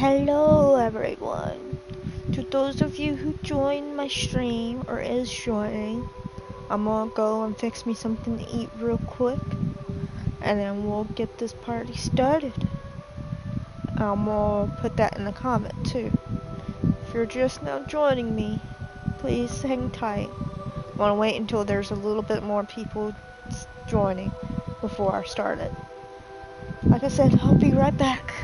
Hello everyone. To those of you who joined my stream or is joining, I'm gonna go and fix me something to eat real quick and then we'll get this party started. I'm gonna put that in the comment too. If you're just now joining me, please hang tight. I wanna wait until there's a little bit more people joining before I start it. Like I said, I'll be right back.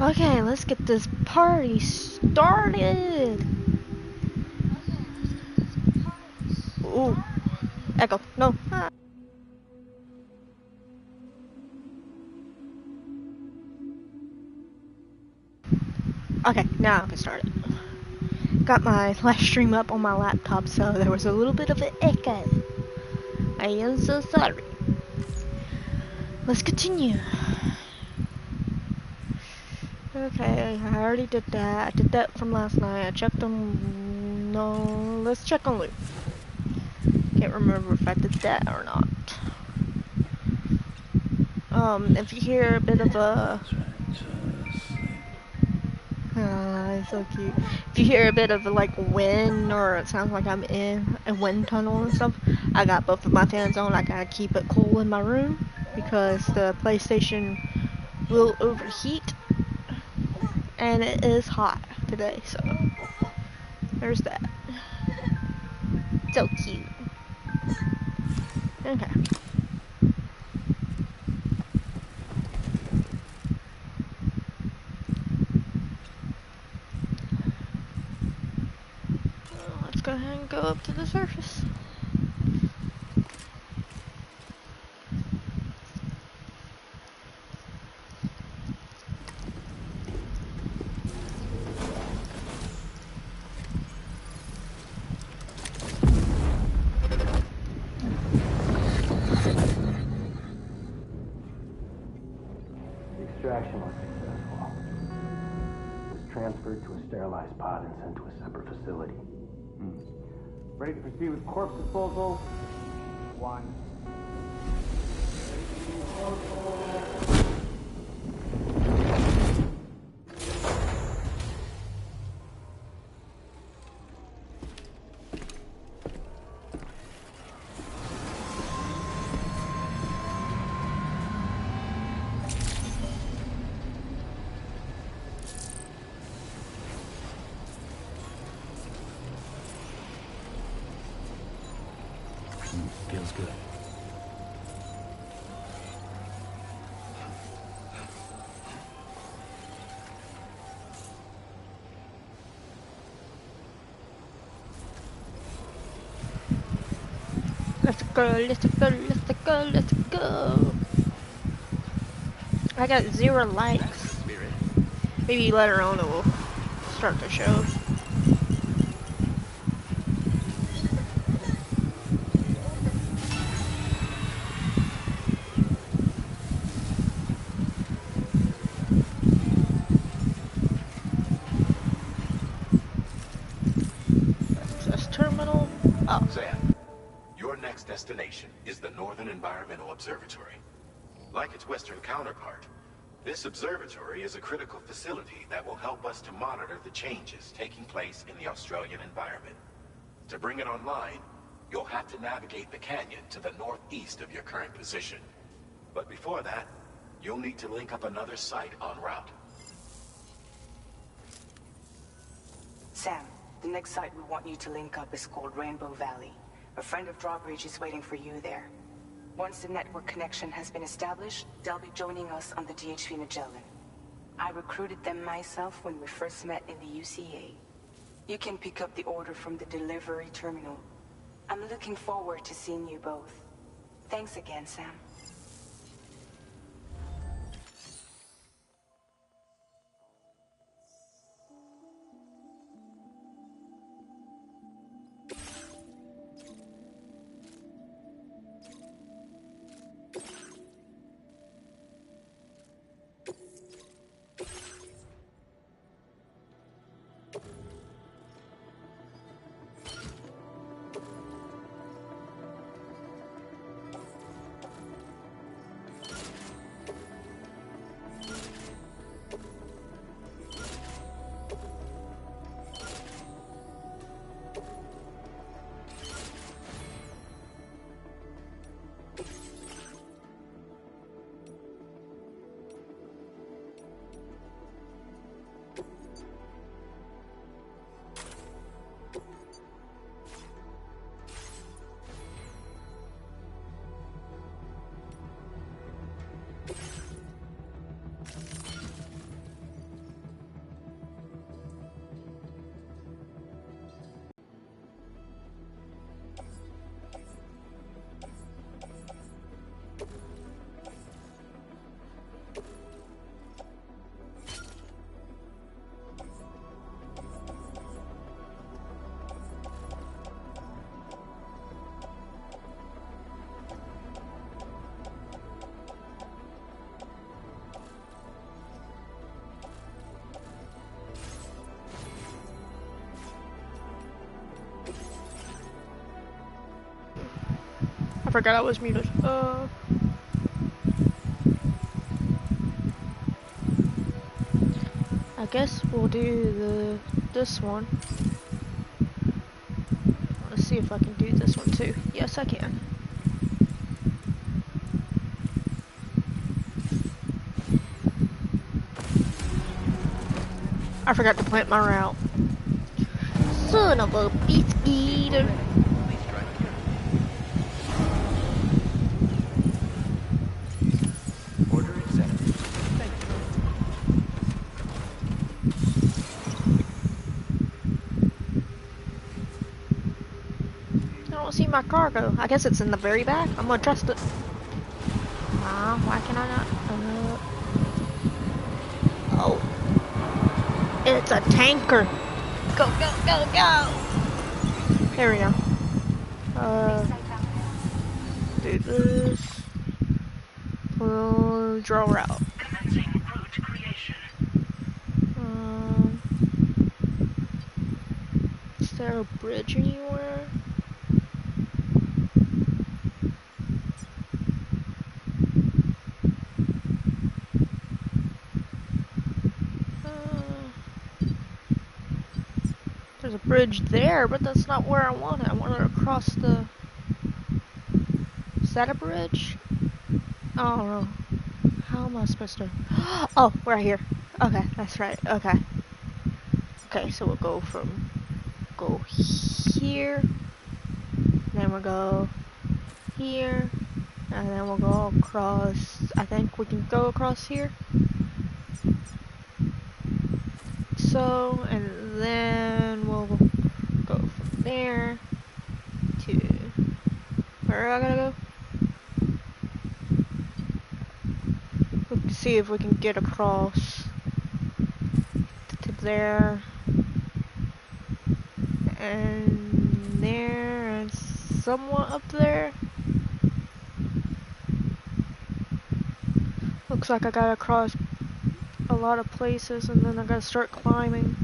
Okay, let's get this party started. Ooh, echo. No. Okay, now I can start it. Got my live stream up on my laptop, so there was a little bit of an echo. I am so sorry. Let's continue. Okay, I already did that. I did that from last night. I checked on... No, let's check on loot. Can't remember if I did that or not. If you hear a bit of a... it's so cute. If you hear a bit of like wind, or it sounds like I'm in a wind tunnel and stuff, I got both of my fans on. I gotta keep it cool in my room because the PlayStation will overheat, and it is hot today, so there's that. So cute. Okay. Let's go ahead and go up to the surface. Extraction was successful. It was transferred to a sterilized pod and sent to a separate facility. Ready to proceed with corpse disposal? 1. Feels good. Let's go, let's go, let's go, let's go. I got 0 likes. Maybe later on it will start to show. Access terminal. Oh. Sam, your next destination is the Northern Environmental Observatory. Like its Western counterpart, this observatory is a critical facility that will help us to monitor the changes taking place in the Australian environment. To bring it online, you'll have to navigate the canyon to the northeast of your current position. But before that, you'll need to link up another site en route. Sam, the next site we want you to link up is called Rainbow Valley. A friend of Drawbridge is waiting for you there. Once the network connection has been established, they'll be joining us on the DHV Magellan. I recruited them myself when we first met in the UCA. You can pick up the order from the delivery terminal. I'm looking forward to seeing you both. Thanks again, Sam. I forgot I was muted. I guess we'll do this one. Let's see if I can do this one too. Yes, I can. I forgot to plant my route. Son of a beast eater. Order accepted. Thank you. I don't see my cargo. I guess it's in the very back. I'm gonna trust it. Why can I not? Oh. It's a tanker. Go, go, go, go. There we go. Do this. We'll draw route. Is there a bridge anywhere? There's a bridge there, but that's not where I want it. I want it across the... Is that a bridge? I don't know. How am I supposed to... Oh, right here. Okay, that's right. Okay. Okay, so we'll go here. Then we'll go here. And then we'll go across... I think we can go across here. So, and then we'll go from there to... Where I gotta go? Let's see if we can get across to there. And there, and somewhat up there. Looks like I gotta cross a lot of places, and then I gotta start climbing.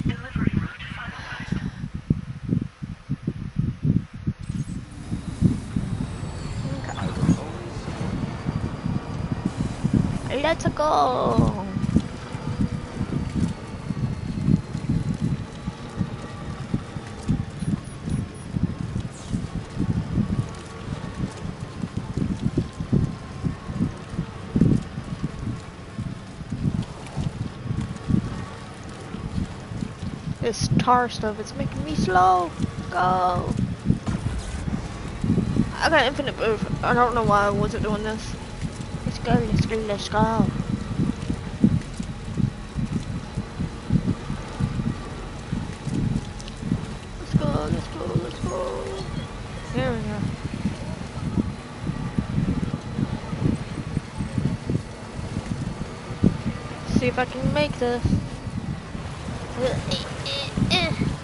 Delivery route finalized. Okay. Let's go! This tar stuff, it's making me slow. Go. I got infinite move. I don't know why I wasn't doing this. Let's go, let's go, let's go. Let's go, let's go, let's go. There we go. See if I can make this.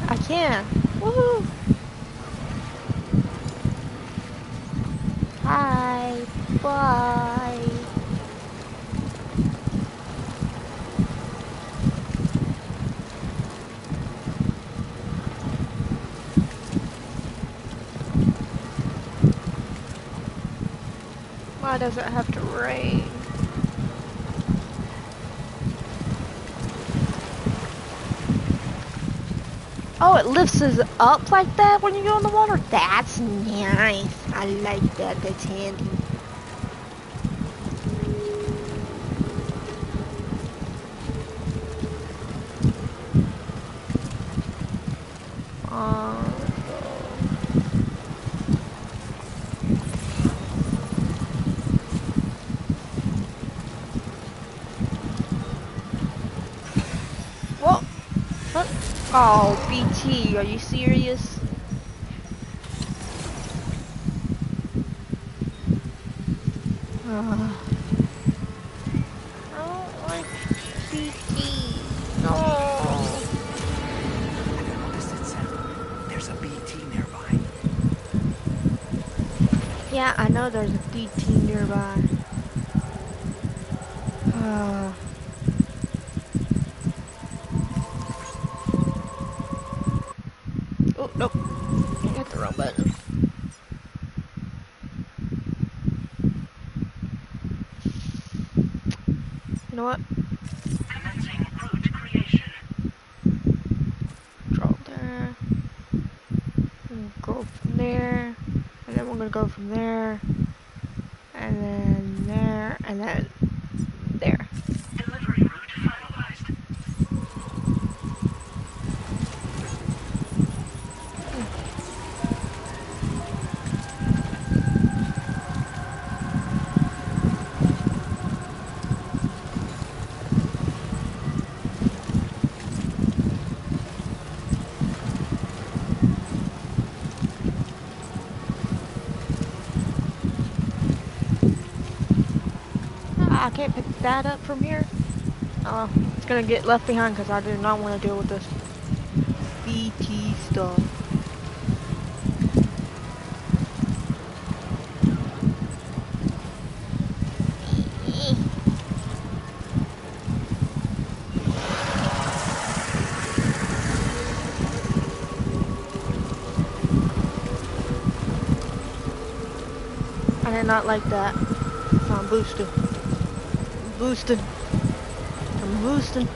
I can. Woohoo! Hi. Bye. Why does it have to rain? Oh, it lifts us up like that when you go in the water? That's nice. I like that. That's handy. Let's go. Whoa. What? Oh, BT, are you serious? I don't like BT. No. I noticed it, Sam. There's a BT nearby. Yeah, I know there's a BT nearby. the wrong button. You know what? Commencing route creation. Draw there. And go from there. And then we're gonna go from there. And then there. And then there. Delivery route finalized. I can't pick that up from here. It's gonna get left behind because I do not want to deal with this BT stuff. I did not like that. I'm boosted. Boosted. I'm boosting.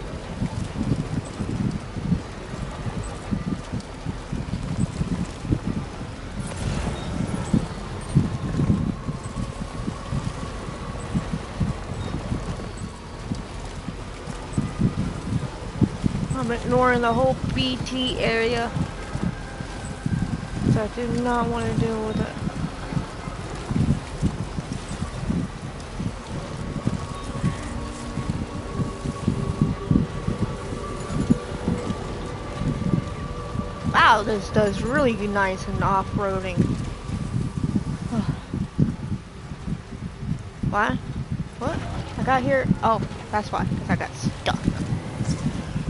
I'm ignoring the whole BT area. So I do not want to deal with it. Wow, this does really nice in off-roading. Why? What? I got here. Oh, that's why. Because I got stuck.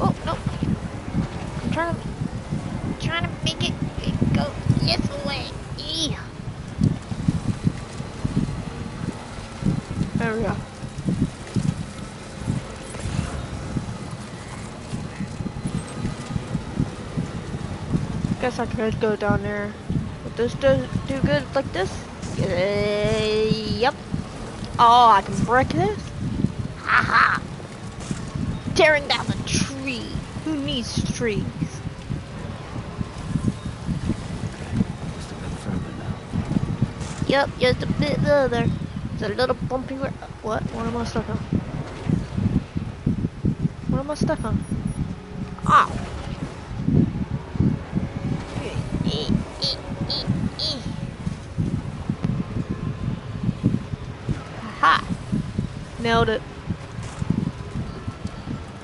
Oh, no. I'm trying to make it go this way. There we go. Guess I could go down there. Would this do good like this? Yep. Oh, I can break this? Haha! Tearing down the tree. Who needs trees? Just a bit further now. Yep, just a bit further. It's a little bumpy road. What? What am I stuck on? What am I stuck on? Ow! Aha! Nailed it.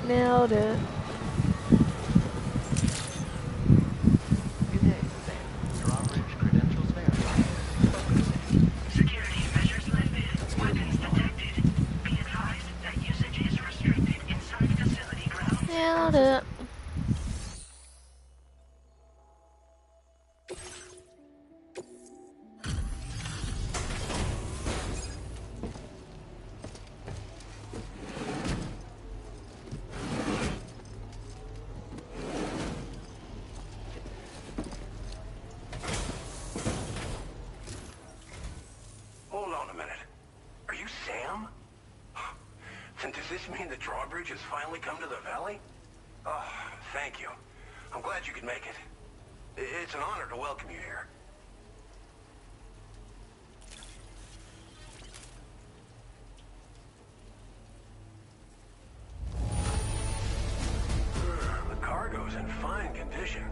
Nailed it. Good day, Sam. Drawbridge credentials verified. Focusing. Security measures lifted. Weapons detected. Be advised that usage is restricted inside facility grounds. Nailed it. Hold on a minute. Are you Sam? Then does this mean the drawbridge has finally come to the valley? Oh, thank you. I'm glad you could make it. It's an honor to welcome you here. The cargo's in fine condition.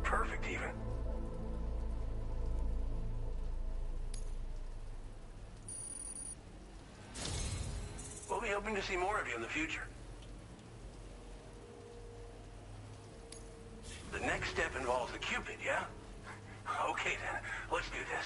Perfect, even. We'll be hoping to see more of you in the future. The next step involves the Cupid, yeah? Okay then, let's do this.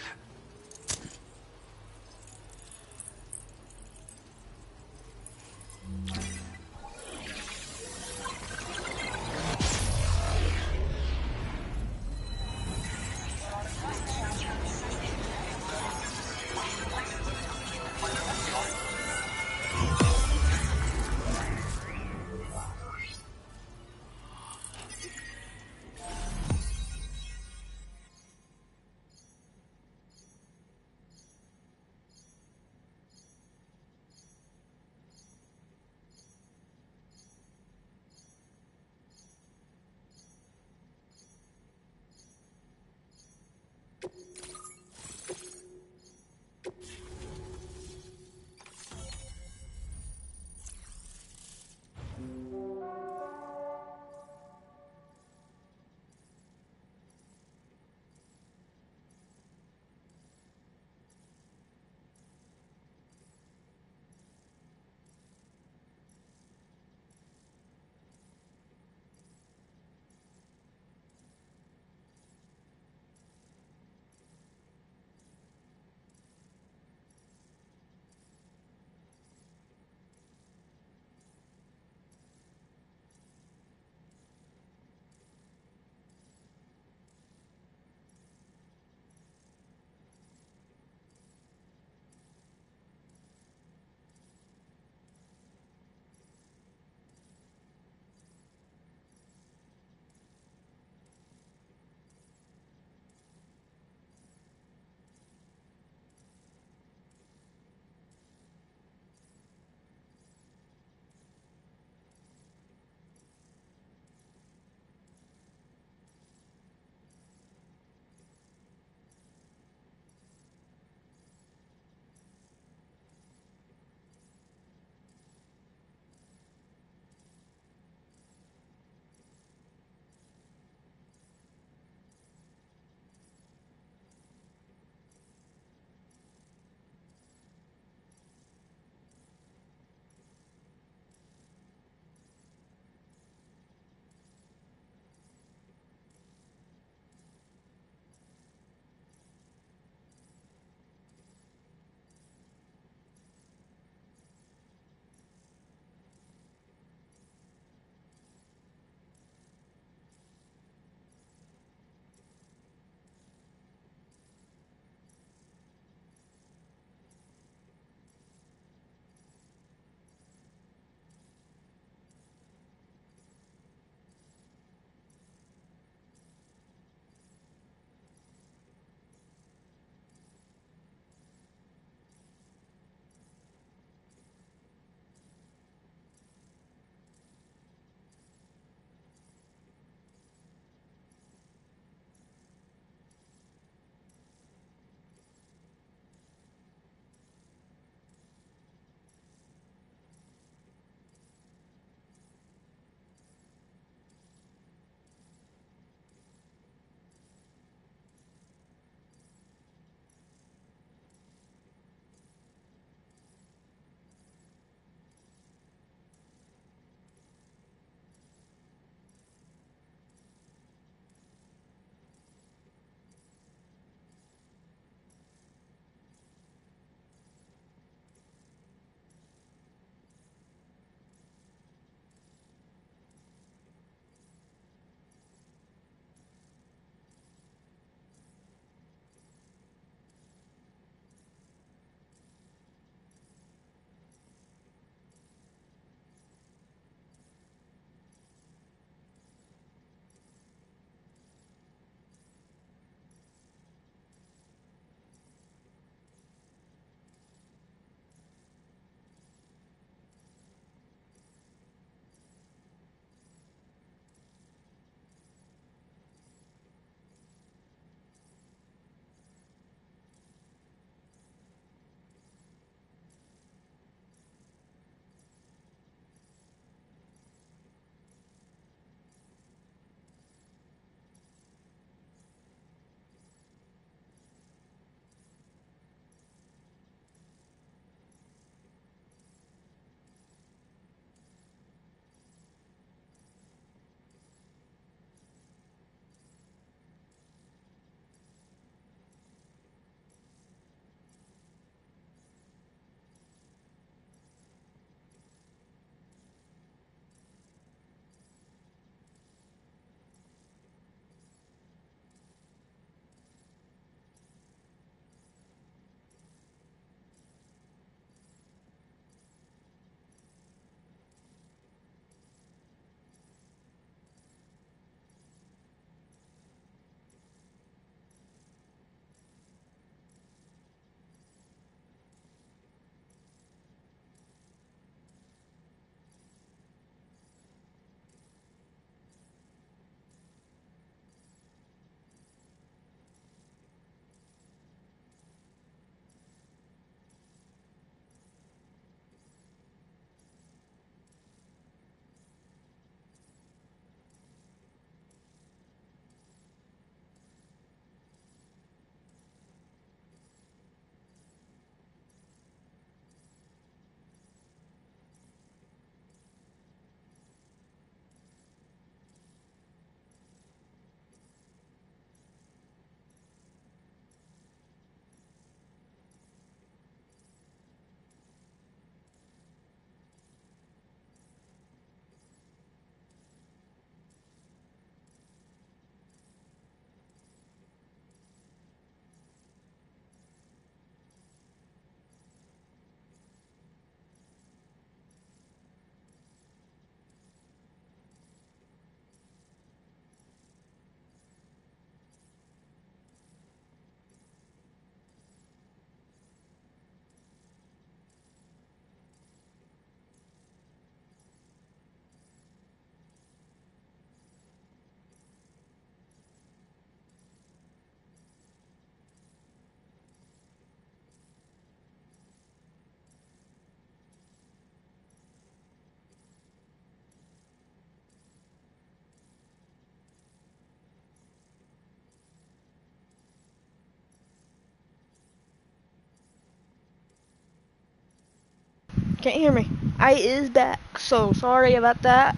Can't hear me. I is back, so sorry about that.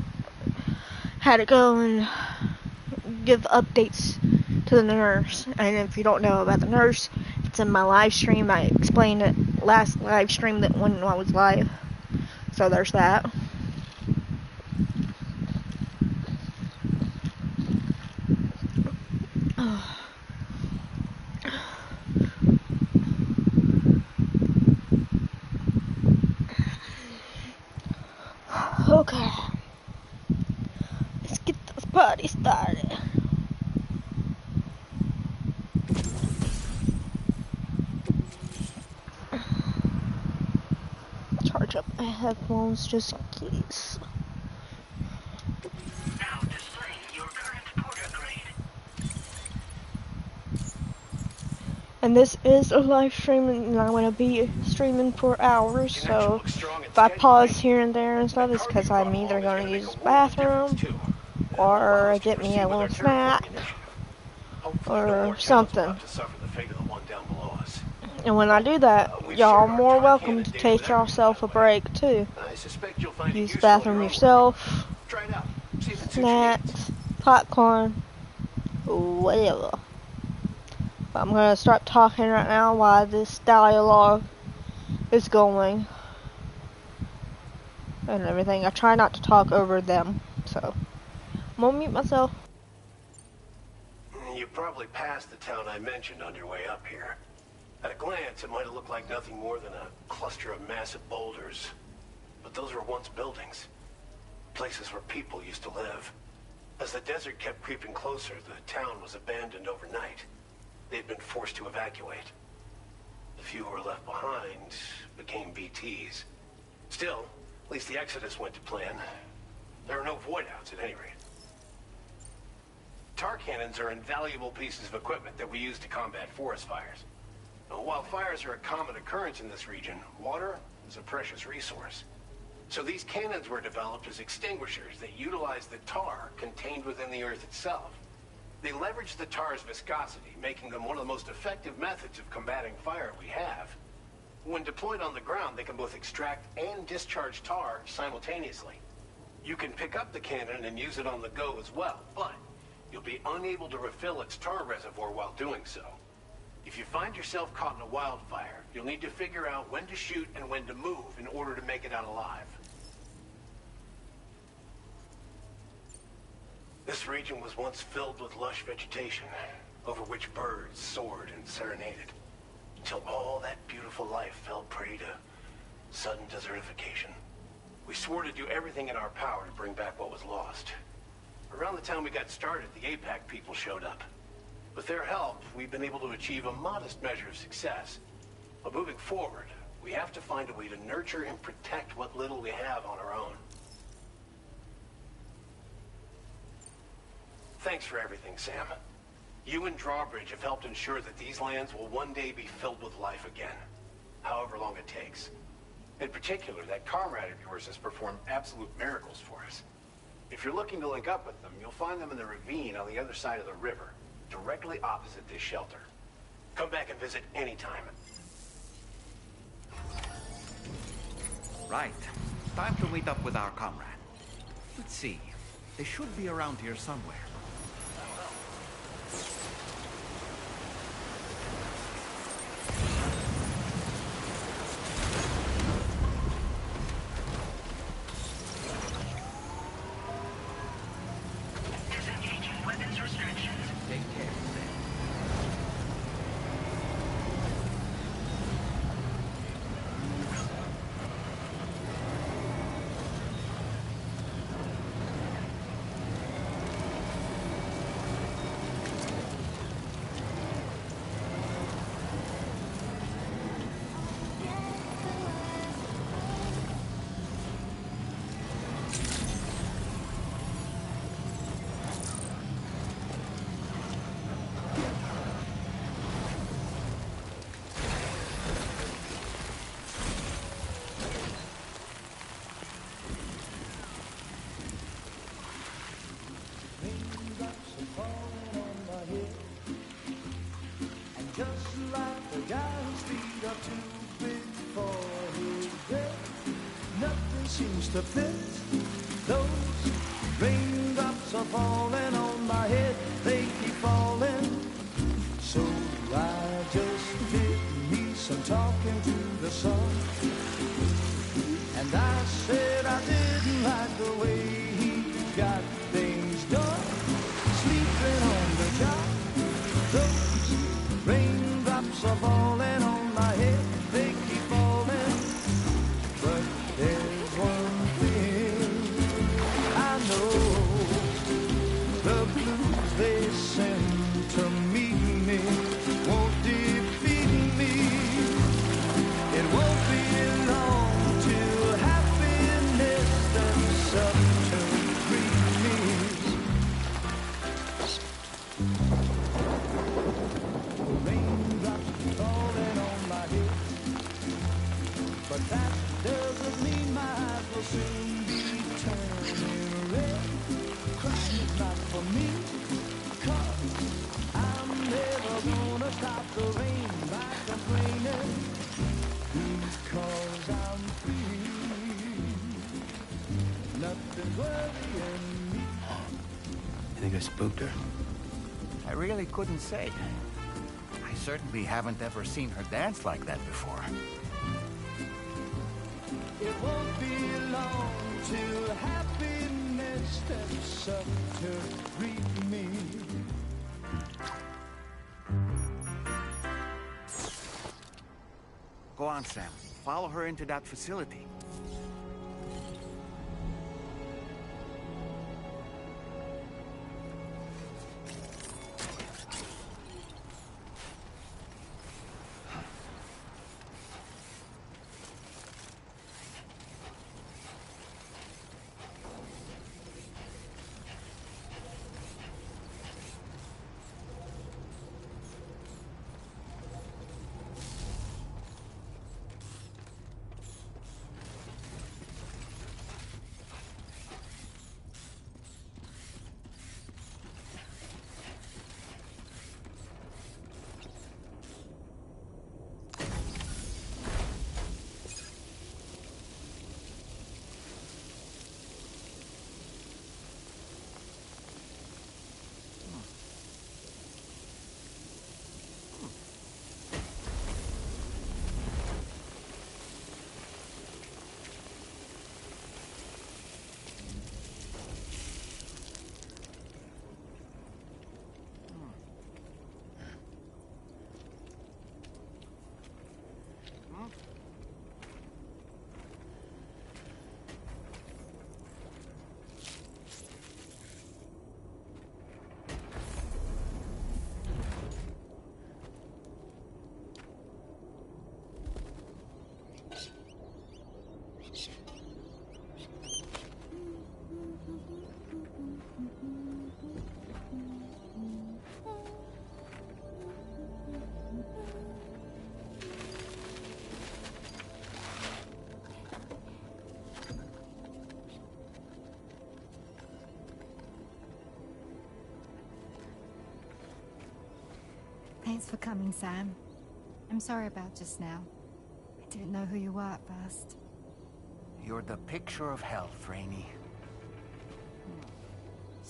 Had to go and give updates to the nurse. And if you don't know about the nurse, it's in my live stream. I explained it last live stream that when I was live. So there's that. Okay. Let's get this party started. Charge up my headphones just in case. Now displaying your current porter grade. And this is a live stream, and I'm going to be streaming for hours, so if I pause here and there and stuff, it's because I'm either going to use the bathroom, or get me a little snack, or something. And when I do that, y'all are more welcome to take yourself a break, too. Use the bathroom yourself, snacks, popcorn, whatever. I'm going to start talking right now while this dialogue is going and everything. I try not to talk over them, so I'm going to mute myself. You probably passed the town I mentioned on your way up here. At a glance, it might have looked like nothing more than a cluster of massive boulders. But those were once buildings. Places where people used to live. As the desert kept creeping closer, the town was abandoned overnight. They'd been forced to evacuate. The few who were left behind became BTs. Still, at least the exodus went to plan. There are no void-outs at any rate. Tar cannons are invaluable pieces of equipment that we use to combat forest fires. While fires are a common occurrence in this region, water is a precious resource. So these cannons were developed as extinguishers that utilize the tar contained within the earth itself. They leverage the tar's viscosity, making them one of the most effective methods of combating fire we have. When deployed on the ground, they can both extract and discharge tar simultaneously. You can pick up the cannon and use it on the go as well, but you'll be unable to refill its tar reservoir while doing so. If you find yourself caught in a wildfire, you'll need to figure out when to shoot and when to move in order to make it out alive. This region was once filled with lush vegetation, over which birds soared and serenaded, until all that beautiful life fell prey to sudden desertification. We swore to do everything in our power to bring back what was lost. Around the time we got started, the APAC people showed up. With their help, we've been able to achieve a modest measure of success. But moving forward, we have to find a way to nurture and protect what little we have on our own. Thanks for everything, Sam. You and Drawbridge have helped ensure that these lands will one day be filled with life again, however long it takes. In particular, that comrade of yours has performed absolute miracles for us. If you're looking to link up with them, you'll find them in the ravine on the other side of the river, directly opposite this shelter. Come back and visit anytime. Right. Time to meet up with our comrade. Let's see. They should be around here somewhere. Disengaging weapons restrictions. Take care, Sam. seems to fit. Those raindrops are falling on my head, they keep falling. So I just did me some talking to the sun. And I said I didn't like the way he got things done. Sleeping on the job, those raindrops are falling on my head, they keep falling. But there's one thing I know, the blues they send to meet me won't defeat me. It won't be long till happiness steps up to greet me. Raindrops falling on my head, but that doesn't mean my eyes will soon be turning red. Crying is not for me, 'cause I'm never gonna stop the rain by complaining, because I'm free. Nothing's worrying me. You think I spooked her? I really couldn't say. I certainly haven't ever seen her dance like that before. It won't be long till happiness steps up to greet me. Go on, Sam. Follow her into that facility. Thanks for coming, Sam. I'm sorry about just now. I didn't know who you were at first. You're the picture of health, Rainey.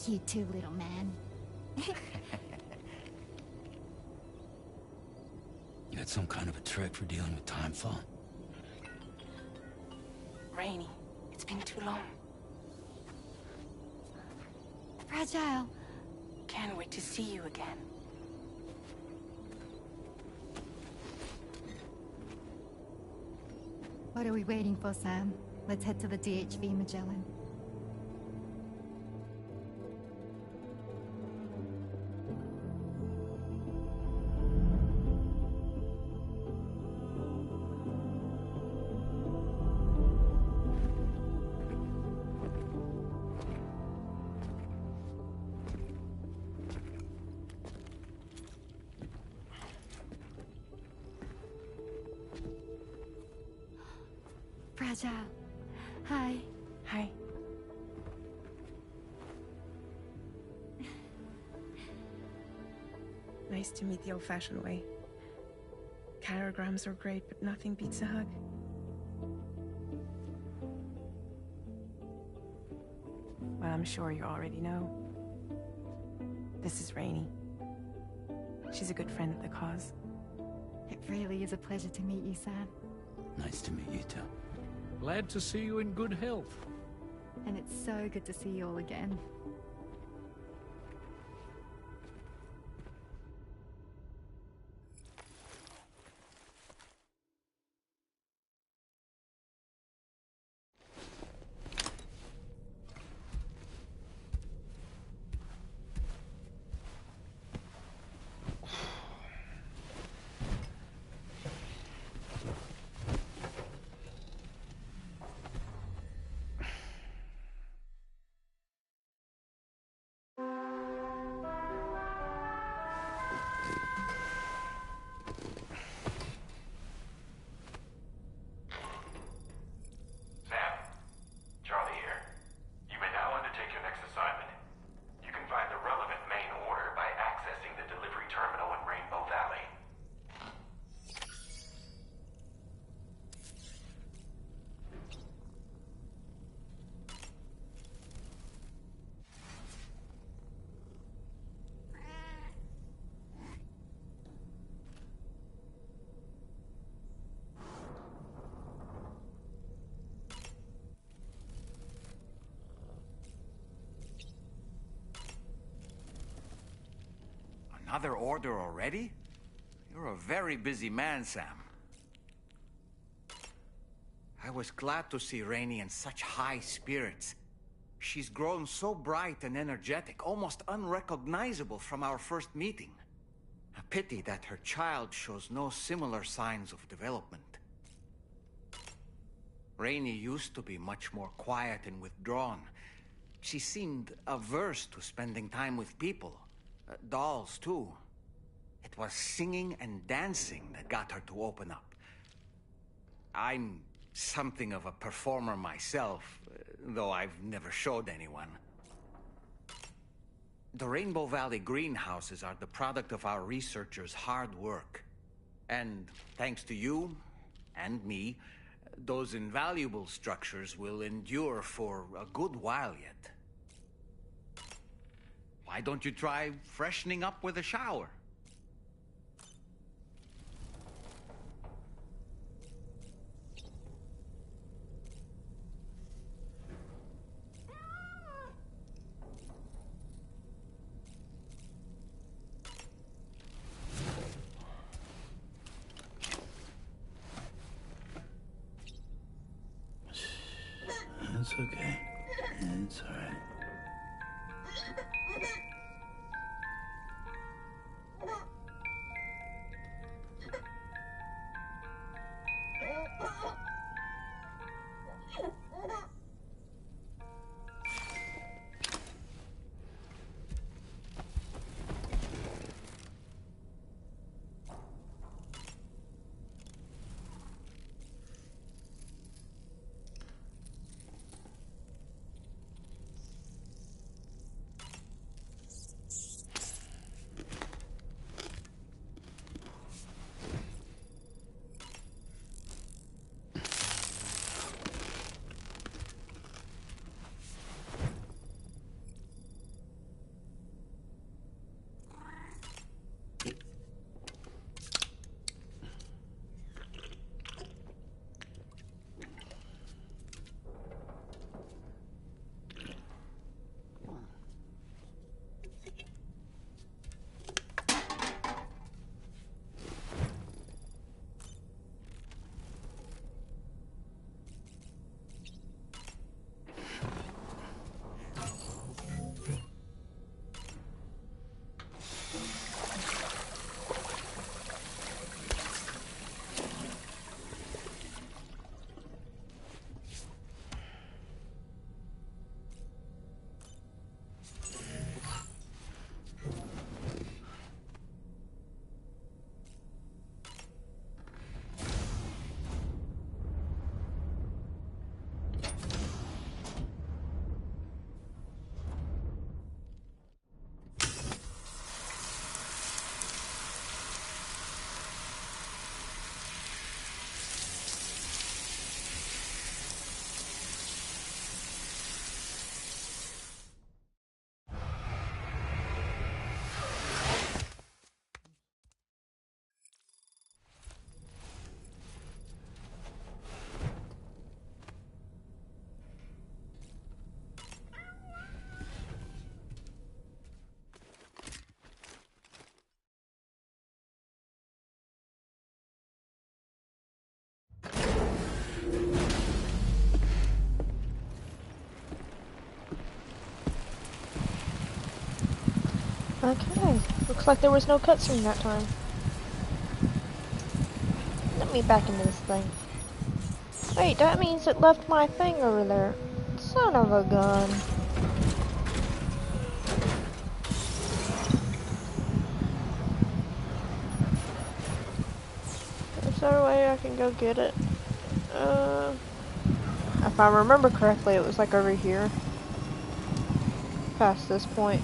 You too, little man. You had some kind of a trick for dealing with timefall? Rainey, it's been too long. Fragile. Can't wait to see you again. What are we waiting for, Sam? Let's head to the DHV Magellan. Fragile. Hi. Hi. Nice to meet the old-fashioned way. Carograms are great, but nothing beats a hug. I'm sure you already know. This is Rainey. She's a good friend of the cause. It really is a pleasure to meet you, Sam. Nice to meet you too. Glad to see you in good health. And it's so good to see you all again. Another order already? You're a very busy man, Sam. I was glad to see Rainey in such high spirits. She's grown so bright and energetic, almost unrecognizable from our first meeting. A pity that her child shows no similar signs of development. Rainey used to be much more quiet and withdrawn. She seemed averse to spending time with people. Dolls, too. It was singing and dancing that got her to open up. I'm something of a performer myself, though I've never showed anyone. The Rainbow Valley greenhouses are the product of our researchers' hard work. And thanks to you and me, those invaluable structures will endure for a good while yet. Why don't you try freshening up with a shower? It's okay. It's all right. Okay, looks like there was no cutscene that time. Let me back into this thing. Wait, that means it left my thing over there. Son of a gun. Is there a way I can go get it? If I remember correctly, it was like over here. Past this point.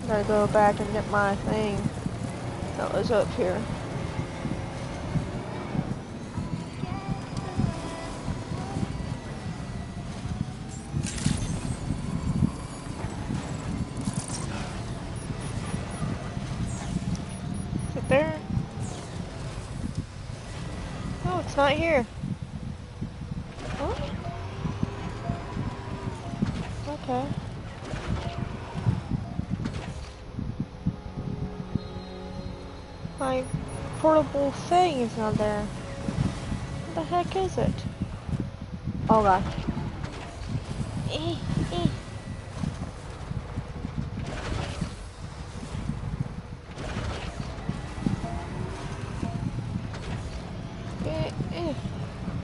Gotta go back and get my thing that was up here. Is it there? Oh, it's not here. Huh? Okay. My portable thing is not there. What the heck is it? Oh god. Eh, eh.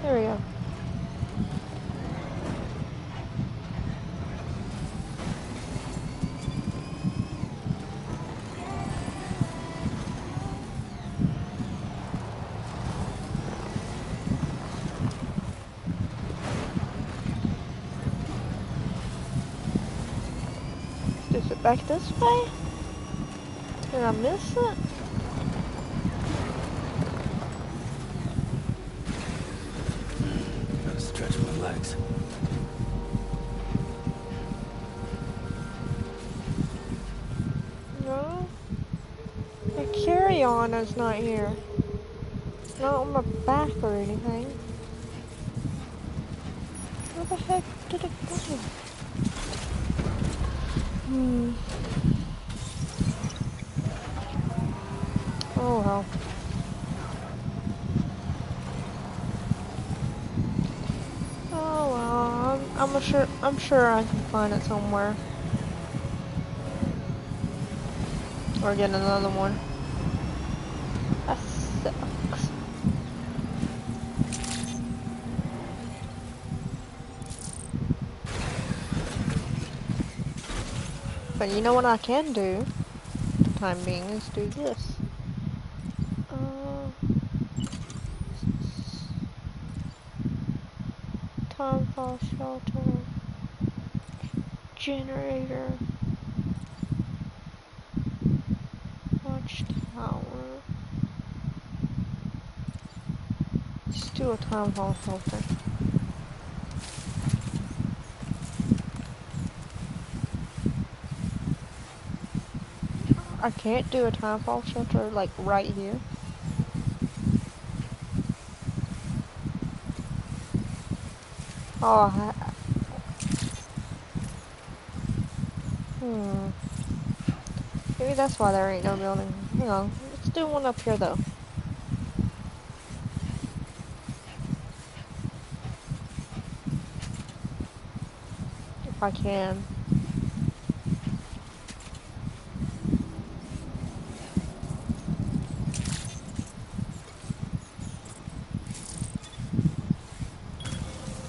There we go. Is it back this way? Did I miss it? Gotta stretch my legs. No. The carry-on is not here. It's not on my back or anything. Where the heck did it go? Oh well. Oh well. I'm sure I can find it somewhere. Or get another one. That sucks. But you know what I can do? For the time being is do this. Time fall shelter. Generator. Watchtower. Let's do a time fall shelter. I can't do a time fall shelter like right here. Oh, maybe that's why there ain't no building. Hang on, let's do one up here though. If I can.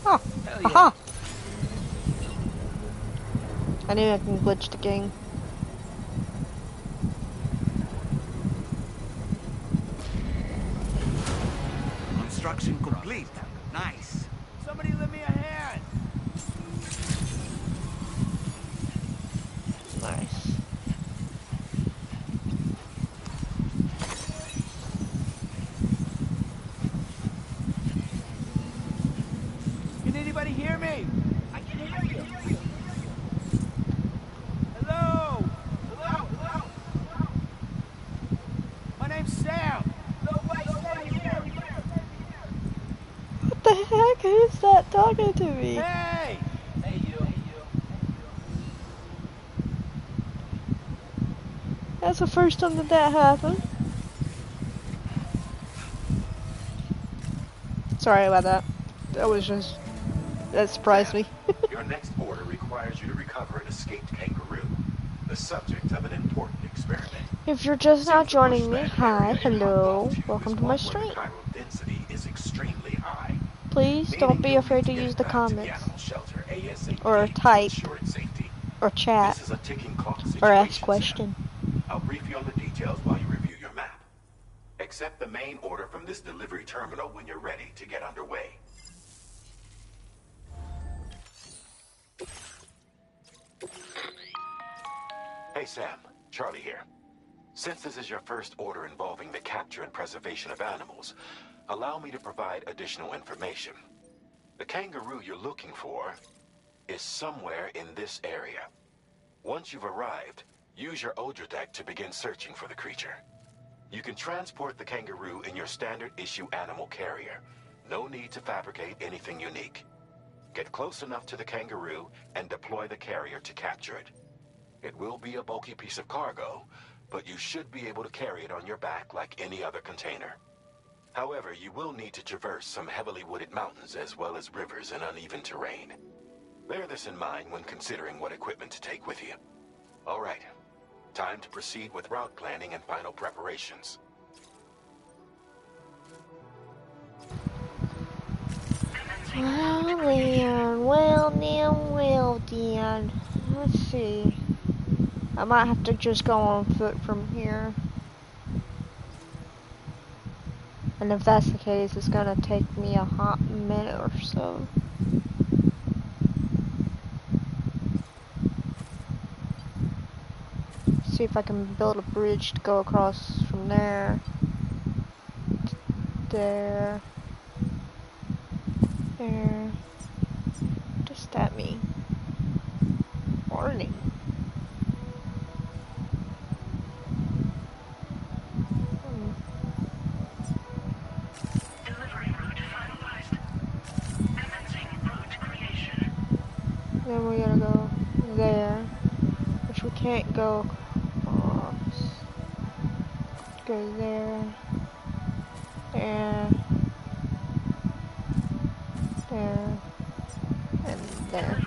Oh, aha! I knew I can glitch the game. Construction complete. Nice. Somebody lend me a hand. Nice. Can anybody hear me? I can hear you. Hello? Hello? Hello? My name's Sam. Nobody here. What the heck? Who's that talking to me? Hey! Hey, you. That's the first time that happened. Sorry about that. That surprised me. Your next order requires you to recover an escaped kangaroo, the subject of an important experiment. If you're just now Seems the bush joining me, stranded hi, area in Hot hello, Longview welcome is to my one where the stream. chiral density is extremely high. Please don't Meaning be you'll afraid need to get use it the back to the comments, animal shelter ASAP or to type, ensure its safety. or chat, This is a ticking clock or ask situation, question. Sam. I'll brief you on the details while you review your map. Accept the main order from this delivery terminal when you're ready to get underway. Hey Sam, Charlie here. Since this is your first order involving the capture and preservation of animals, allow me to provide additional information. The kangaroo you're looking for is somewhere in this area. Once you've arrived, use your Odradek to begin searching for the creature. You can transport the kangaroo in your standard issue animal carrier. No need to fabricate anything unique. Get close enough to the kangaroo and deploy the carrier to capture it. It will be a bulky piece of cargo, but you should be able to carry it on your back like any other container. However, you will need to traverse some heavily wooded mountains as well as rivers and uneven terrain. Bear this in mind when considering what equipment to take with you. All right, time to proceed with route planning and final preparations. Well then. Let's see. I might have to just go on foot from here. And if that's the case, it's gonna take me a hot minute or so. See if I can build a bridge to go across from there to there. There. What does that mean? Warning. Then we gotta go there, which we can't go across. Go there, there, there, and there.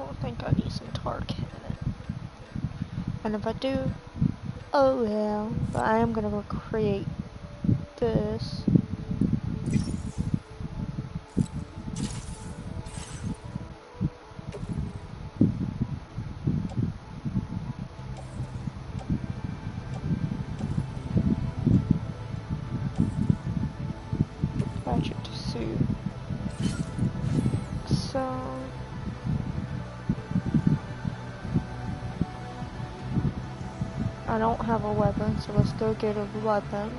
I think I need some tar cannon. And if I do, oh well. But I am gonna go create this. Ratchet to suit. So I don't have a weapon, so let's go get a weapon.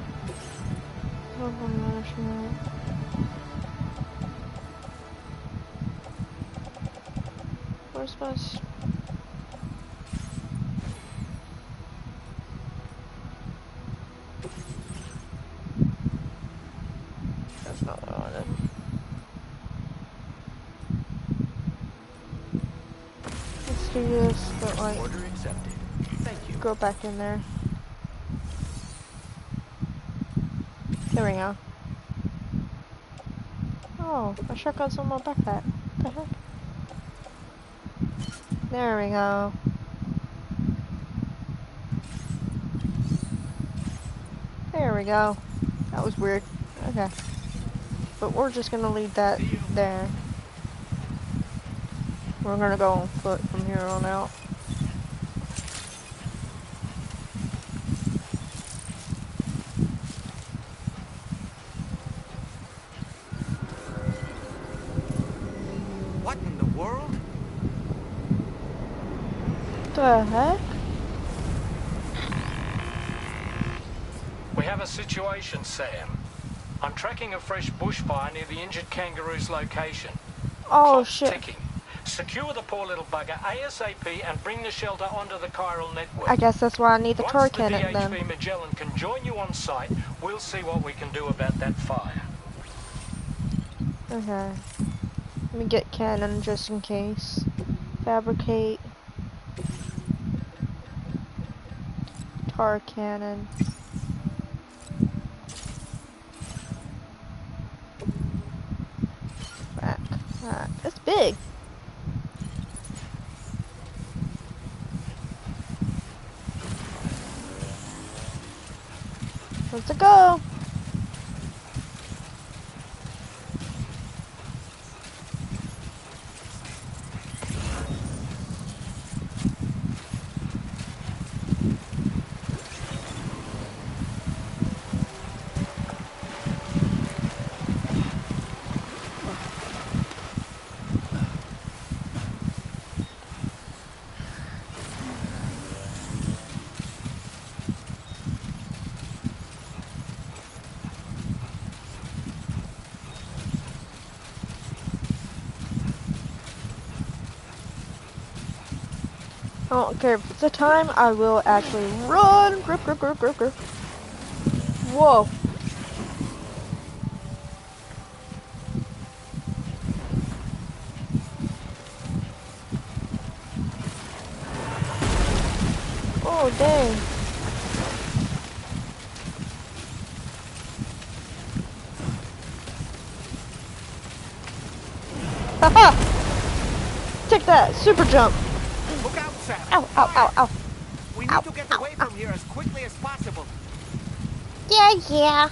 Where's my... That's not what I wanted. Let's do this, but like... Order accepted. Thank you. Go back in there. There we go. Oh, my shotgun's on my backpack. What the heck? There we go. There we go. That was weird. Okay. But we're just gonna leave that there. We're gonna go on foot from here on out. What in the world? The heck? We have a situation, Sam. I'm tracking a fresh bushfire near the injured kangaroo's location. Oh Clock's shit. ticking. Secure the poor little bugger ASAP and bring the shelter onto the chiral network. I guess that's why I need the tar Once the cannon then. DHV Magellan can join you on site, we'll see what we can do about that fire. Okay. Let me get cannon just in case. Fabricate. Tar cannon. Back. It's big. Let's go. I don't care if it's a time, I will actually run. Grip, grip, grip, grip, grip. Whoa. Oh, dang. Haha! Take that, super jump. Look out, Sam. Ow, ow, ow, ow. We need to get away from here as quickly as possible. Yeah, yeah.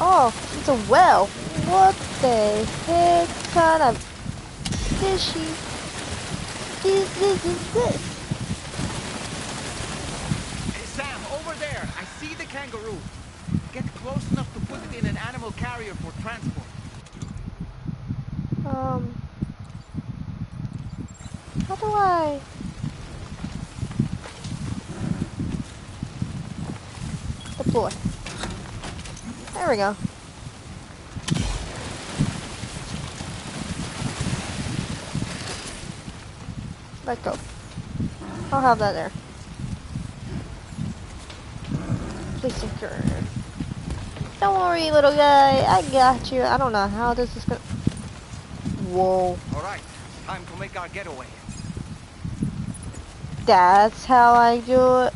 Oh, it's a well. What the heck kind of fishy is this? Hey, Sam, over there. I see the kangaroo. Get close enough to put it in an animal carrier for transport. How do I? Deploy. There we go. Let go. I'll have that there. Please secure. Don't worry, little guy. I got you. I don't know how this is gonna. Whoa. All right, time to make our getaway. That's how I do it.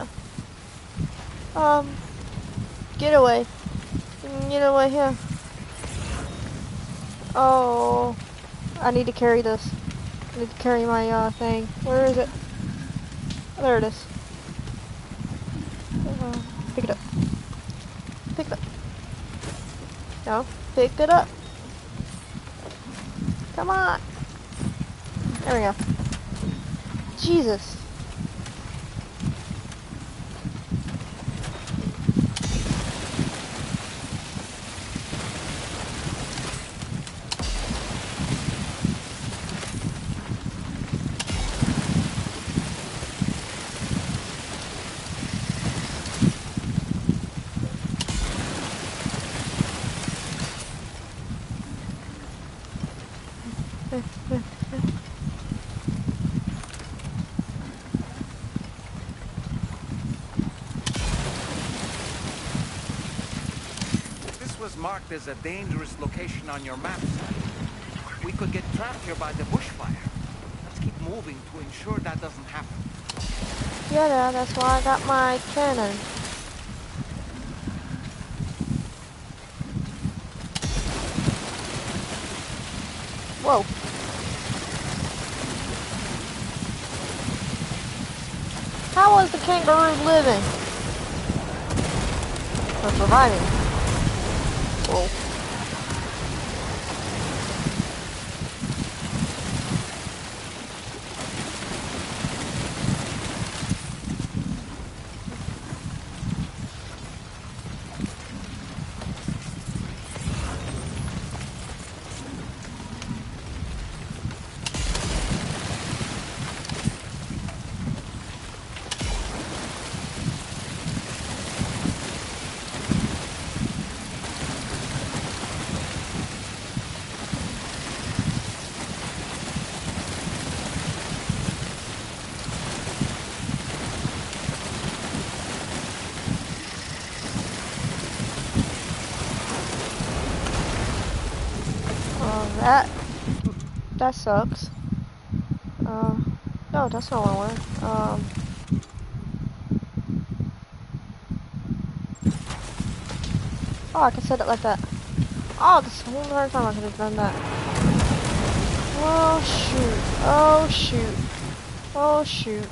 Get away. Get away here. Oh, I need to carry this. I need to carry my thing. Where is it? There it is. Pick it up. Pick it up. No, pick it up. Come on. There we go. Jesus. was marked as a dangerous location on your map. We could get trapped here by the bushfire. Let's keep moving to ensure that doesn't happen. Yeah, that's why I got my cannon. Whoa. How was the kangaroo living? Or surviving? Whoa. That sucks. No, that's not what I want. Oh, I can set it like that. Oh, this whole entire time I could have done that. Oh shoot! Oh shoot! Oh shoot!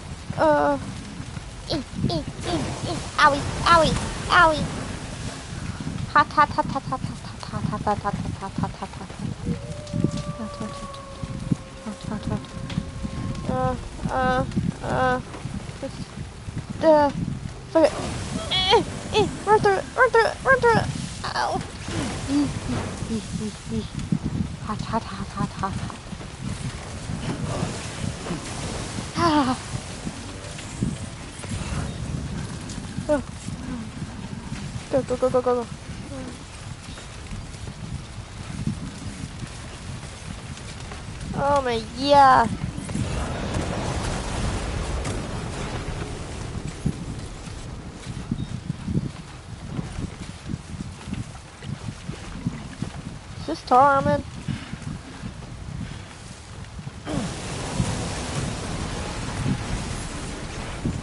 Owie! Owie! Owie! Hot! Hot! Hot! Hot! Hot! Hot! Hot! Hot! Hot! Hot! Hot! Hot! Hot! Hot! Fuck it. Run through it, run through it, run through it. Ow. Hot, hot, hot, hot, hot, hot. Ah. Go, go, go, go, go, go. Oh my, yeah. Is this Tarman?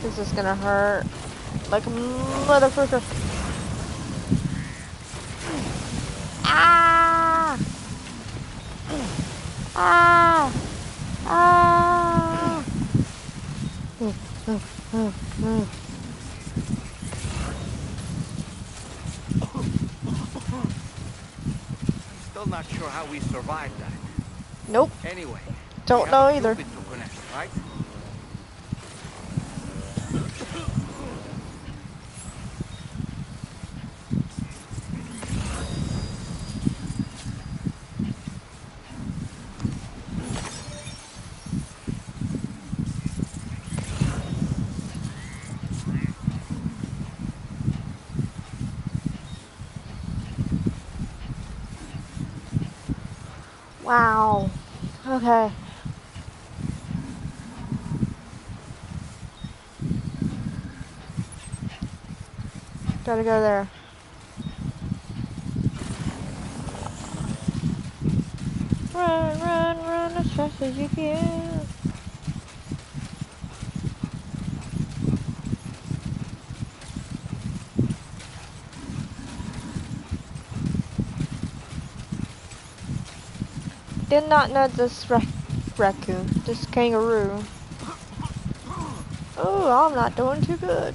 This is gonna hurt like a motherfucker. Ah! Ah! Ah! Still not sure how we survived that. Nope. Anyway, don't know either. To connect, right? Wow. Okay. Gotta go there. Run, run, run as fast as you can. Did not know this raccoon, this kangaroo. Oh, I'm not doing too good.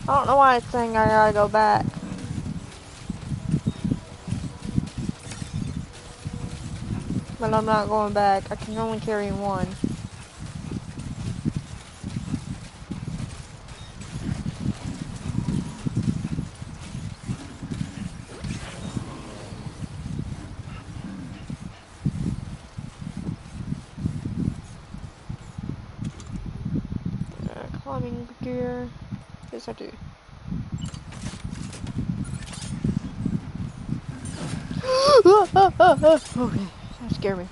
I don't know why it's saying I gotta go back. But I'm not going back. I can only carry one. Yes, I do. Okay, that scared me.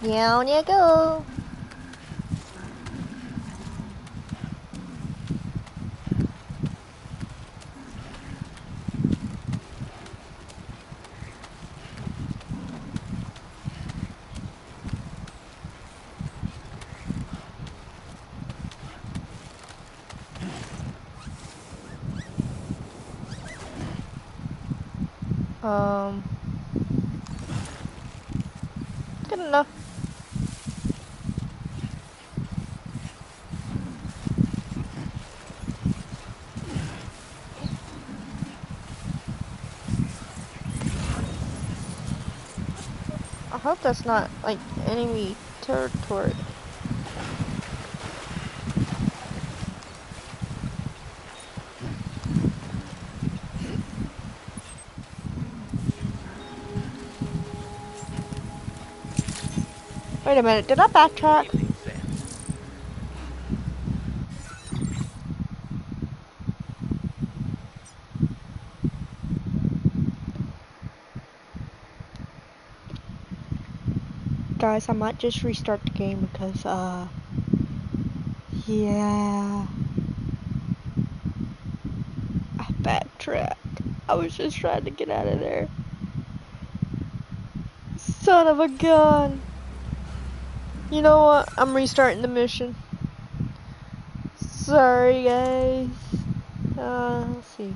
Down you go. Good enough. I hope that's not like enemy territory. Wait a minute, did I backtrack? Evening, Sam. Guys, I might just restart the game because, yeah. I backtracked. I was just trying to get out of there. Son of a gun. You know what? I'm restarting the mission. Sorry, guys. Let's see.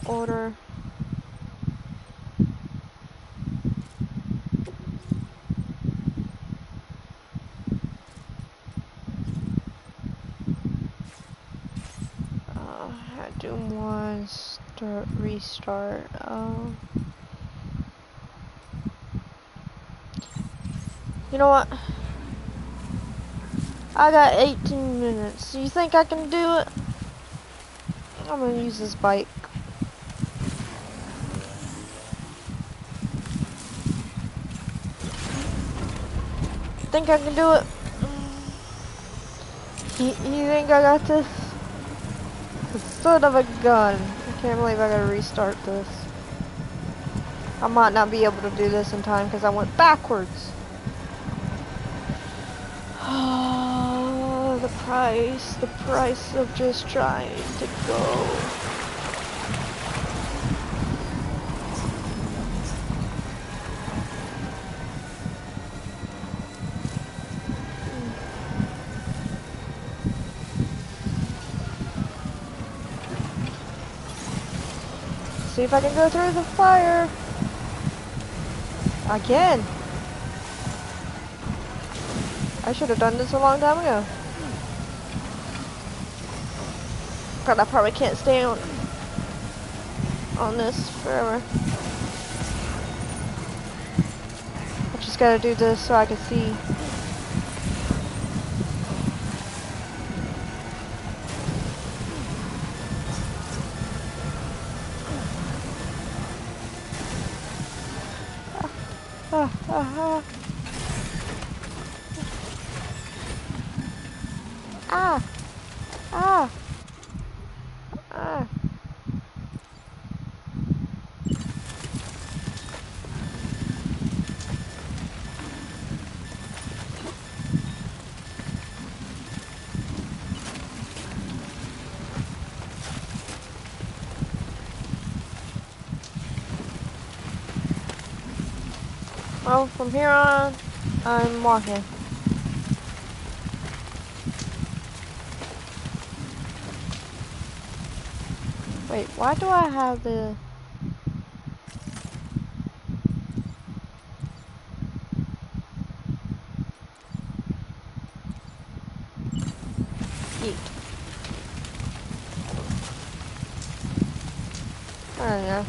Order. Do one. Start. Restart. You know what? I got 18 minutes. Do you think I can do it? I'm gonna use this bike. Think I can do it? You think I got this? Son of a gun. I can't believe I gotta restart this. I might not be able to do this in time because I went backwards. Oh, the price of just trying to go. See if I can go through the fire. Again. I should have done this a long time ago. But I probably can't stay on this forever. I just gotta do this so I can see. Well, from here on, I'm walking. Wait, why do I have the... Eat. I don't know.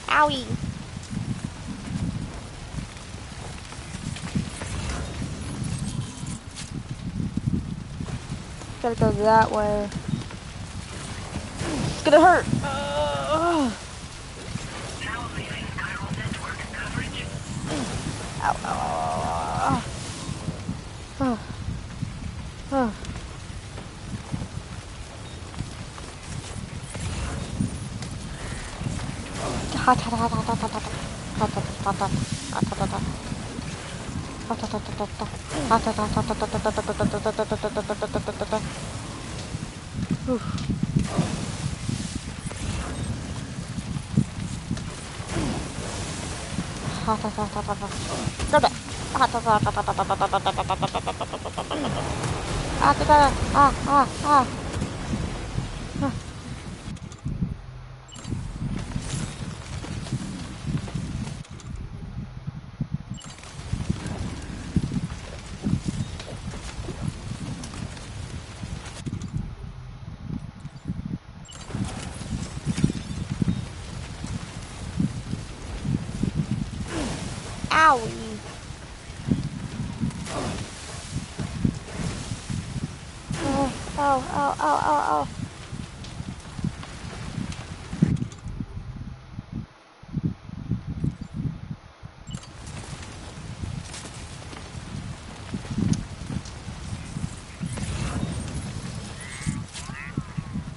Owie! Gotta go that way. It's gonna hurt. Ow, ow, ow, ow, ow. Oh. Grab it. Owie. Oh, oh, oh, oh, oh, oh.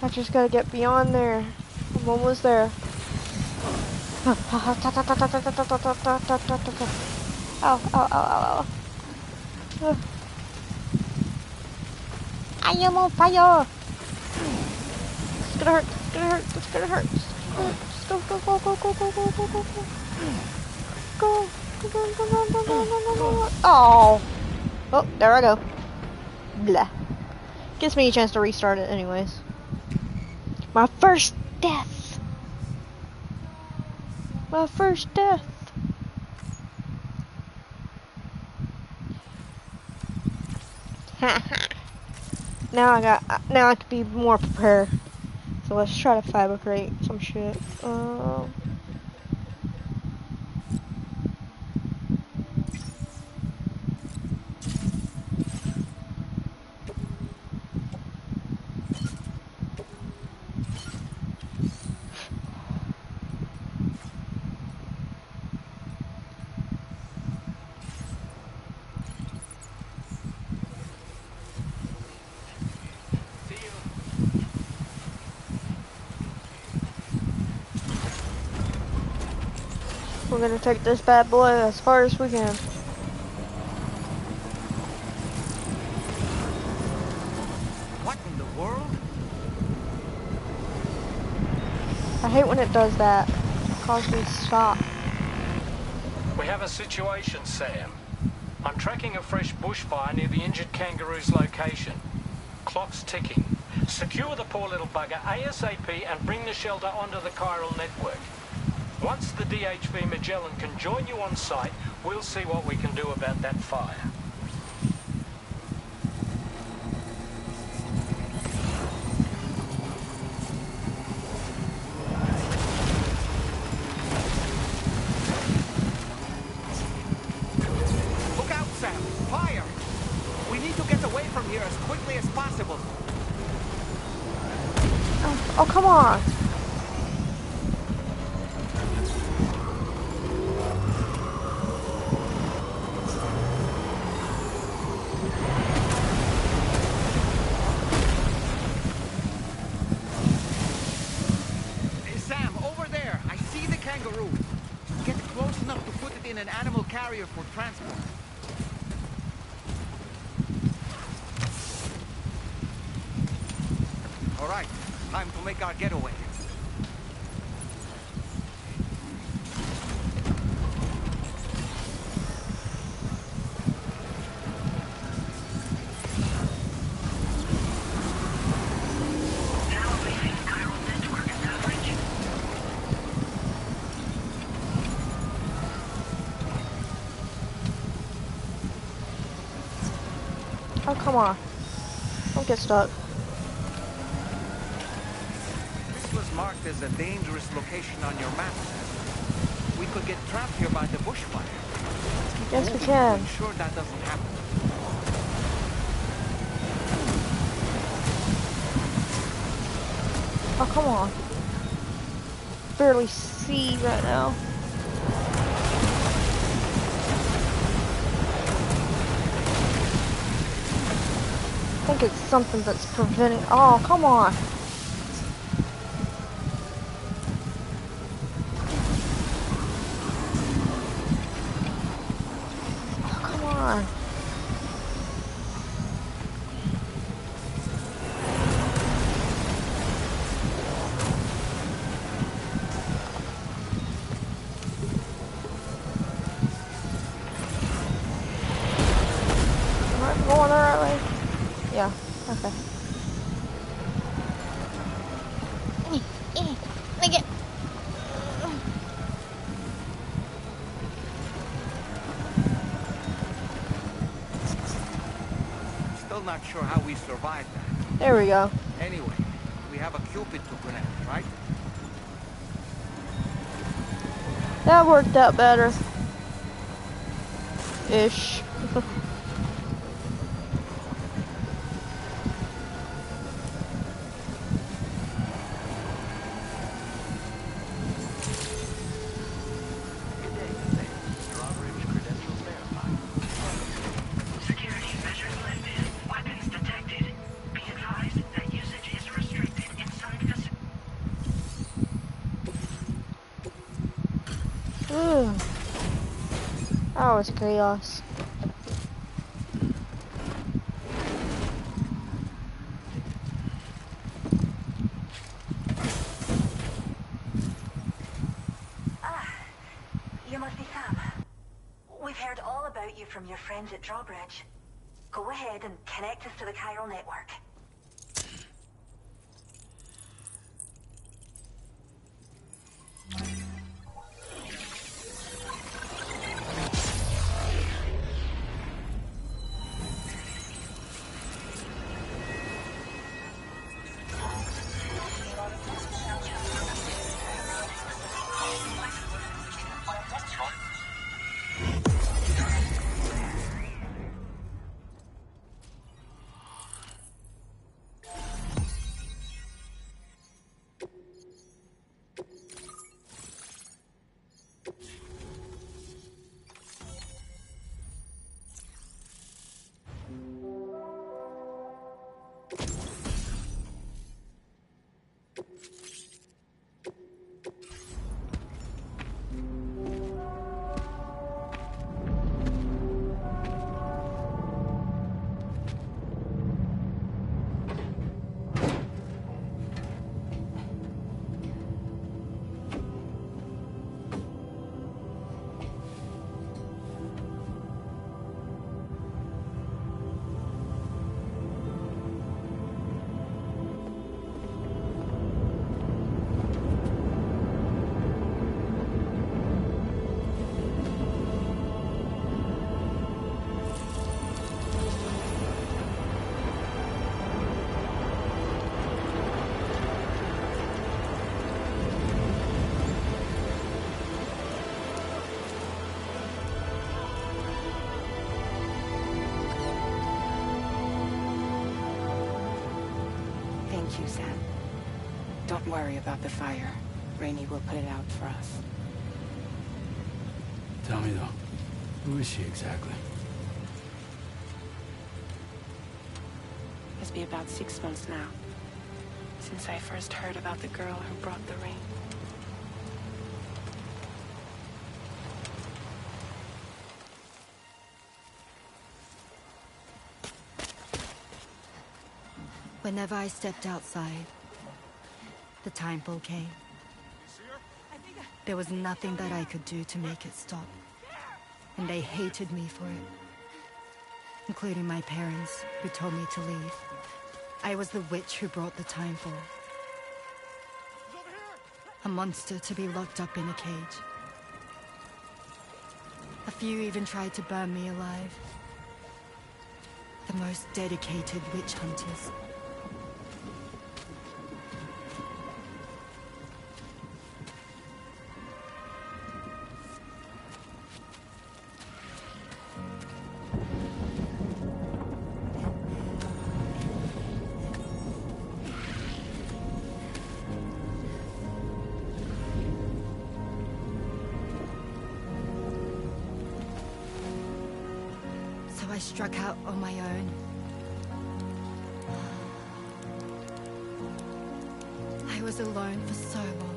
I just gotta get beyond there. I'm almost there. Oh, oh, oh, oh, oh. I am on fire! It's gonna hurt, it's gonna hurt, it's gonna hurt. Just go, go, go, go, go, go, go, go, go, go. Go, go, go, go, go, go, go, go, go. Oh! Oh, there I go. Blah. Gives me a chance to restart it anyways. My first death! My first death! Now I could be more prepared. So let's try to fabricate some shit. We're gonna take this bad boy as far as we can. What in the world? I hate when it does that. It causes me to stop. We have a situation, Sam. I'm tracking a fresh bushfire near the injured kangaroo's location. Clock's ticking. Secure the poor little bugger ASAP and bring the shelter onto the chiral network. Once the DHV Magellan can join you on site, we'll see what we can do about that fire. Look out, Sam! Fire! We need to get away from here as quickly as possible. Oh, come on! Sam, over there! I see the kangaroo! Get close enough to put it in an animal carrier for transport. All right, time to make our getaway. Oh, come on. Don't get stuck. This was marked as a dangerous location on your map. We could get trapped here by the bushfire. Yes, we can. Ensure that doesn't happen. Oh, come on. Barely see right now. think it's something that's preventing. Oh, come on. Oh, come on. Am I going the right way? Yeah, okay. Make it. Still not sure how we survived that. There we go. Anyway, we have a Cupid to connect, right? That worked out better. Ish. Ooh. That was chaos. You must be Sam. We've heard all about you from your friends at Drawbridge. Go ahead and connect us to the chiral network. Thank you, Sam. Don't worry about the fire. Rainey will put it out for us. Tell me though, who is she exactly? It's been about 6 months now, since I first heard about the girl who brought the ring. Whenever I stepped outside, the time fall came. There was nothing that I could do to make it stop. And they hated me for it. Including my parents, who told me to leave. I was the witch who brought the time fall. A monster to be locked up in a cage. A few even tried to burn me alive. The most dedicated witch hunters. I struck out on my own. I was alone for so long.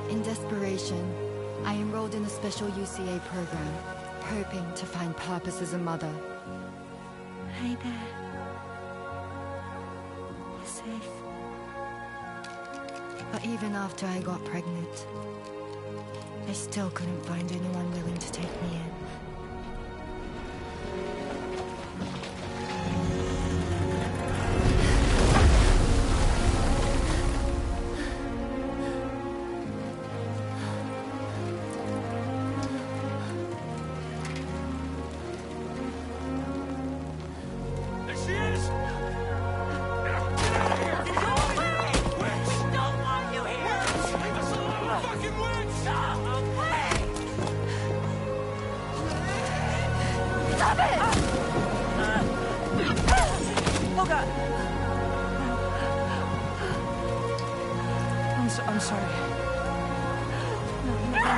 In desperation, I enrolled in a special UCA program, hoping to find purpose as a mother. Hey there. You're safe. But even after I got pregnant, I still couldn't find anyone willing to take me in. I'm sorry. No.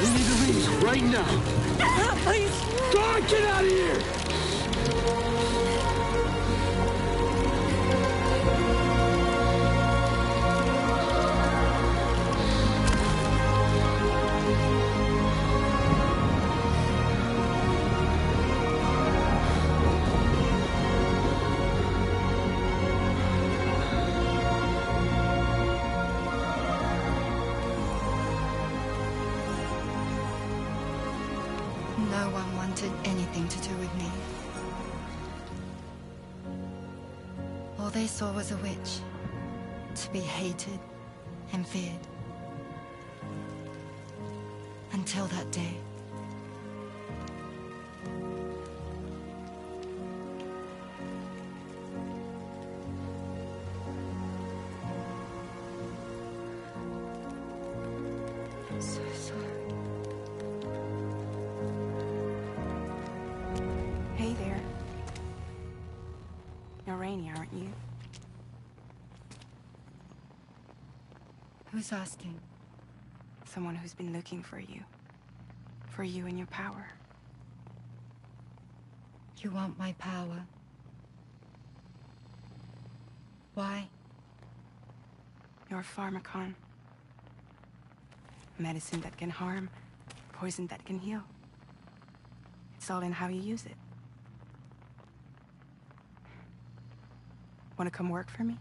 We need to leave right now. Please. God, get out of here! No one wanted anything to do with me. All they saw was a witch, to be hated and feared. Until that day. I'm so sorry. Hey there. You're Rainey, aren't you? Who's asking? Someone who's been looking for you. For you and your power. You want my power? Why? You're a pharmacon. Medicine that can harm, poison that can heal. It's all in how you use it. Want to come work for me?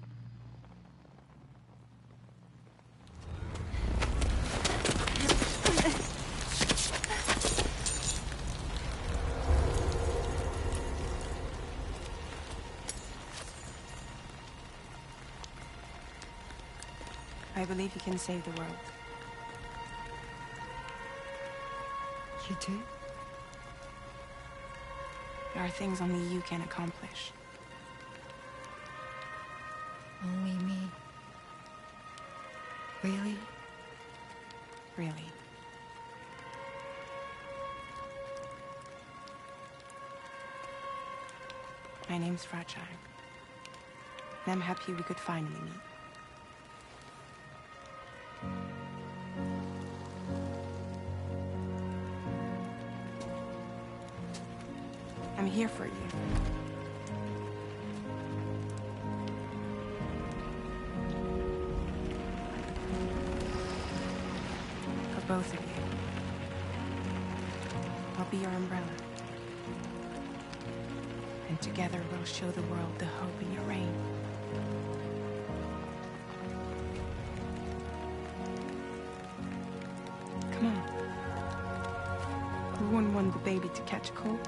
I believe you can save the world. You do? There are things only you can accomplish. Only me. Really? Really. My name's Fragile. And I'm happy we could finally meet. I'm here for you. For both of you. I'll be your umbrella. And together we'll show the world the hope in your reign. Come on. Who wouldn't want the baby to catch a cold?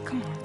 Come on.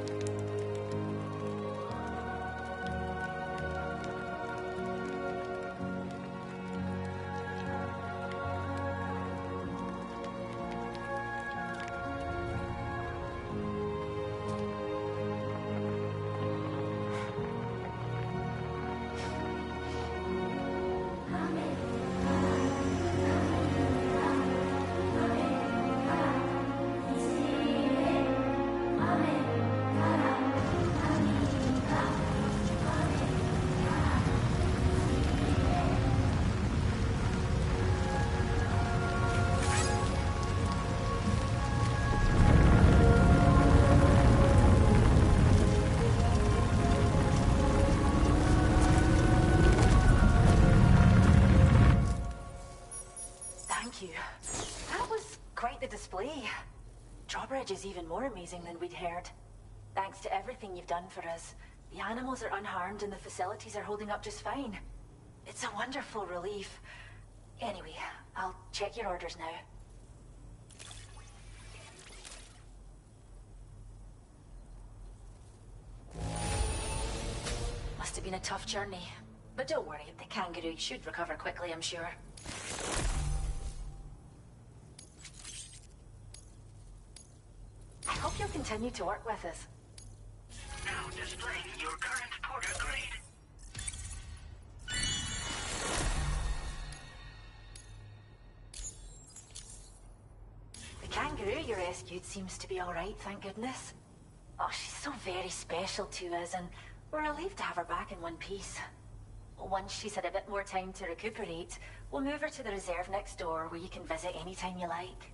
drawbridge is even more amazing than we'd heard. Thanks to everything you've done for us, the animals are unharmed and the facilities are holding up just fine. It's a wonderful relief. Anyway, I'll check your orders now. Must have been a tough journey. But don't worry, the kangaroo should recover quickly, I'm sure. I hope you'll continue to work with us. Now displaying your current porter grade. The kangaroo you rescued seems to be alright, thank goodness. Oh, she's so very special to us, and we're relieved to have her back in one piece. Once she's had a bit more time to recuperate, we'll move her to the reserve next door where you can visit anytime you like.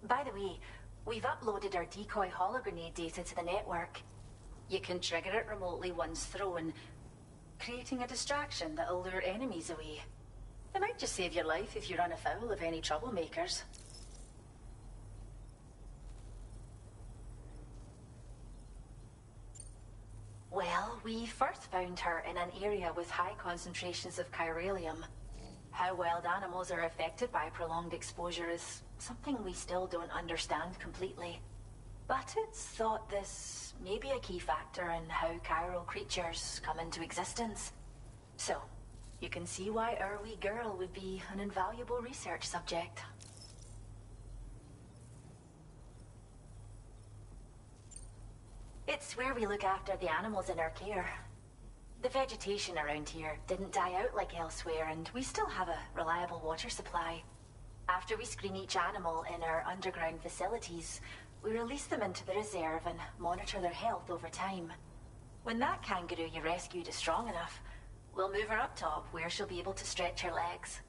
By the way, we've uploaded our decoy hologrenade data to the network. You can trigger it remotely once thrown, creating a distraction that'll lure enemies away. It might just save your life if you run afoul of any troublemakers. Well, we first found her in an area with high concentrations of chiralium. How wild animals are affected by prolonged exposure is something we still don't understand completely. But it's thought this may be a key factor in how chiral creatures come into existence. So, you can see why our wee girl would be an invaluable research subject. It's where we look after the animals in our care. The vegetation around here didn't die out like elsewhere, and we still have a reliable water supply. After we screen each animal in our underground facilities, we release them into the reserve and monitor their health over time. When that kangaroo you rescued is strong enough, we'll move her up top where she'll be able to stretch her legs.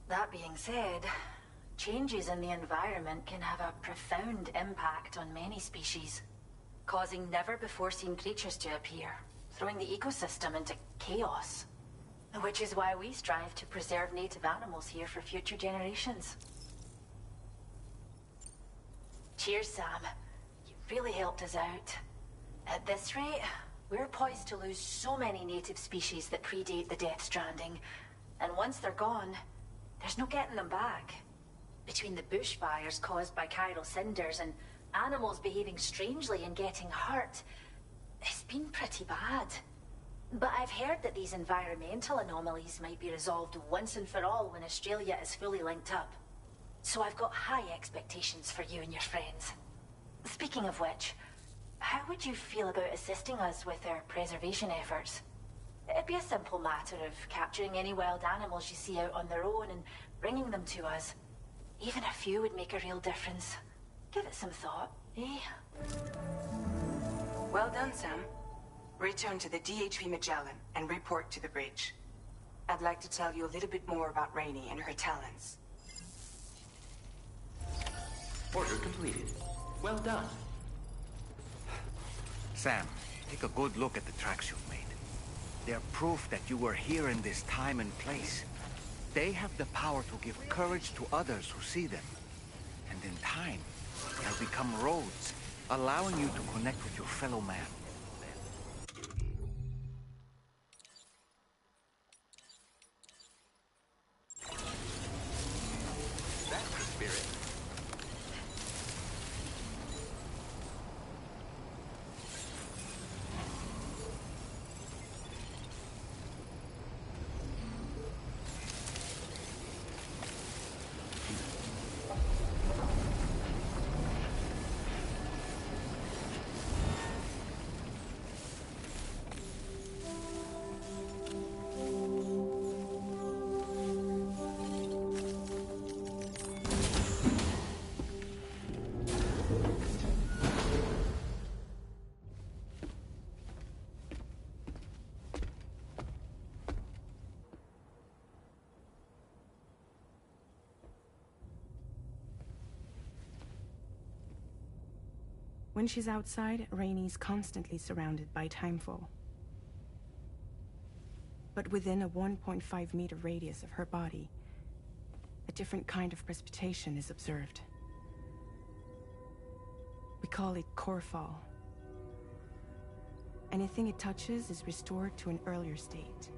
That being said, changes in the environment can have a profound impact on many species, causing never-before-seen creatures to appear, throwing the ecosystem into chaos. Which is why we strive to preserve native animals here for future generations. Cheers, Sam. You really helped us out. At this rate, we're poised to lose so many native species that predate the Death Stranding. And once they're gone, there's no getting them back. Between the bushfires caused by chiral cinders and animals behaving strangely and getting hurt, it's been pretty bad. But I've heard that these environmental anomalies might be resolved once and for all when Australia is fully linked up. So I've got high expectations for you and your friends. Speaking of which, how would you feel about assisting us with our preservation efforts? It'd be a simple matter of capturing any wild animals you see out on their own and bringing them to us. Even a few would make a real difference. Give it some thought, eh? Well done, Sam. Return to the DHV Magellan and report to the bridge. I'd like to tell you a little bit more about Rainey and her talents. Order completed. Well done. Sam, take a good look at the tracks you've made. They're proof that you were here in this time and place. They have the power to give courage to others who see them. And in time, they'll become roads, allowing you to connect with your fellow man. That's the spirit. When she's outside, Rainey's constantly surrounded by timefall. But within a 1.5-meter radius of her body, a different kind of precipitation is observed. We call it core fall. Anything it touches is restored to an earlier state.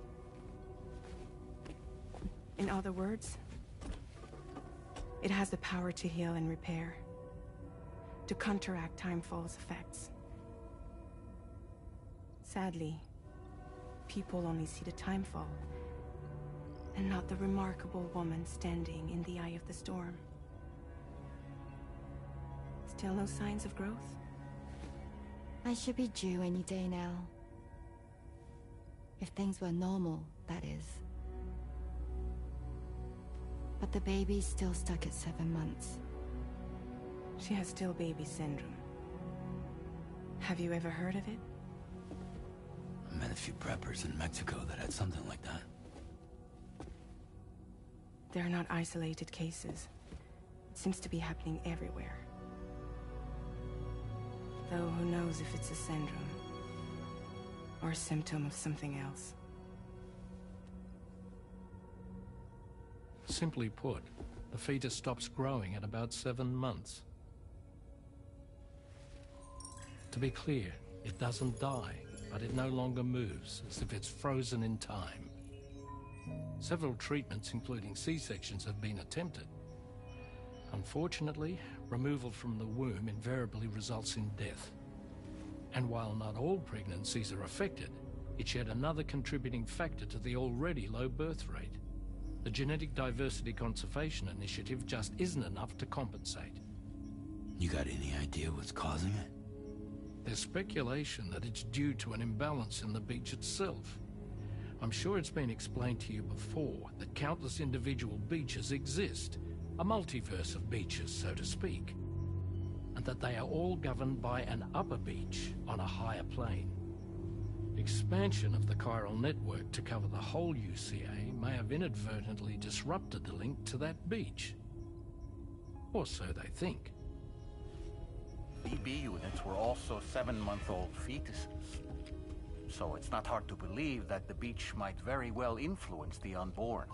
In other words, it has the power to heal and repair, to counteract Timefall's effects. Sadly, people only see the Timefall, and not the remarkable woman standing in the eye of the storm. Still no signs of growth? I should be due any day now. If things were normal, that is. But the baby's still stuck at 7 months. She has still baby syndrome. Have you ever heard of it? I met a few preppers in Mexico that had something like that. They're not isolated cases. It seems to be happening everywhere. Though who knows if it's a syndrome or a symptom of something else. Simply put, the fetus stops growing at about 7 months. To be clear, it doesn't die, but it no longer moves, as if it's frozen in time. Several treatments, including C-sections, have been attempted. Unfortunately, removal from the womb invariably results in death. And while not all pregnancies are affected, it's yet another contributing factor to the already low birth rate. The Genetic Diversity Conservation Initiative just isn't enough to compensate. You got any idea what's causing it? There's speculation that it's due to an imbalance in the beach itself. I'm sure it's been explained to you before that countless individual beaches exist, a multiverse of beaches, so to speak, and that they are all governed by an upper beach on a higher plane. Expansion of the chiral network to cover the whole UCA may have inadvertently disrupted the link to that beach. Or so they think. BB units were also 7-month-old fetuses. So it's not hard to believe that the beach might very well influence the unborn.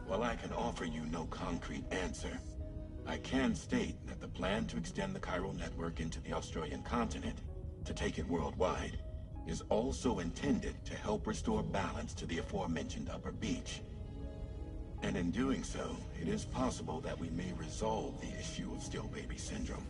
While I can offer you no concrete answer, I can state that the plan to extend the chiral network into the Australian continent, to take it worldwide, is also intended to help restore balance to the aforementioned upper beach. And in doing so, it is possible that we may resolve the issue of still baby syndrome.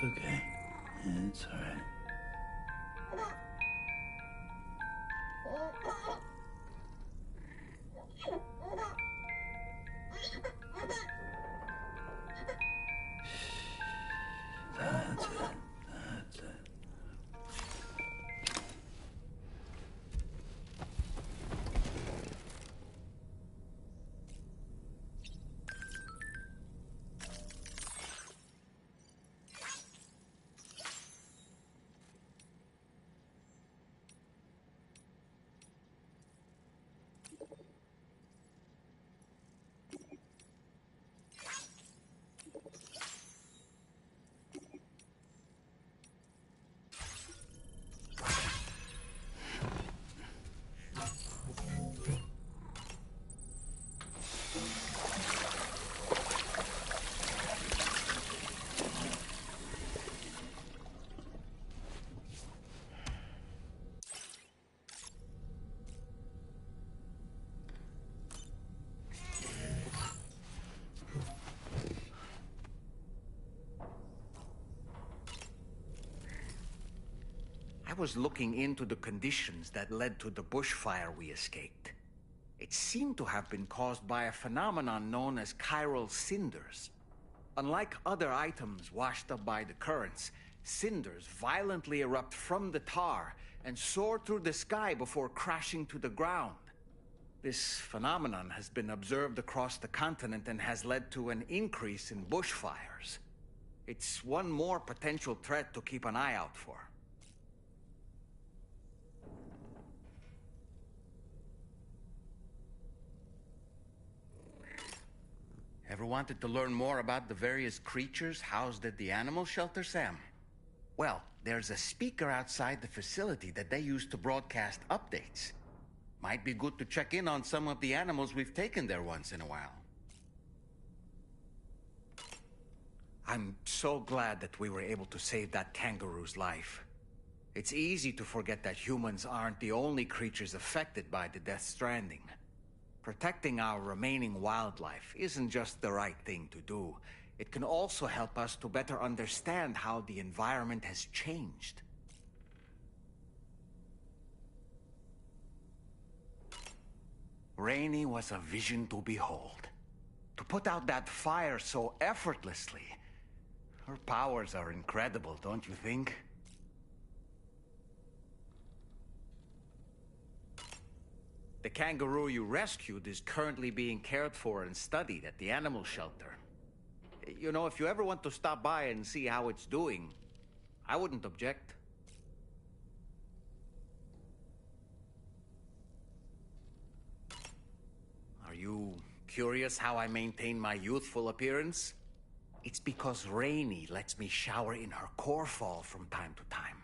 okay. It's alright. That's it. That's it. I was looking into the conditions that led to the bushfire we escaped. It seemed to have been caused by a phenomenon known as chiral cinders. Unlike other items washed up by the currents, cinders violently erupt from the tar and soar through the sky before crashing to the ground. This phenomenon has been observed across the continent and has led to an increase in bushfires. It's one more potential threat to keep an eye out for. Ever wanted to learn more about the various creatures housed at the animal shelter, Sam? Well, there's a speaker outside the facility that they use to broadcast updates. Might be good to check in on some of the animals we've taken there once in a while. I'm so glad that we were able to save that kangaroo's life. It's easy to forget that humans aren't the only creatures affected by the Death Stranding. Protecting our remaining wildlife isn't just the right thing to do. It can also help us to better understand how the environment has changed. Rainey was a vision to behold. To put out that fire so effortlessly. Her powers are incredible, don't you think? The kangaroo you rescued is currently being cared for and studied at the animal shelter. You know, if you ever want to stop by and see how it's doing, I wouldn't object. Are you curious how I maintain my youthful appearance? It's because Rainey lets me shower in her core fall from time to time.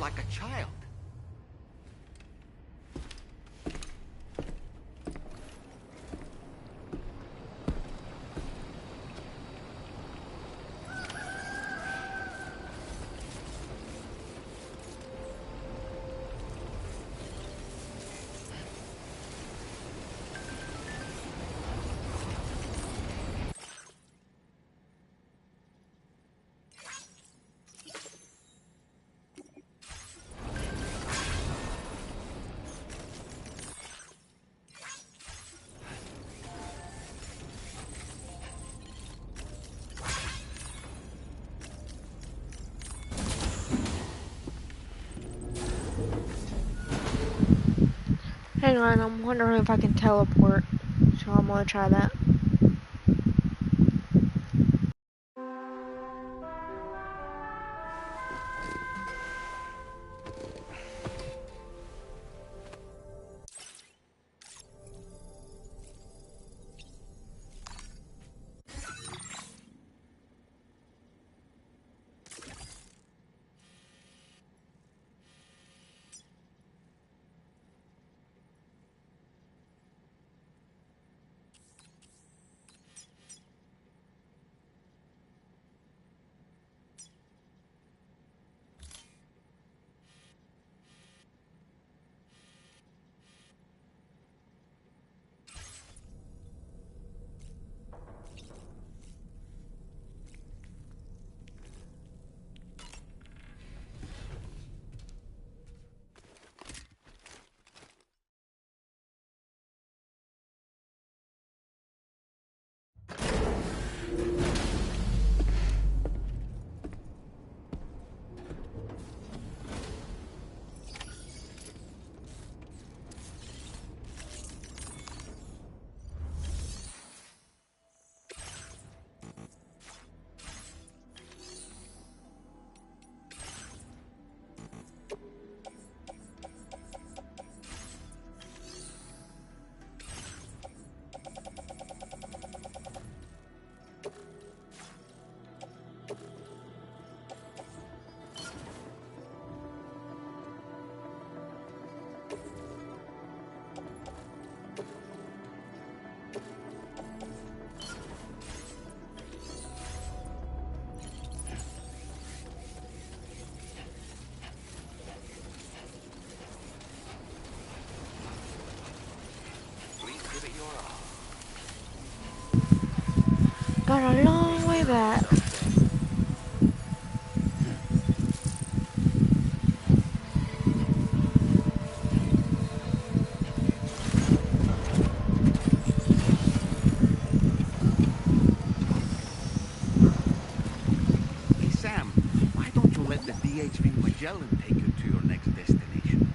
like a child. Hang on, I'm wondering if I can teleport. So I'm gonna try that. Got a long way back. Hey, Sam, why don't you let the DHV Magellan take you to your next destination?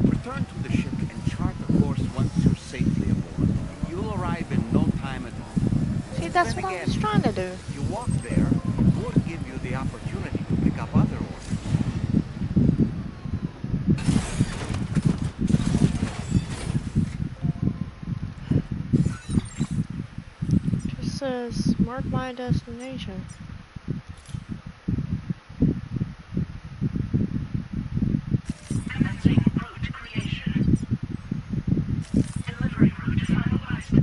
Return to the ship and chart a course once you're safely aboard. You'll arrive in no time at all. See, that's Then what I again, was trying to do. if you walk there, it would give you the opportunity to pick up other orders. Just says, mark my destination. Commencing route creation. Delivery route finalized.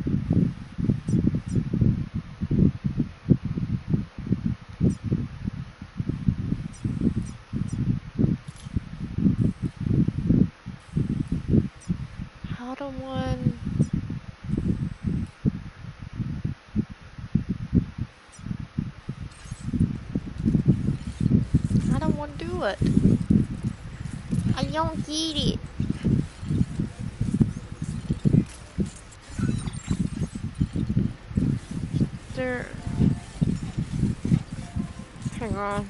How to one? I don't want to do it. I don't get it. There. Hang on.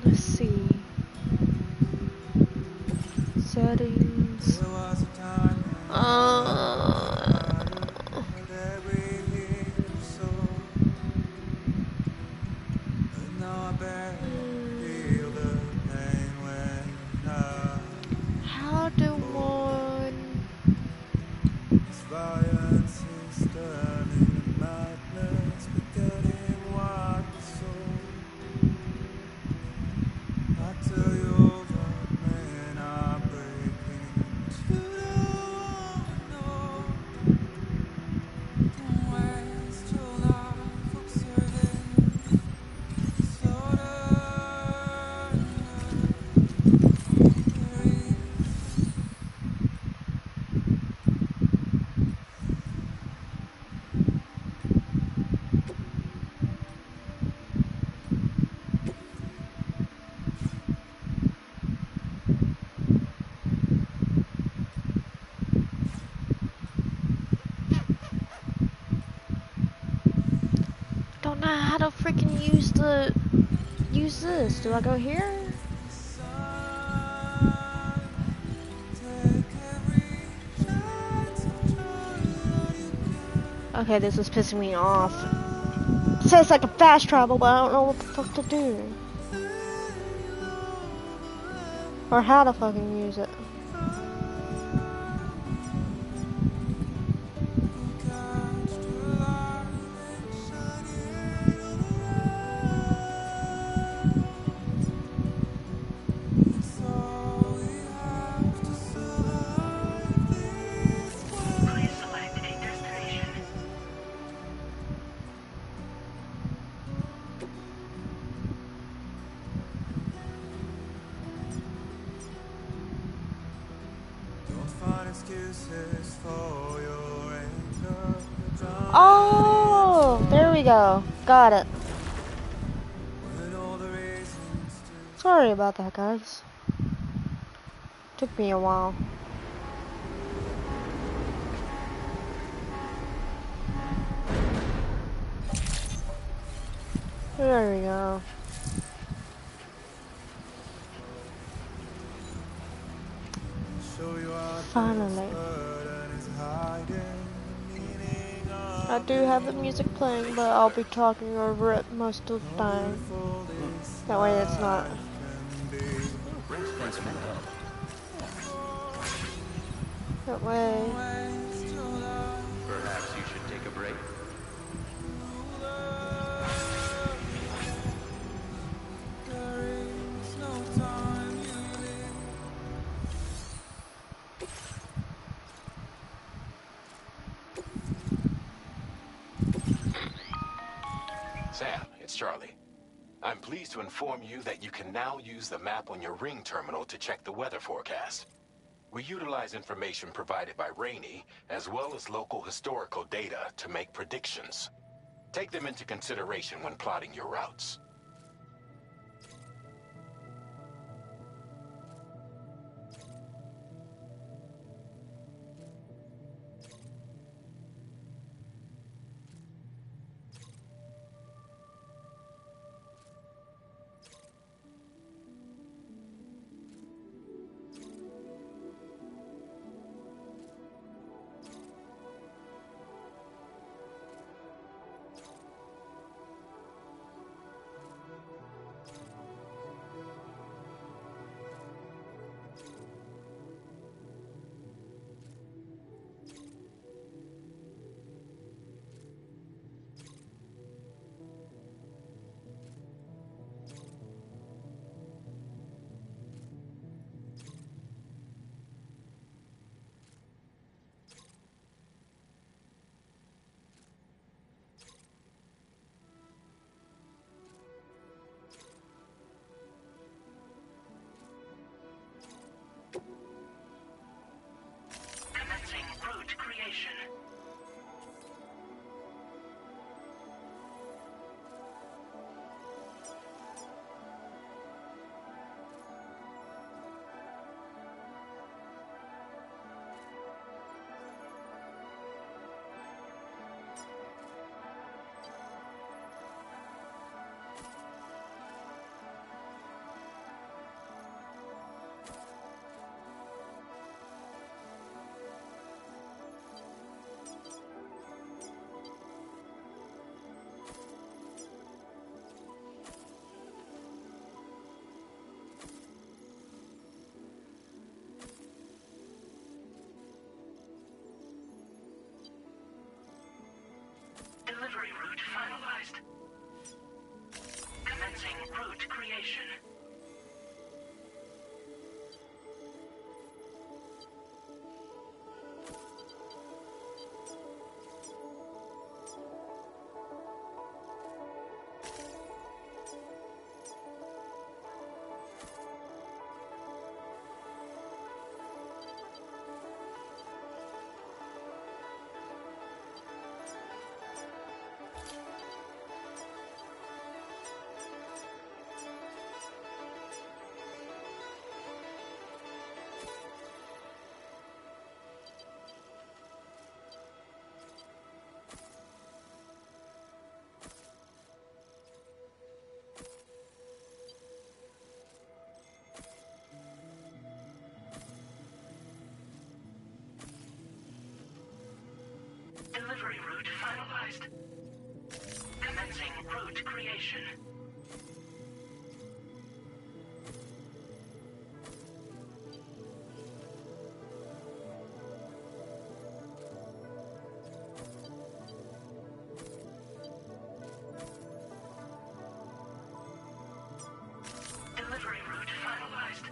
Let's see. Settings. use this? Do I go here? Okay, this is pissing me off. It says I can fast travel, but I don't know what the fuck to do. Or how to fucking use it. Please select a destination. Don't find excuses for your anger. Oh, there we go. Got it. When all the reasons Sorry about that, guys. Took me a while. There we go. Finally. I do have the music playing, but I'll be talking over it most of the time. That way it's not. That way. Perhaps you should take a break. Sam, it's Charlie. I'm pleased to inform you that you can now use the map on your Ring terminal to check the weather forecast. We utilize information provided by Rainey, as well as local historical data to make predictions. Take them into consideration when plotting your routes. Commencing route creation. finalized. Commencing route creation. Delivery route finalized.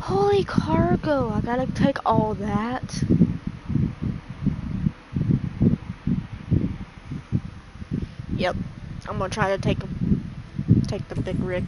Holy cargo! I gotta take all that. Yep, I'm gonna try to take the big rig.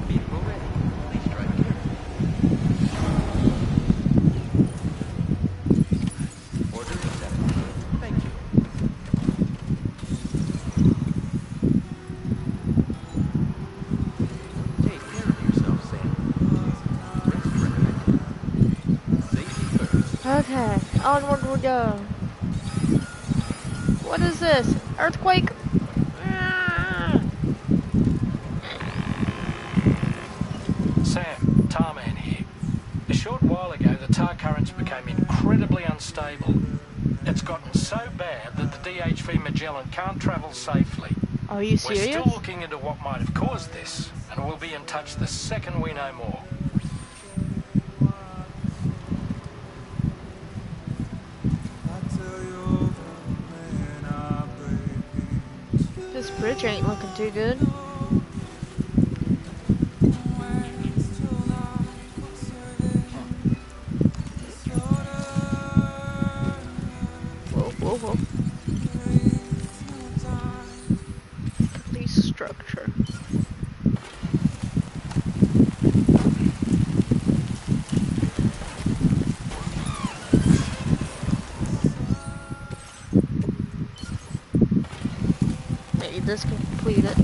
Vehicle ready. Please drive carefully. Order accepted. Thank you. Take care of yourself, Sam. Rest recommended. Safety first. Okay, onward we go. What is this? Earthquake? Ah! Sam, Tarman here. A short while ago, the tar currents became incredibly unstable. It's gotten so bad that the DHV Magellan can't travel safely. Are you We're serious? still looking into what might have caused this, and we'll be in touch the second we know more. This bridge ain't looking too good. Whoa, whoa, whoa. Complete structure. Maybe this can complete it.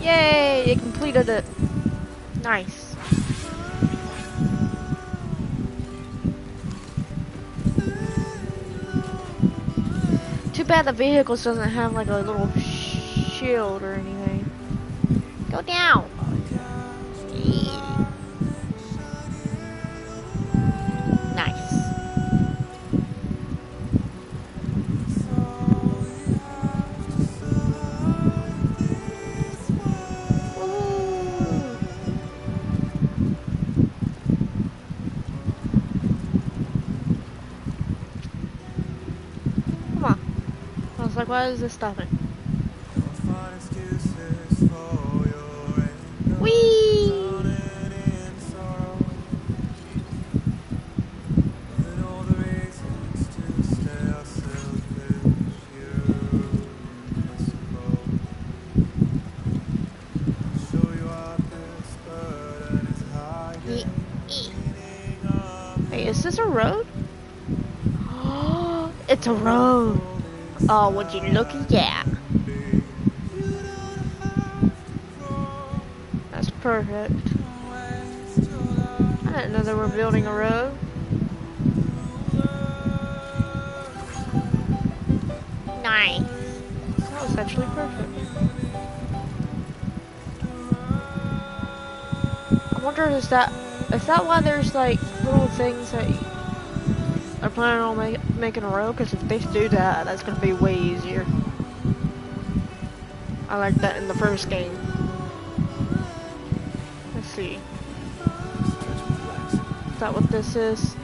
Yay! It completed it. Nice. Too bad the vehicles doesn't have like a little shield or anything. Go down. Nice. Woo. Come on. I was like, why is this stopping? Whee! this a road? It's a road. Oh, would you look at that? That's perfect. I didn't know they were building a road. Nice. That was actually perfect. I wonder is that why there's like little things that are planning on making a road? Because if they do that, that's gonna be way easier. I like that in the first game. Let's see. Is that what this is?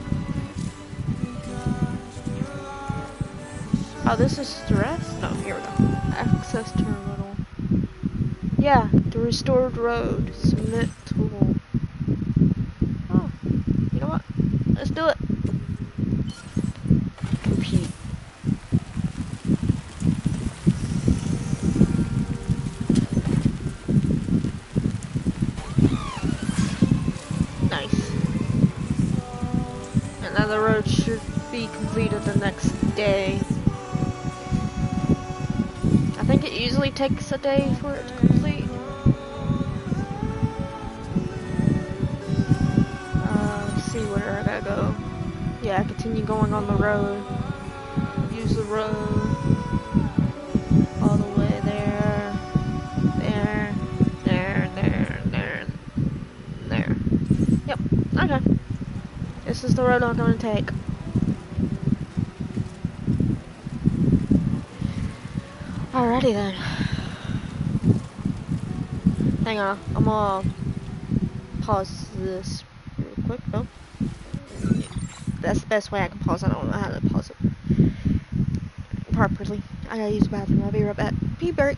Oh, this is stress? No, here we go. Access terminal. Yeah, the restored road. Submit tool. Oh, you know what? Let's do it. Compete. Nice. And now the road should be completed the next day. I think it usually takes a day for it to complete. Let's see where I gotta go. Yeah, continue going on the road. Use the road. All the way there. There. There. Yep, okay. This is the road I'm gonna take. Alrighty then. Hang on, I'm gonna pause this real quick. Nope. That's the best way I can pause. I don't know how to pause it properly. I gotta use the bathroom. I'll be right back. Pee break.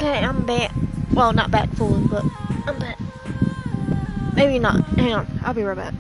Okay, I'm back. Well, not back fully, but I'm back. Maybe not. Hang on, I'll be right back.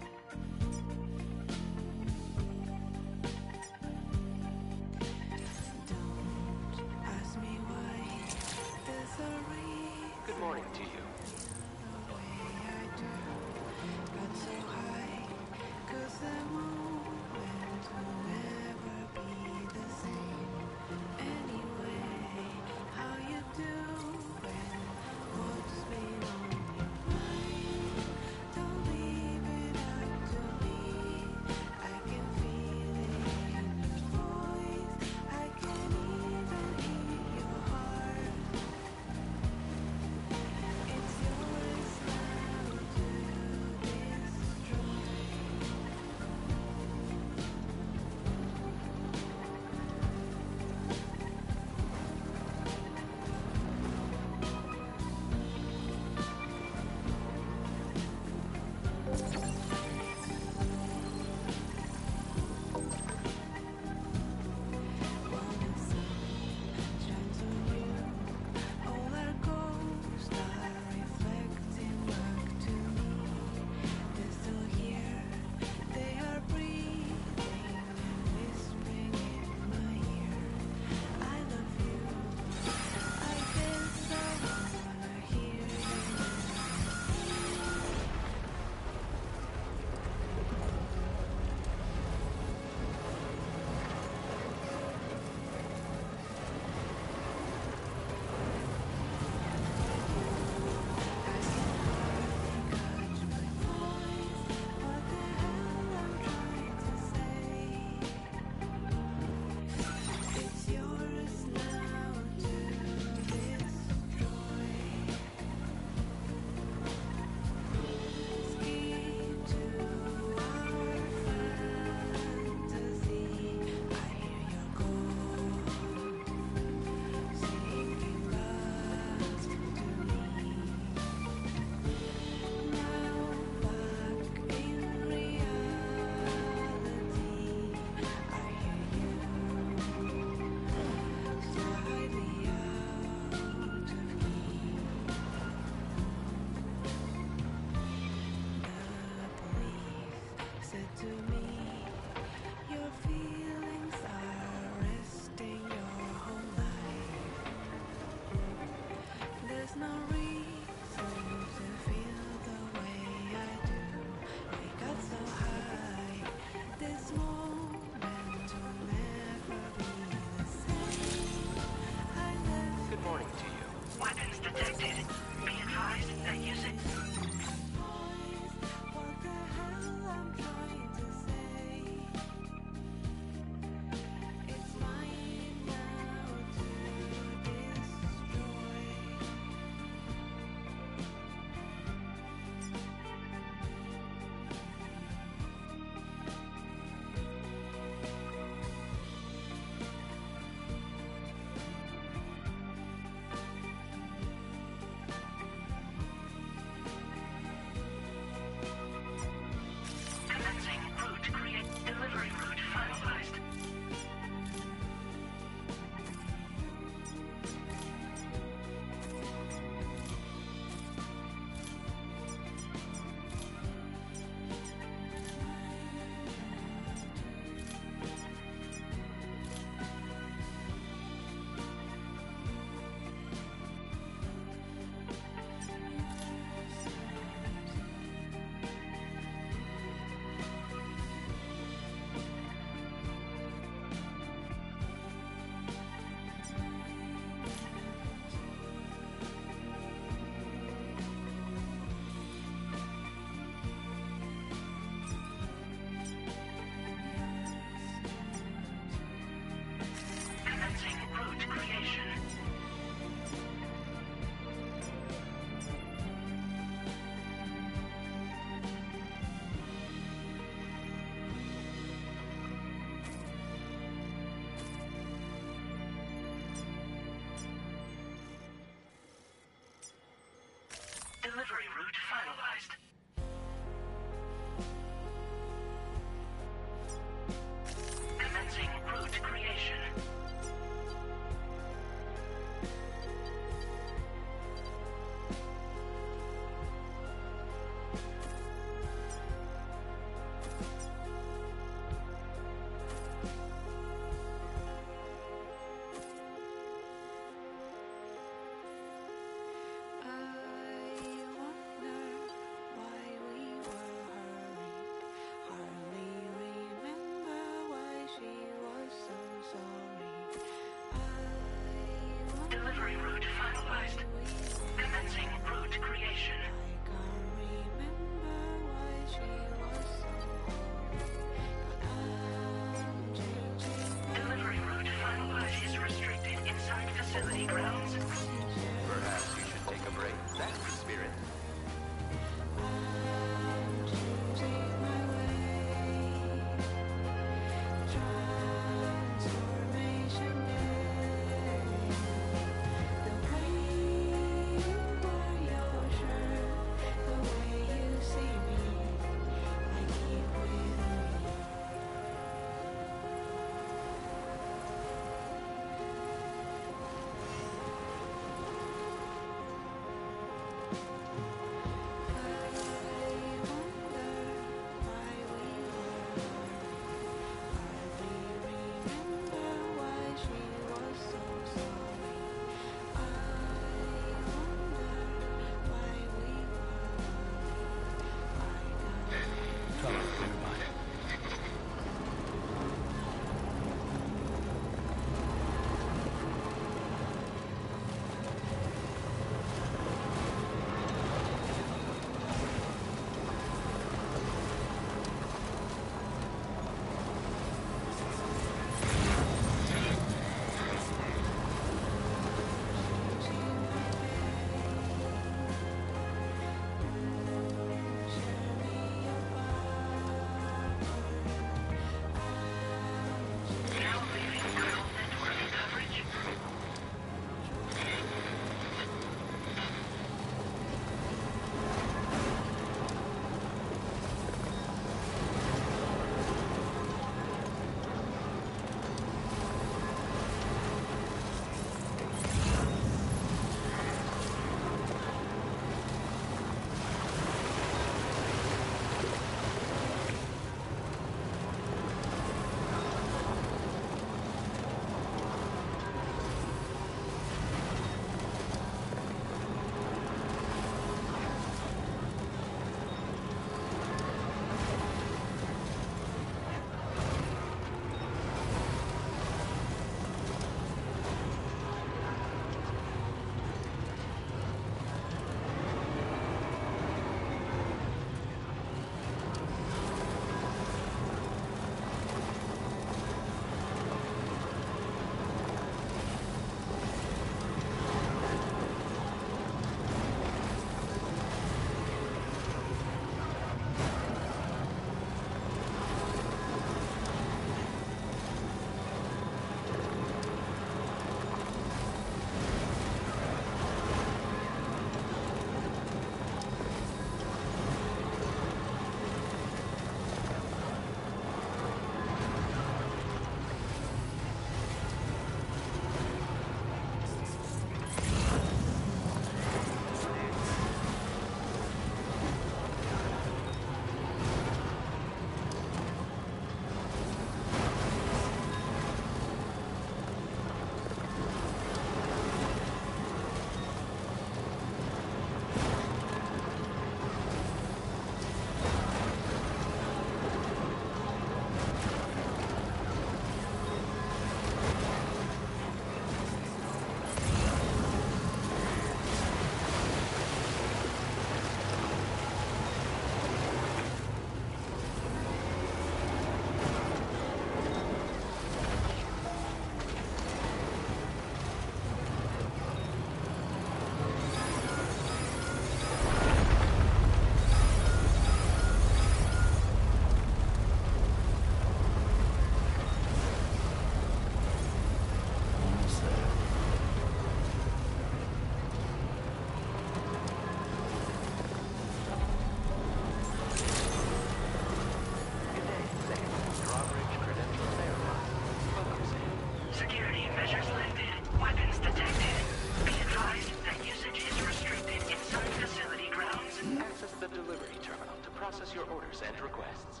Security measures lifted. Weapons detected. Be advised that usage is restricted inside facility grounds. Access the delivery terminal to process your orders and requests.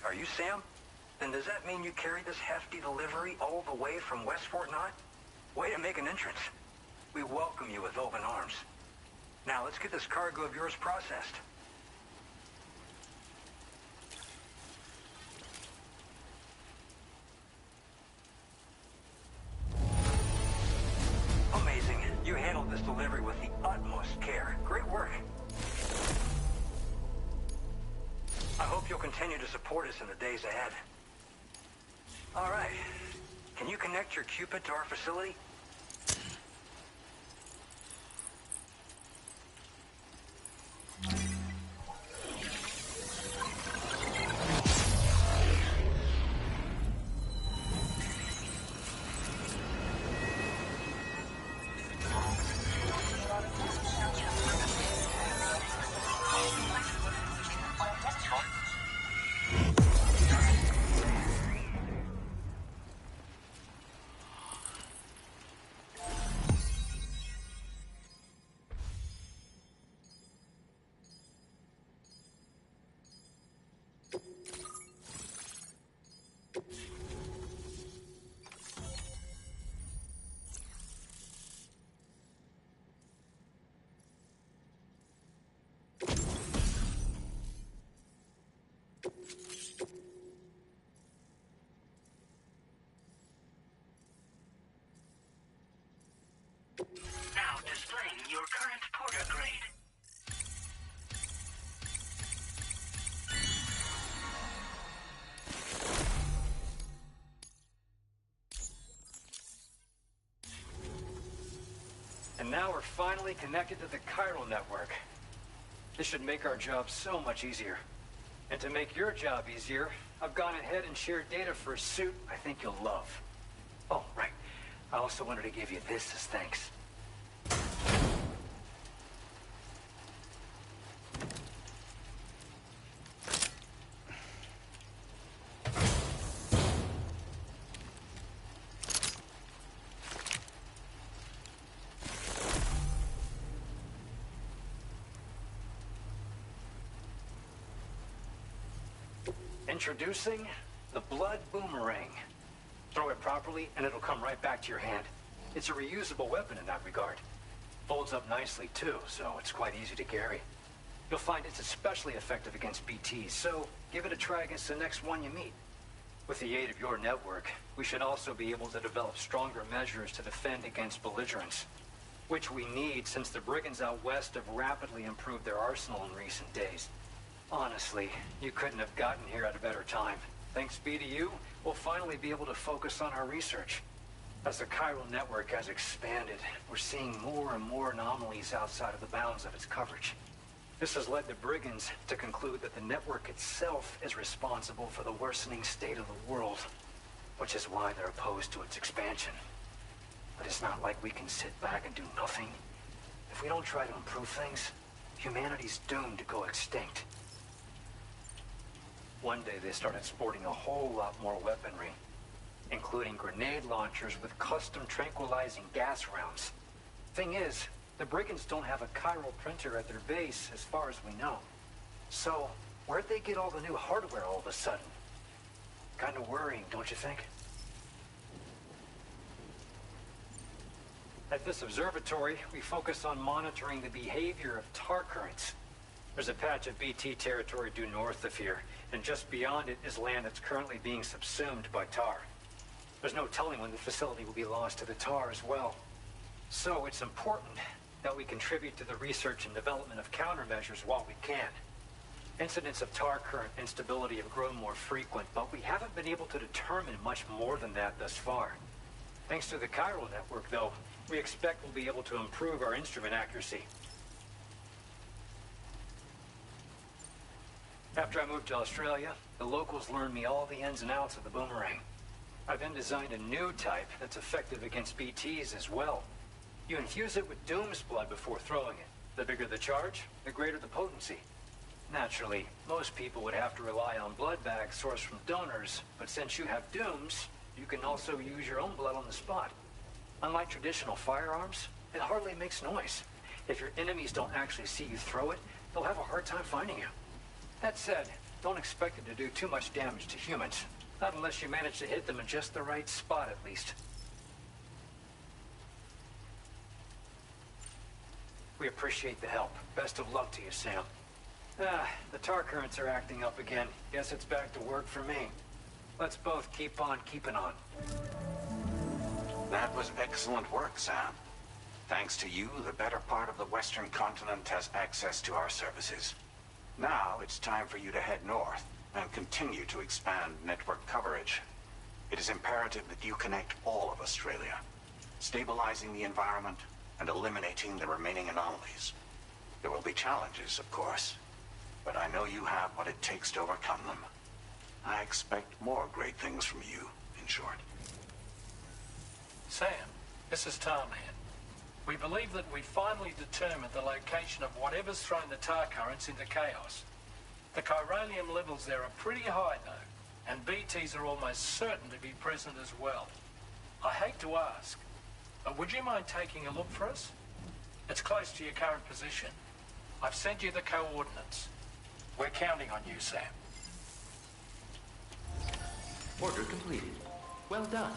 Are you Sam? Then does that mean you carried this hefty delivery all the way from West Fort Knott? Way to make an entrance. We welcome you with open arms. Now let's get this cargo of yours processed. Amazing. You handled this delivery with the utmost care. Great work. I hope you'll continue to support us in the days ahead. All right. Can you connect your Cupid to our facility? Now displaying your current porter grade. And now we're finally connected to the chiral network. This should make our job so much easier. And to make your job easier, I've gone ahead and shared data for a suit I think you'll love. Oh, right. I also wanted to give you this as thanks. Introducing the Blood Boomerang. Throw it properly and it'll come right back to your hand. It's a reusable weapon in that regard. Folds up nicely too, so it's quite easy to carry. You'll find it's especially effective against BTs, so give it a try against the next one you meet. With the aid of your network, we should also be able to develop stronger measures to defend against belligerents, which we need since the brigands out west have rapidly improved their arsenal in recent days. Honestly, you couldn't have gotten here at a better time. Thanks be to you, we'll finally be able to focus on our research. As the chiral network has expanded, we're seeing more and more anomalies outside of the bounds of its coverage. This has led the brigands to conclude that the network itself is responsible for the worsening state of the world, which is why they're opposed to its expansion. But it's not like we can sit back and do nothing. If we don't try to improve things, humanity's doomed to go extinct. One day they started sporting a whole lot more weaponry, including grenade launchers with custom tranquilizing gas rounds. Thing is, the brigands don't have a chiral printer at their base as far as we know. So, where'd they get all the new hardware all of a sudden? Kind of worrying, don't you think? At this observatory, we focus on monitoring the behavior of tar currents. There's a patch of BT territory due north of here, and just beyond it is land that's currently being subsumed by tar. There's no telling when the facility will be lost to the tar as well. So it's important that we contribute to the research and development of countermeasures while we can. Incidents of tar current instability have grown more frequent, but we haven't been able to determine much more than that thus far. Thanks to the chiral network, though, we expect we'll be able to improve our instrument accuracy. After I moved to Australia, the locals learned me all the ins and outs of the boomerang. I then designed a new type that's effective against BTs as well. You infuse it with Doom's blood before throwing it. The bigger the charge, the greater the potency. Naturally, most people would have to rely on blood bags sourced from donors, but since you have Doom's, you can also use your own blood on the spot. Unlike traditional firearms, it hardly makes noise. If your enemies don't actually see you throw it, they'll have a hard time finding you. That said, don't expect it to do too much damage to humans. Not unless you manage to hit them in just the right spot, at least. We appreciate the help. Best of luck to you, Sam. The tar currents are acting up again. Guess it's back to work for me. Let's both keep on keeping on. That was excellent work, Sam. Thanks to you, the better part of the Western continent has access to our services. Now it's time for you to head north and continue to expand network coverage. It is imperative that you connect all of Australia, stabilizing the environment and eliminating the remaining anomalies. There will be challenges, of course, but I know you have what it takes to overcome them. I expect more great things from you, in short. Sam, this is Tarman. We believe that we finally determined the location of whatever's thrown the tar currents into chaos. The chiralium levels there are pretty high, though, and BTs are almost certain to be present as well. I hate to ask, but would you mind taking a look for us? It's close to your current position. I've sent you the coordinates. We're counting on you, Sam. Order completed. Well done.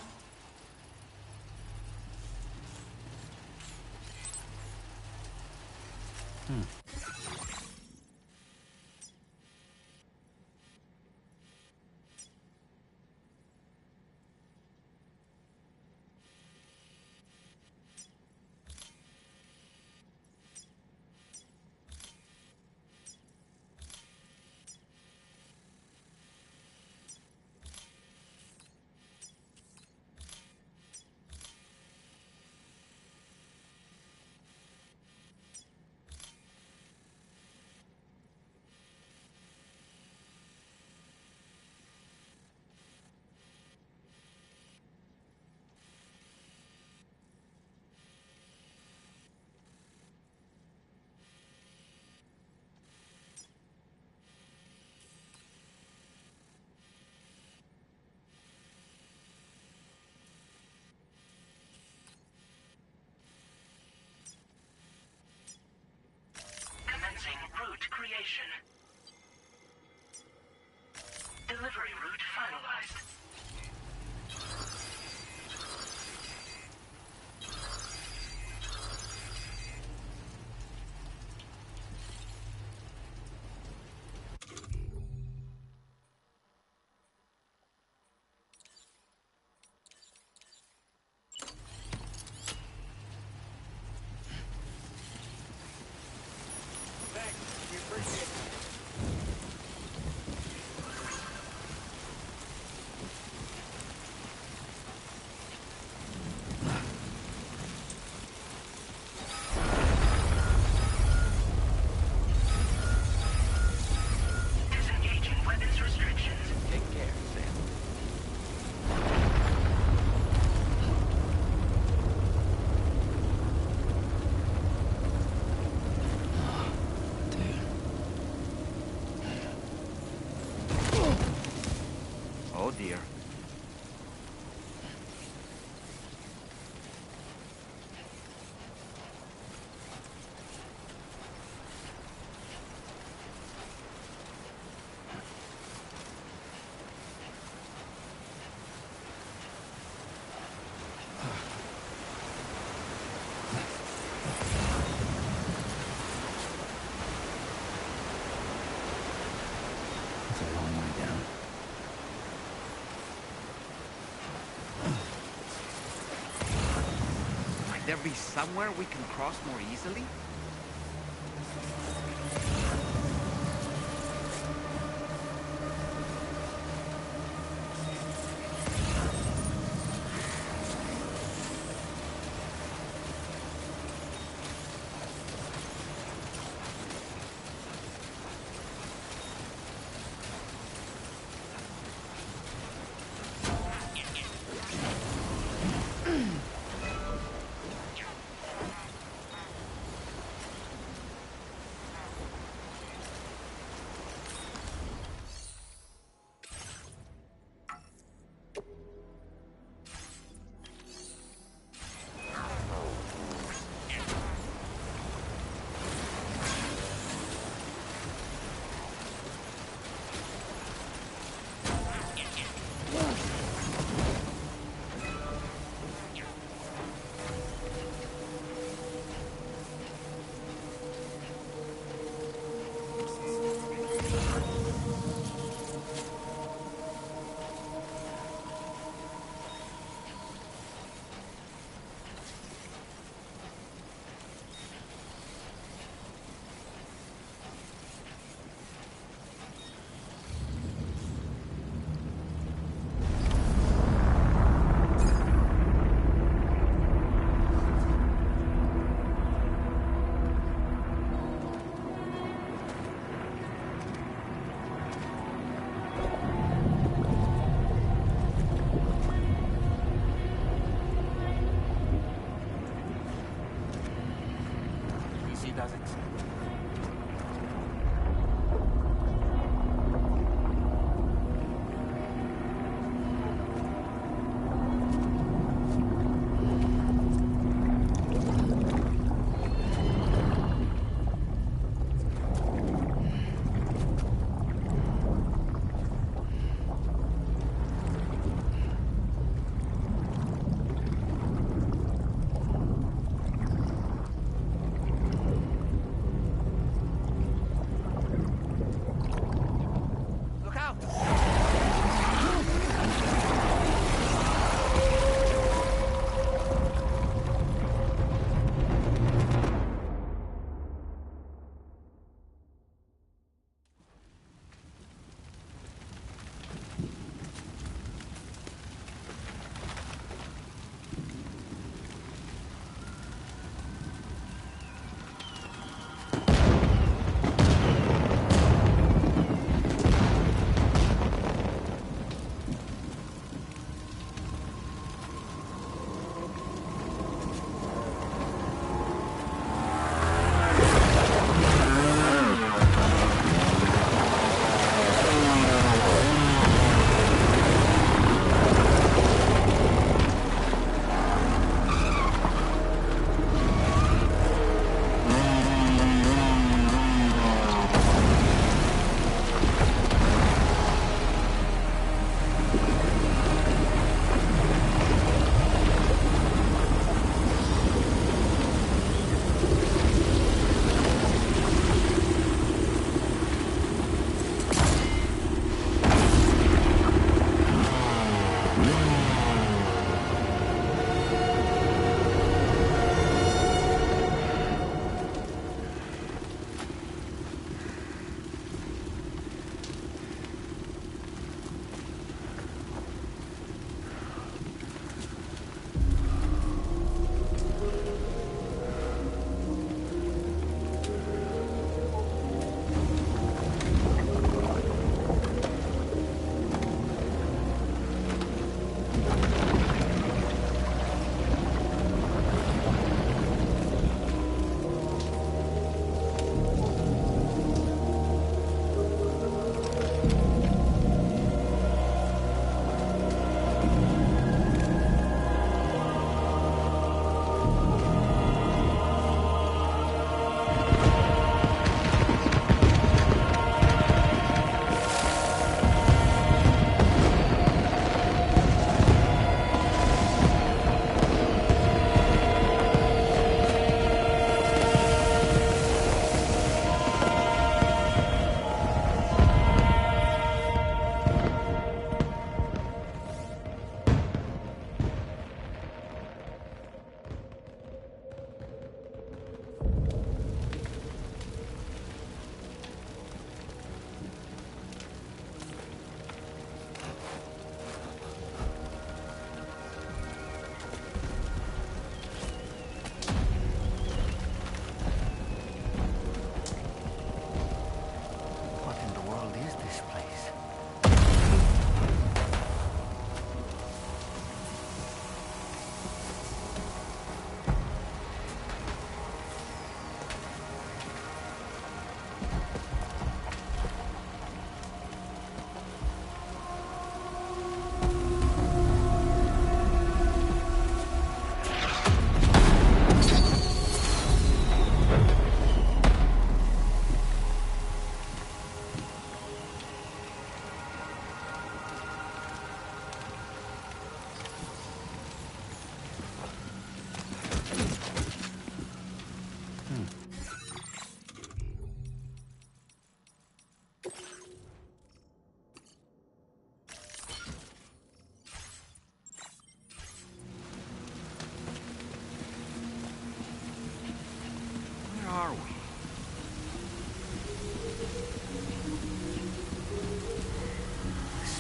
Commencing route creation. Delivery route finalized. Thanks. We appreciate it. dear. It's a long way down. Might there be somewhere we can cross more easily?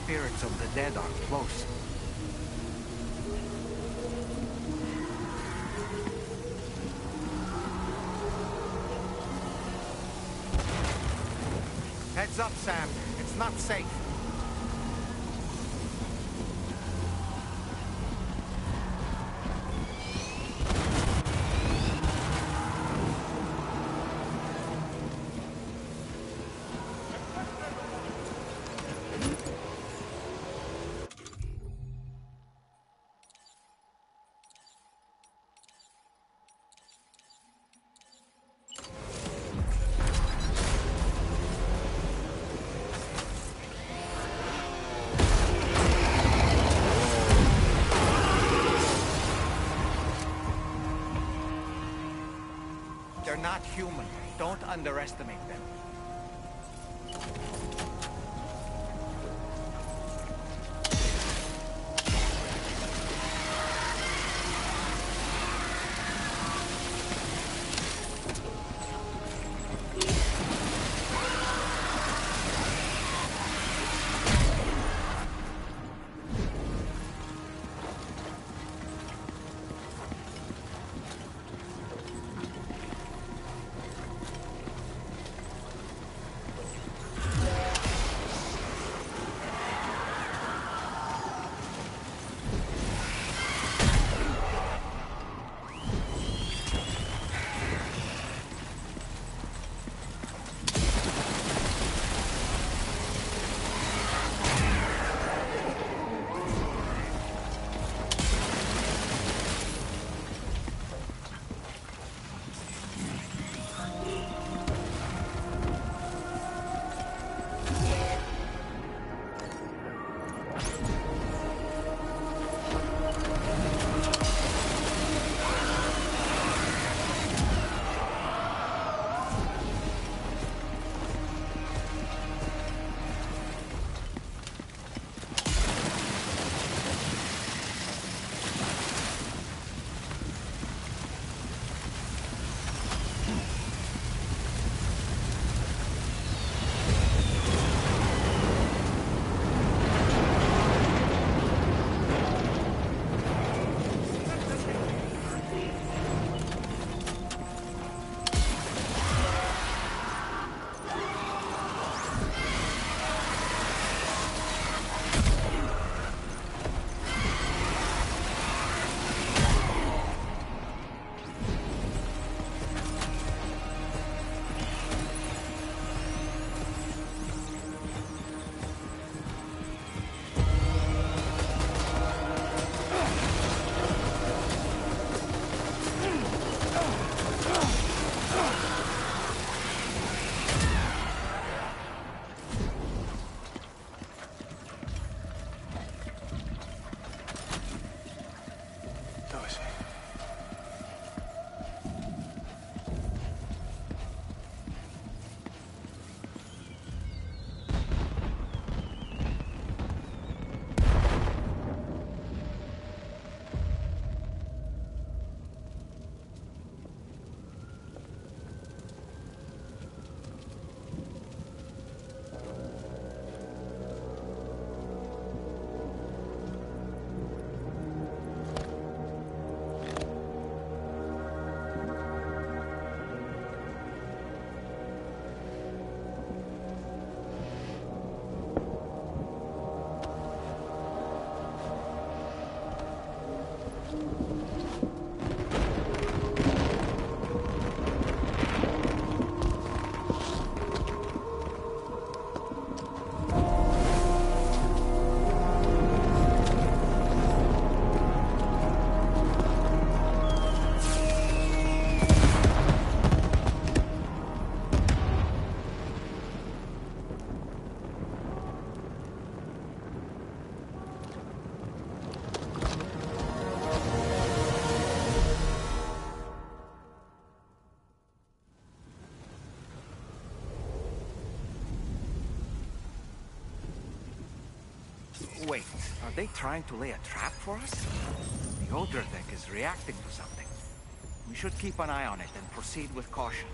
spirits of the dead are close. Heads up, Sam. It's not safe. They're not human. Don't underestimate them. Wait, are they trying to lay a trap for us? The Odra deck is reacting to something. We should keep an eye on it and proceed with caution.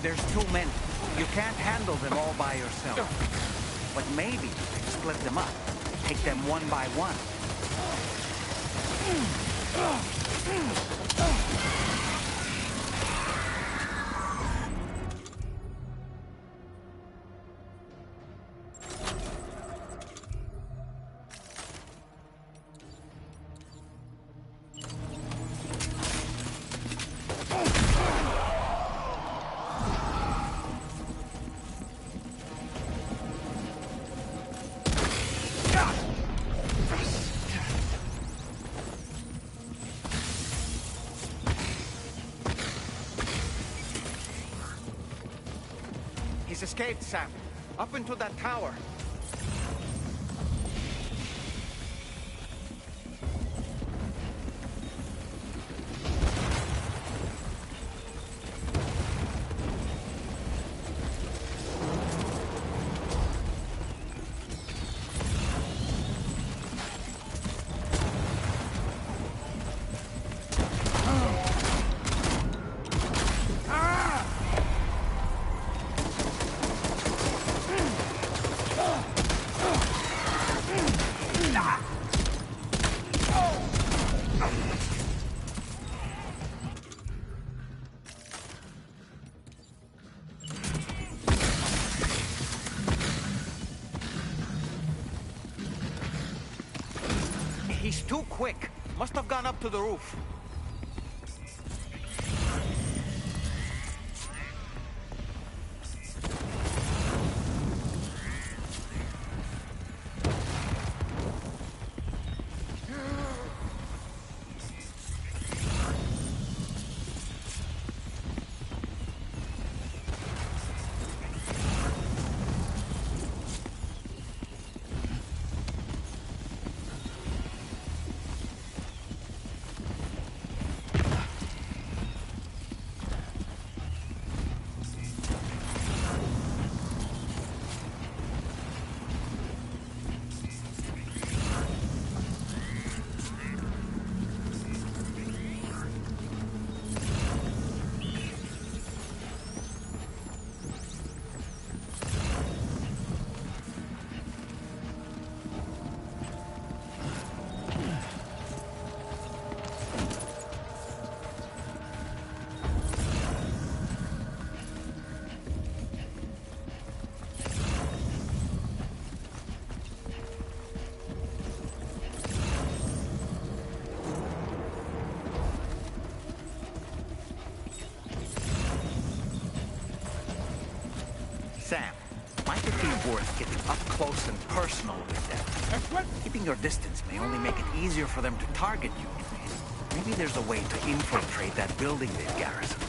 There's too many. You can't handle them all by yourself. But maybe you can split them up. Take them one by one. He's escaped, Sam. Up into that tower. He's too quick. Must have gone up to the roof. Sam, might it be worth getting up close and personal with them? Keeping your distance may only make it easier for them to target you. Maybe there's a way to infiltrate that building they've garrisoned.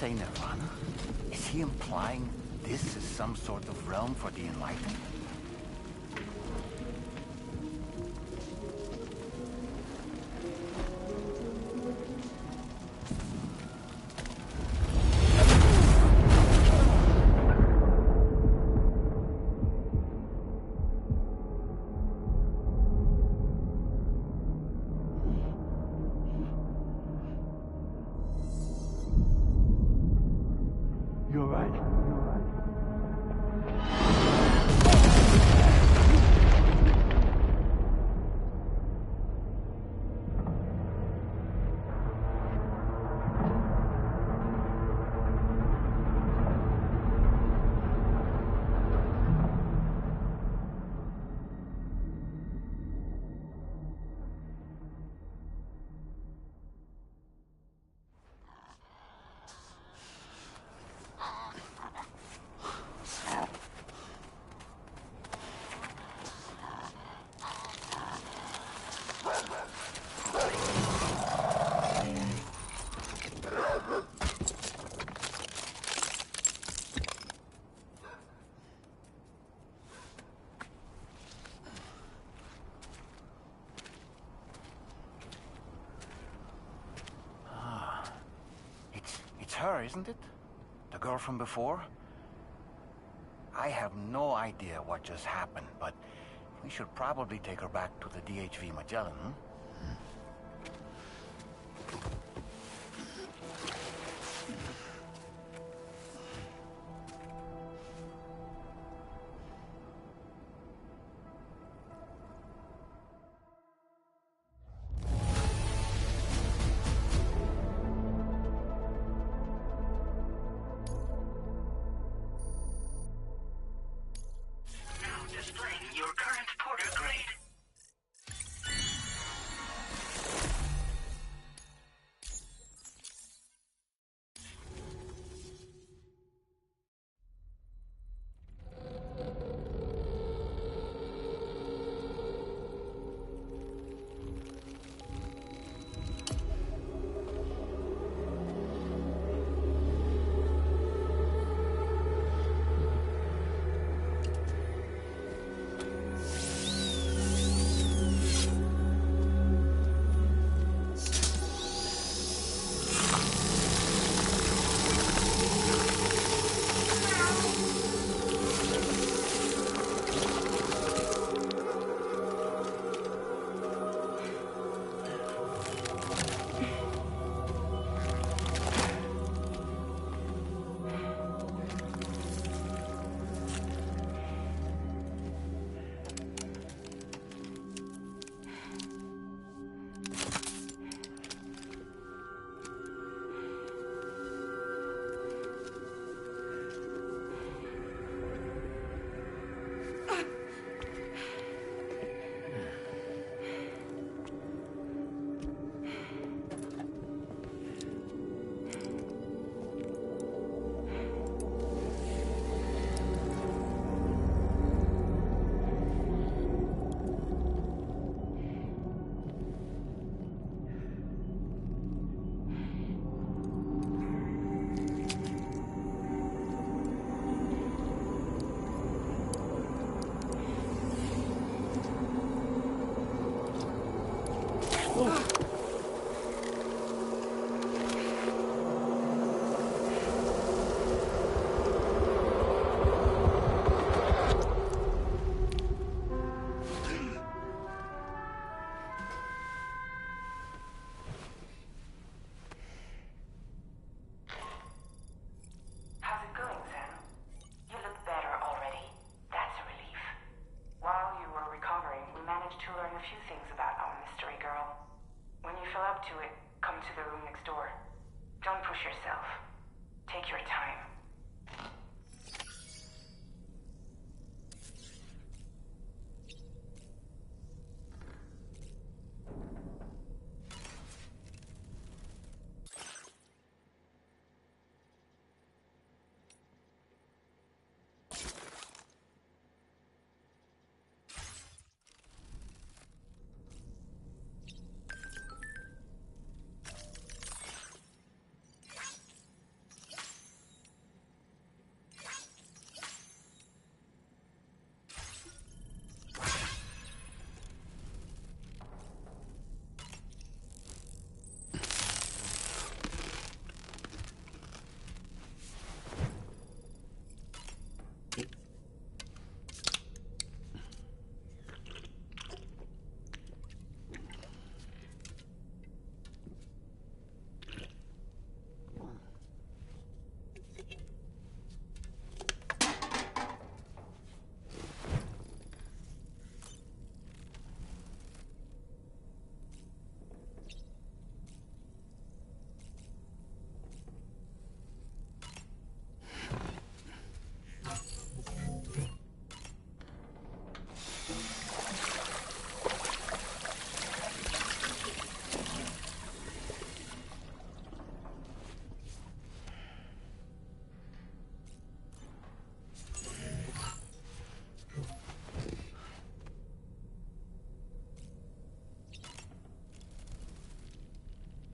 say Nirvana? Is he implying this is some sort of realm for the enlightened? You're right. It's her, isn't it? The girl from before? I have no idea what just happened, but we should probably take her back to the DHV Magellan, hmm? Now displaying your current porter grade.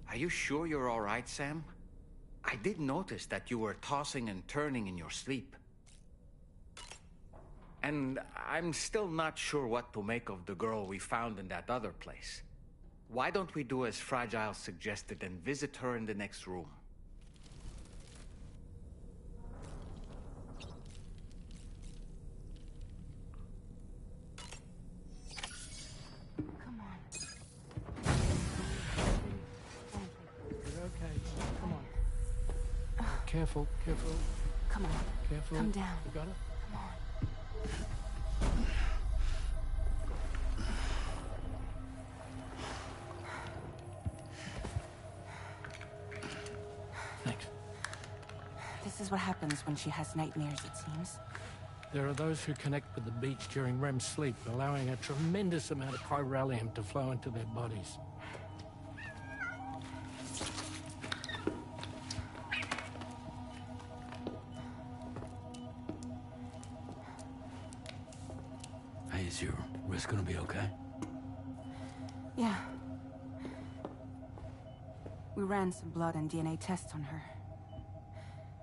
Are you sure you're all right, Sam? I did notice that you were tossing and turning in your sleep. And I'm still not sure what to make of the girl we found in that other place. Why don't we do as Fragile suggested and visit her in the next room? Come on. You're okay. Come on. Careful, careful. Come on. Careful. Come down. You got it? Come on. Thanks. This is what happens when she has nightmares, it seems. There are those who connect with the beach during REM sleep, allowing a tremendous amount of chiralium to flow into their bodies. Hey, is your wrist gonna be okay? Yeah. We ran some blood and DNA tests on her.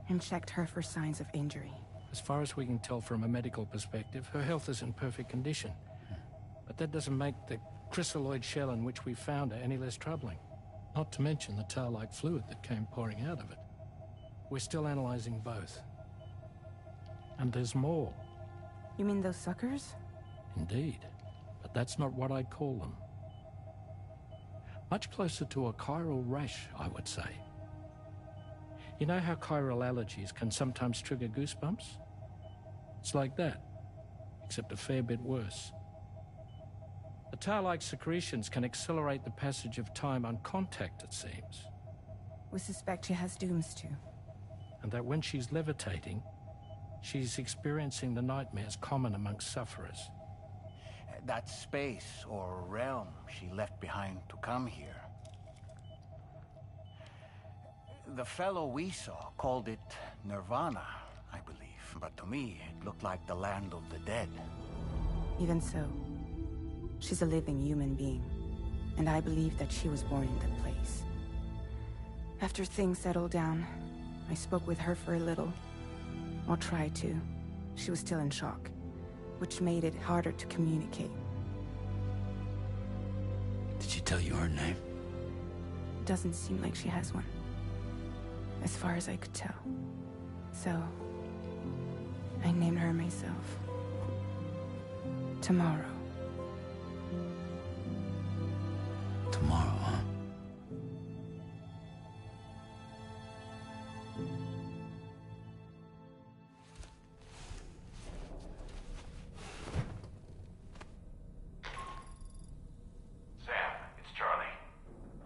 And checked her for signs of injury. As far as we can tell from a medical perspective, her health is in perfect condition. But that doesn't make the chrysaloid shell in which we found her any less troubling. Not to mention the tar-like fluid that came pouring out of it. We're still analyzing both. And there's more. You mean those suckers? Indeed. But that's not what I'd call them. Much closer to a chiral rash, I would say. You know how chiral allergies can sometimes trigger goosebumps? It's like that, except a fair bit worse. The tar-like secretions can accelerate the passage of time on contact, it seems. We suspect she has dooms too. And that when she's levitating, she's experiencing the nightmares common amongst sufferers. That space or realm she left behind to come here. The fellow we saw called it Nirvana, I believe. But to me, it looked like the land of the dead. Even so, she's a living human being. And I believe that she was born in that place. After things settled down, I spoke with her for a little. Or tried to. She was still in shock, which made it harder to communicate. Did she tell you her name? Doesn't seem like she has one. As far as I could tell. So, I named her myself. Tomorrow. Tomorrow, huh? Sam, it's Charlie.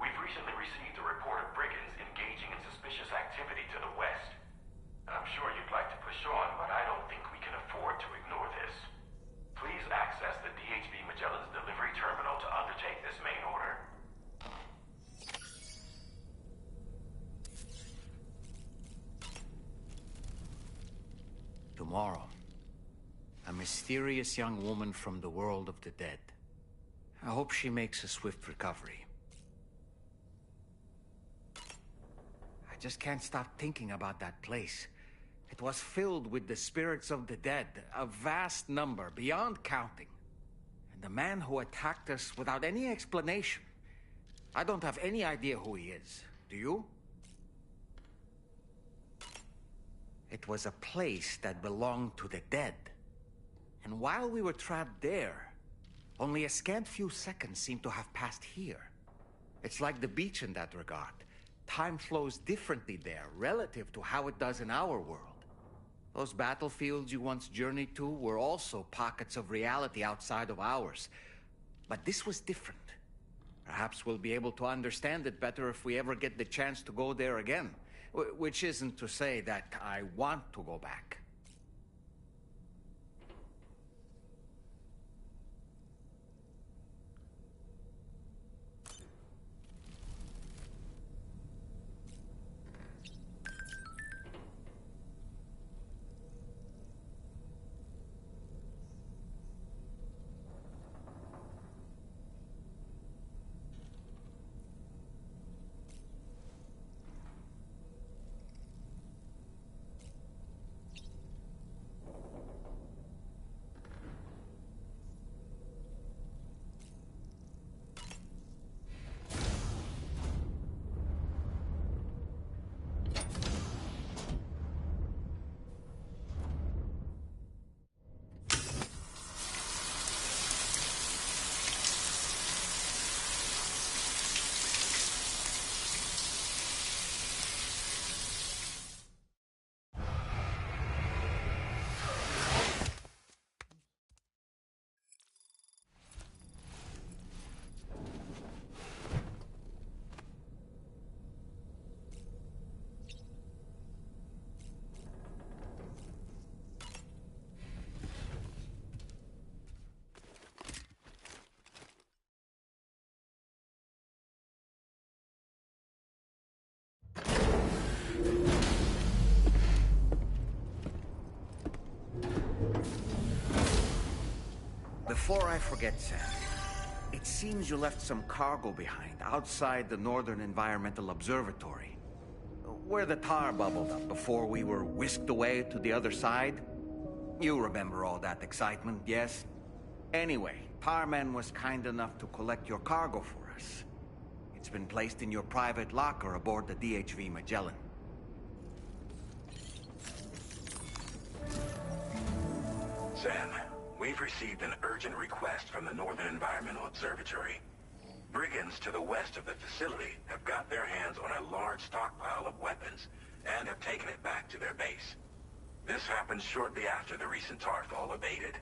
We've recently received a report of brigands engaging in suspicious activity to the west. I'm sure you'd like to push on, but I don't think we can afford to ignore this. Please access the DHV Magellan's delivery terminal to undertake this main order. Tomorrow, a mysterious young woman from the world of the dead. I hope she makes a swift recovery. I just can't stop thinking about that place. It was filled with the spirits of the dead, a vast number, beyond counting. And the man who attacked us without any explanation. I don't have any idea who he is. Do you? It was a place that belonged to the dead. And while we were trapped there, only a scant few seconds seemed to have passed here. It's like the beach in that regard. Time flows differently there, relative to how it does in our world. Those battlefields you once journeyed to were also pockets of reality outside of ours. But this was different. Perhaps we'll be able to understand it better if we ever get the chance to go there again. Which isn't to say that I want to go back. Before I forget, Sam, it seems you left some cargo behind outside the Northern Environmental Observatory, where the tar bubbled up before we were whisked away to the other side. You remember all that excitement, yes? Anyway, Tarman was kind enough to collect your cargo for us. It's been placed in your private locker aboard the DHV Magellan. Sam, we've received an urgent request from the Northern Environmental Observatory. Brigands to the west of the facility have got their hands on a large stockpile of weapons and have taken it back to their base. This happened shortly after the recent tarfall abated.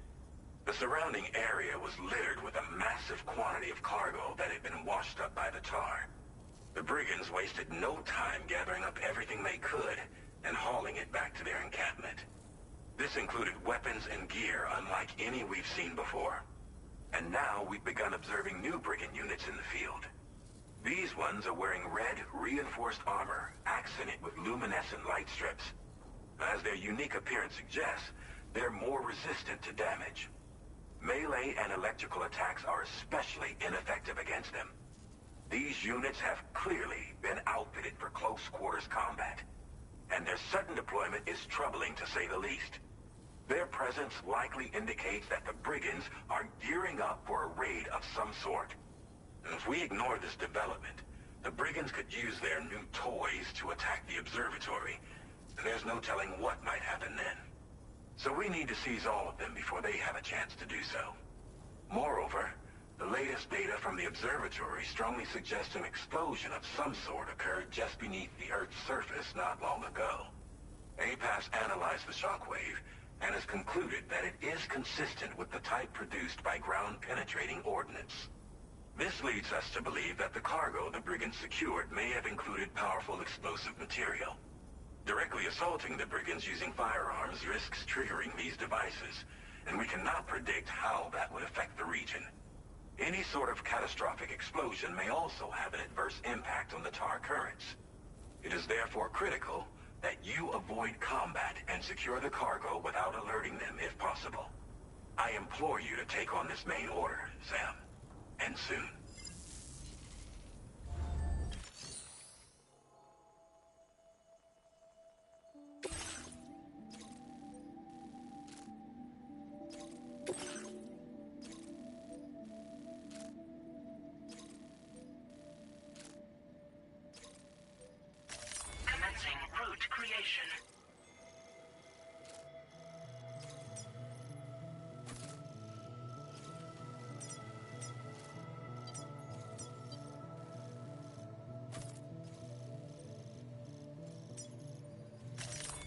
The surrounding area was littered with a massive quantity of cargo that had been washed up by the tar. The brigands wasted no time gathering up everything they could and hauling it back to their encampment. This included weapons and gear unlike any we've seen before. And now we've begun observing new brigand units in the field. These ones are wearing red, reinforced armor, accented with luminescent light strips. As their unique appearance suggests, they're more resistant to damage. Melee and electrical attacks are especially ineffective against them. These units have clearly been outfitted for close quarters combat, and their sudden deployment is troubling to say the least. Their presence likely indicates that the brigands are gearing up for a raid of some sort. And if we ignore this development, the brigands could use their new toys to attack the observatory, and there's no telling what might happen then. So we need to seize all of them before they have a chance to do so. Moreover, the latest data from the observatory strongly suggests an explosion of some sort occurred just beneath the Earth's surface not long ago. APAS analyzed the shockwave and has concluded that it is consistent with the type produced by ground-penetrating ordnance. This leads us to believe that the cargo the brigands secured may have included powerful explosive material. Directly assaulting the brigands using firearms risks triggering these devices, and we cannot predict how that would affect the region. Any sort of catastrophic explosion may also have an adverse impact on the tar currents. It is therefore critical that you avoid combat and secure the cargo without alerting them if possible. I implore you to take on this main order, Sam, and soon. Commencing route creation.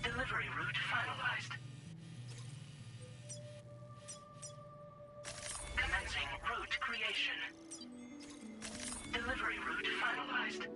Delivery route finalized. Commencing route creation. Delivery route finalized.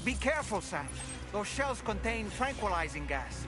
Be careful, Sam. Those shells contain tranquilizing gas.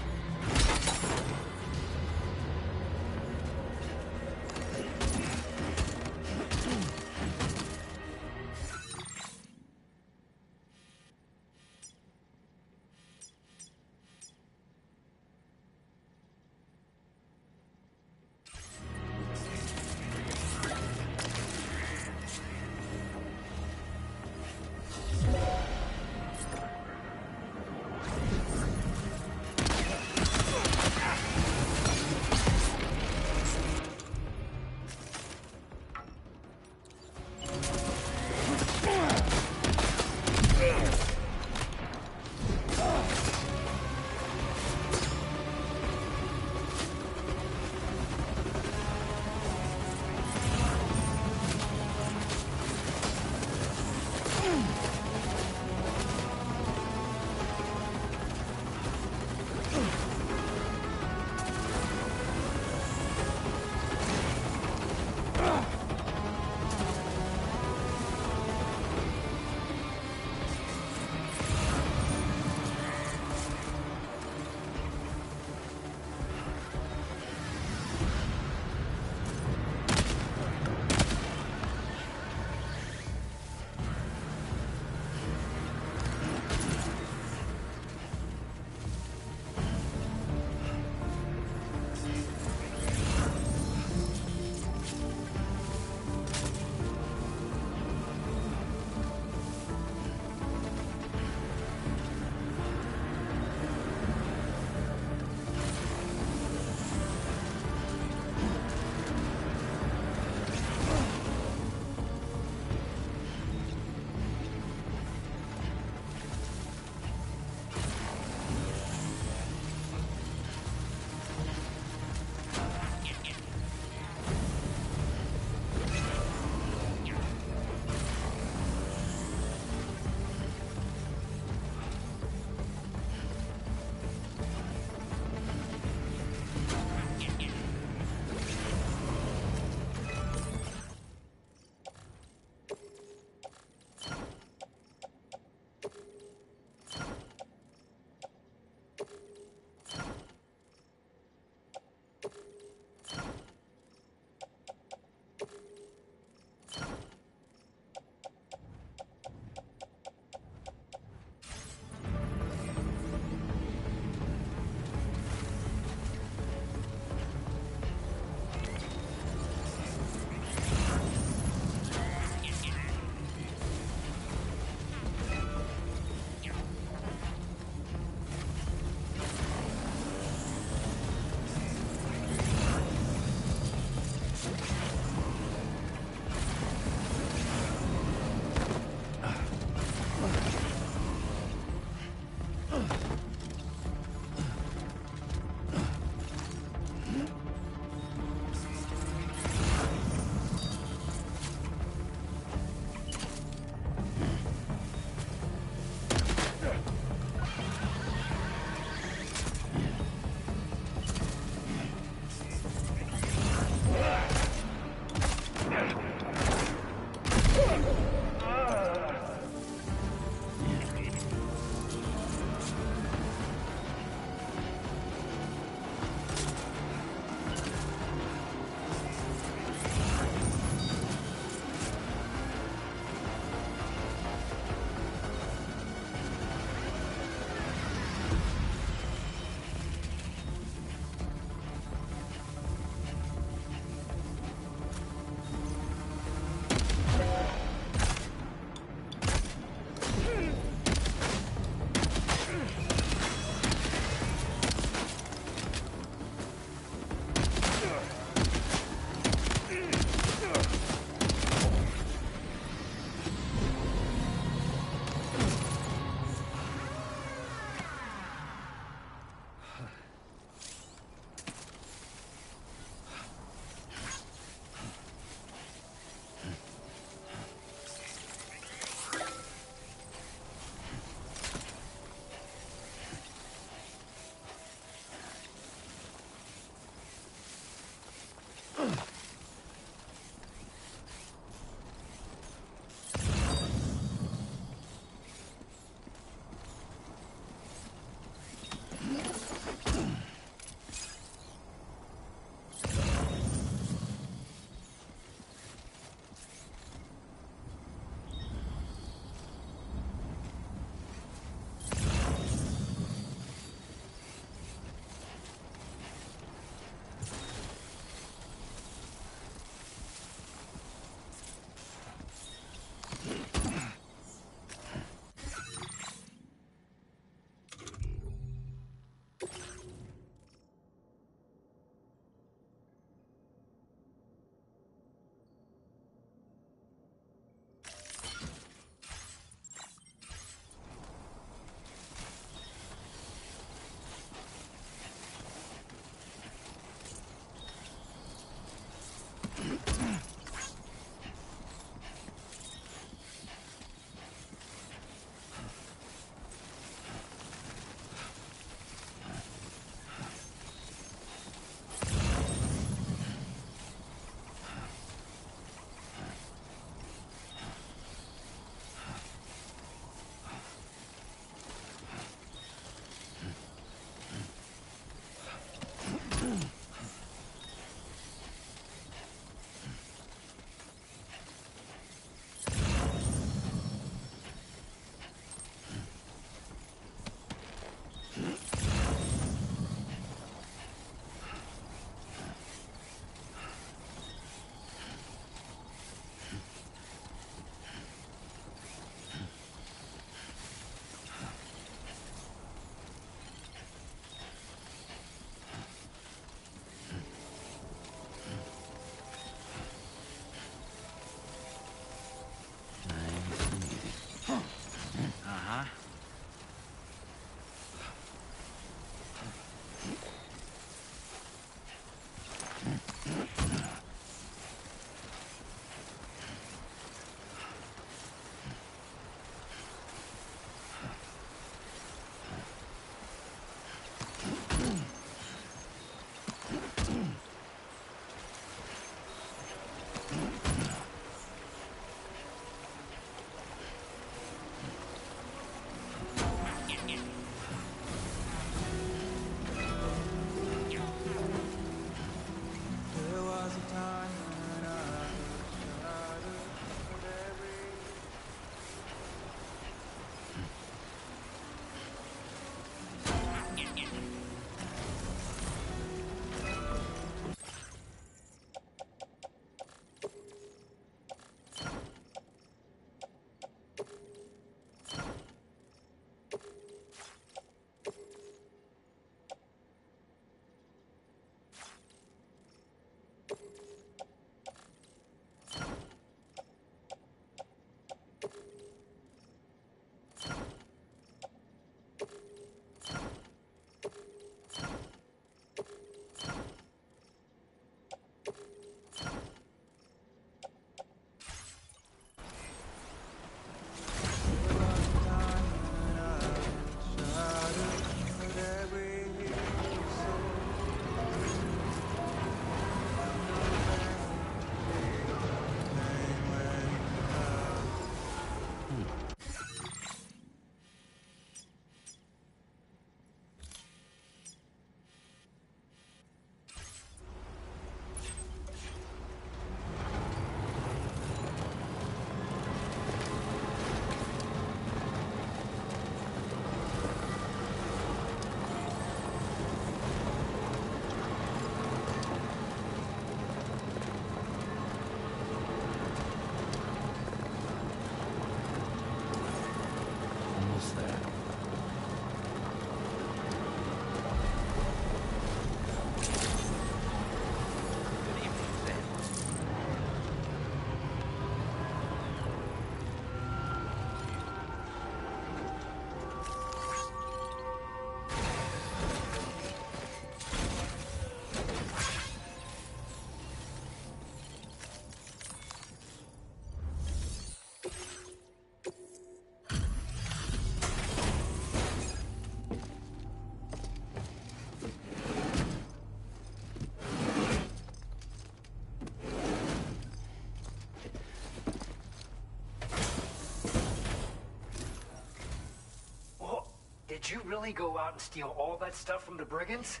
Did you really go out and steal all that stuff from the brigands?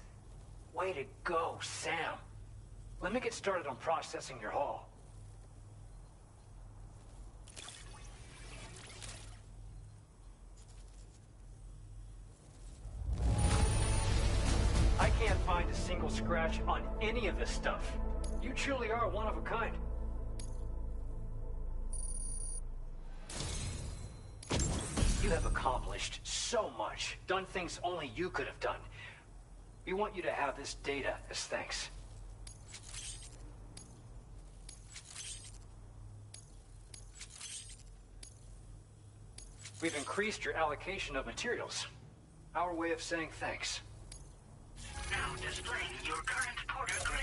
Way to go, Sam. Let me get started on processing your haul. I can't find a single scratch on any of this stuff. You truly are one of a kind. You have accomplished so much, done things only you could have done. We want you to have this data as thanks. We've increased your allocation of materials. Our way of saying thanks. Now displaying your current porter grade.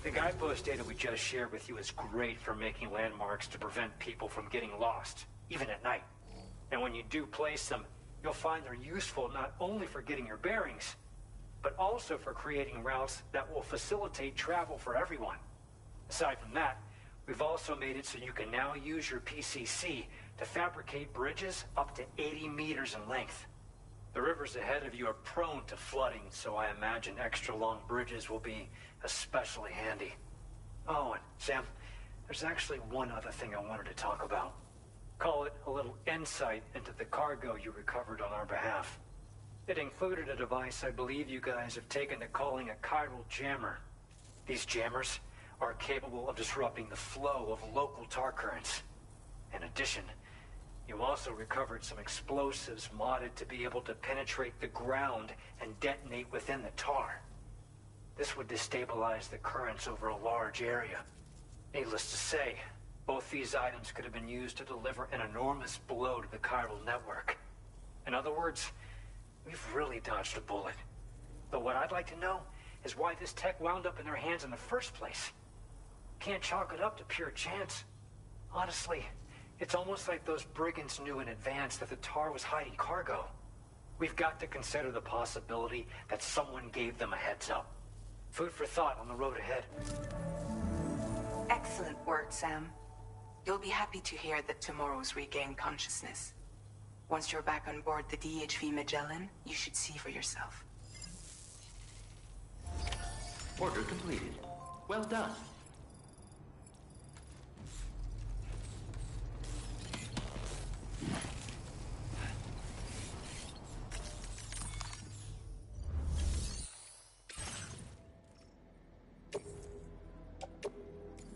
The guidepost data we just shared with you is great for making landmarks to prevent people from getting lost, even at night. And when you do place them, you'll find they're useful not only for getting your bearings, but also for creating routes that will facilitate travel for everyone. Aside from that, we've also made it so you can now use your PCC to fabricate bridges up to 80 meters in length. The rivers ahead of you are prone to flooding, so I imagine extra long bridges will be especially handy. Oh, and Sam, there's actually one other thing I wanted to talk about. Call it a little insight into the cargo you recovered on our behalf. It included a device I believe you guys have taken to calling a chiral jammer. These jammers are capable of disrupting the flow of local tar currents. In addition, you also recovered some explosives modded to be able to penetrate the ground and detonate within the tar. This would destabilize the currents over a large area. Needless to say, both these items could have been used to deliver an enormous blow to the chiral network. In other words, we've really dodged a bullet. But what I'd like to know is why this tech wound up in their hands in the first place. Can't chalk it up to pure chance. Honestly, it's almost like those brigands knew in advance that the tar was hiding cargo. We've got to consider the possibility that someone gave them a heads up. Food for thought on the road ahead. Excellent work, Sam. You'll be happy to hear that tomorrow's regained consciousness. Once you're back on board the DHV Magellan, you should see for yourself. Order completed. Well done.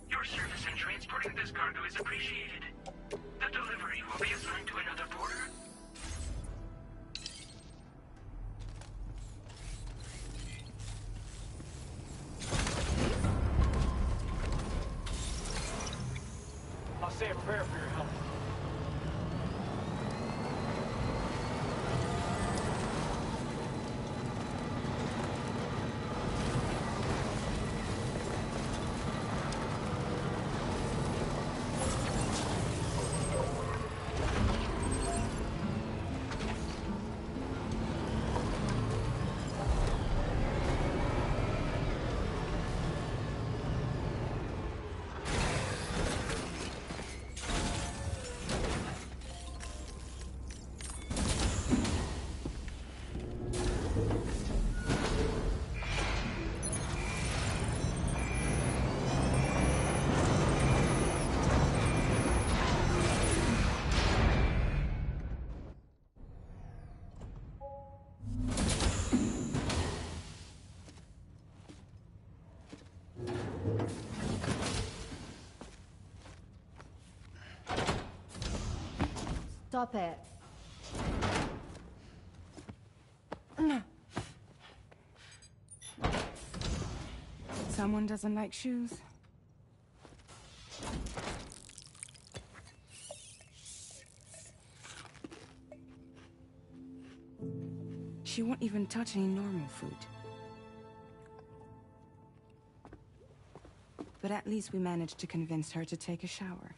Your service in transporting this cargo is appreciated. The delivery will be assigned to another porter. I'll say a prayer for your help. Stop it. Someone doesn't like shoes? She won't even touch any normal food. But at least we managed to convince her to take a shower.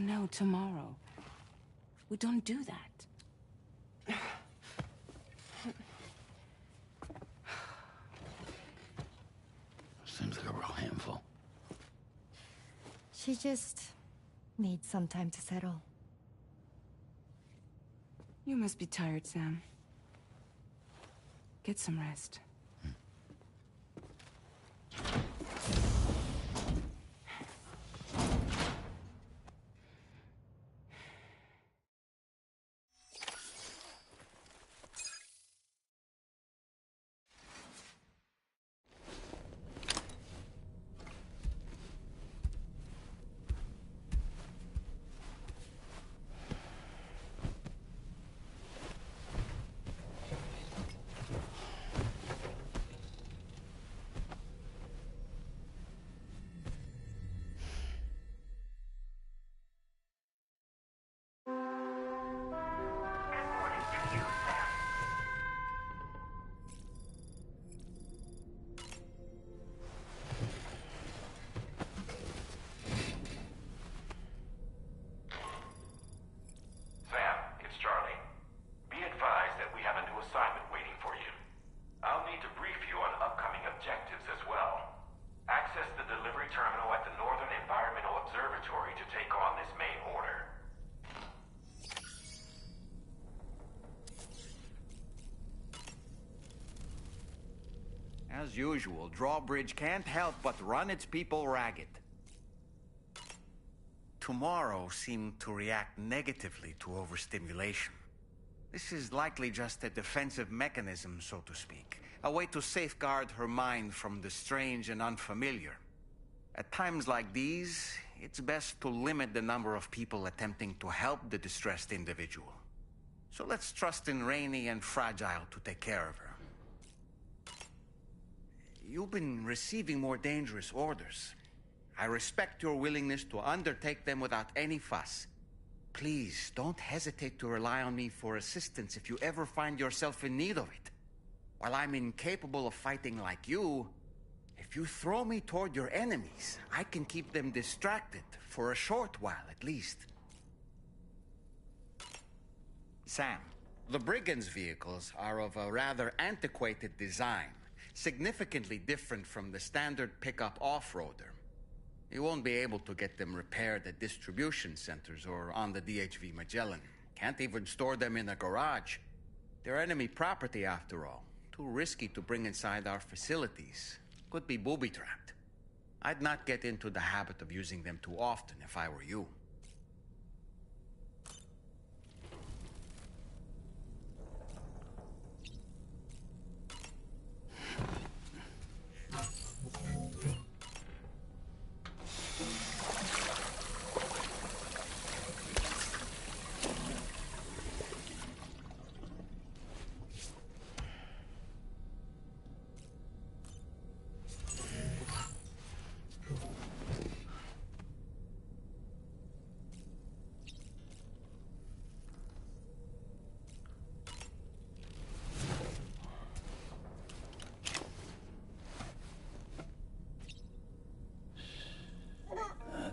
No, tomorrow. We don't do that. She just needs some time to settle. You must be tired, Sam. Get some rest. As usual, Drawbridge can't help but run its people ragged. Tomorrow seemed to react negatively to overstimulation. This is likely just a defensive mechanism, so to speak. A way to safeguard her mind from the strange and unfamiliar. At times like these, it's best to limit the number of people attempting to help the distressed individual. So let's trust in Rainey and Fragile to take care of her. You've been receiving more dangerous orders. I respect your willingness to undertake them without any fuss. Please, don't hesitate to rely on me for assistance if you ever find yourself in need of it. While I'm incapable of fighting like you, if you throw me toward your enemies, I can keep them distracted for a short while at least. Sam, the Brigands' vehicles are of a rather antiquated design. Significantly different from the standard pickup off-roader. You won't be able to get them repaired at distribution centers or on the DHV Magellan. Can't even store them in a garage. They're enemy property after all. Too risky to bring inside our facilities. Could be booby-trapped. I'd not get into the habit of using them too often if I were you.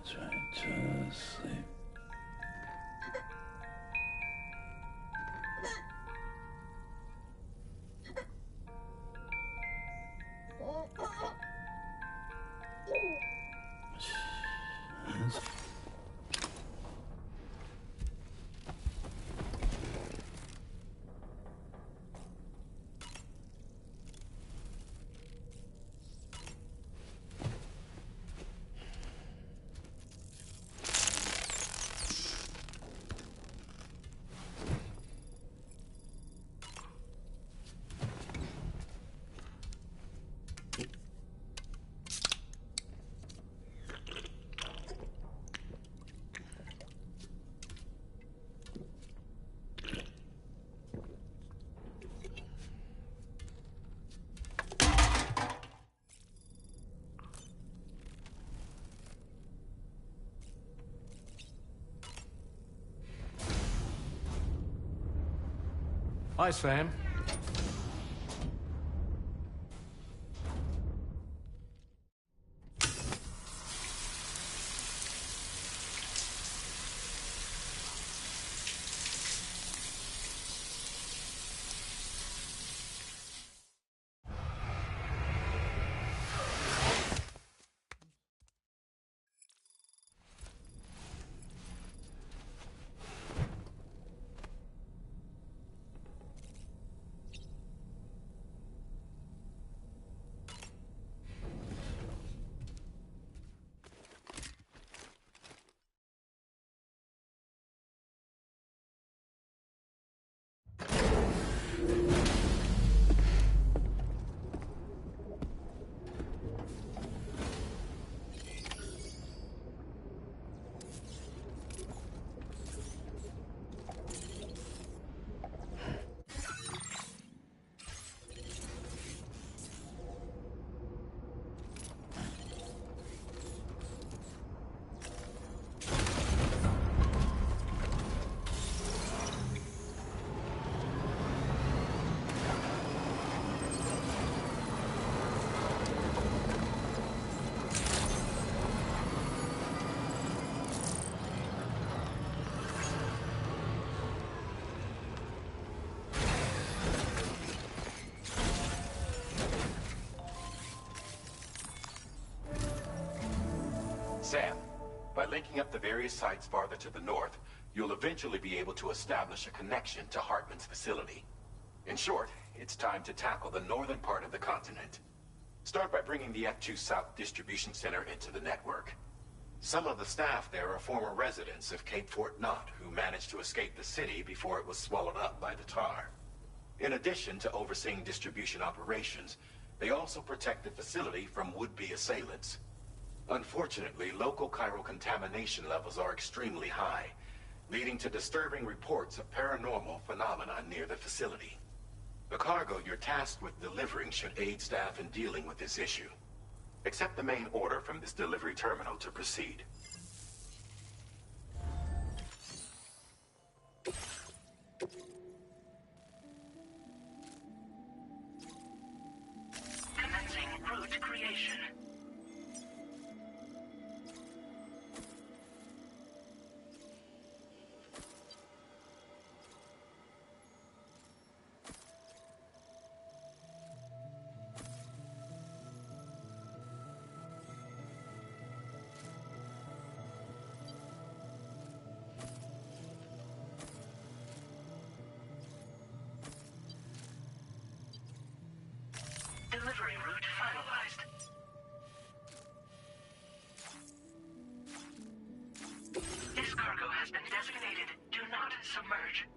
That's right, just sleep. Hi, Sam. linking up the various sites farther to the north, you'll eventually be able to establish a connection to Hartman's facility. In short, it's time to tackle the northern part of the continent. Start by bringing the F2 South Distribution Center into the network. Some of the staff there are former residents of Cape Fort Knott who managed to escape the city before it was swallowed up by the tar. In addition to overseeing distribution operations, they also protect the facility from would-be assailants. Unfortunately, local chiral contamination levels are extremely high, leading to disturbing reports of paranormal phenomena near the facility. The cargo you're tasked with delivering should aid staff in dealing with this issue. Accept the main order from this delivery terminal to proceed. Commencing route creation. Delivery route finalized. This cargo has been designated Do Not Submerge.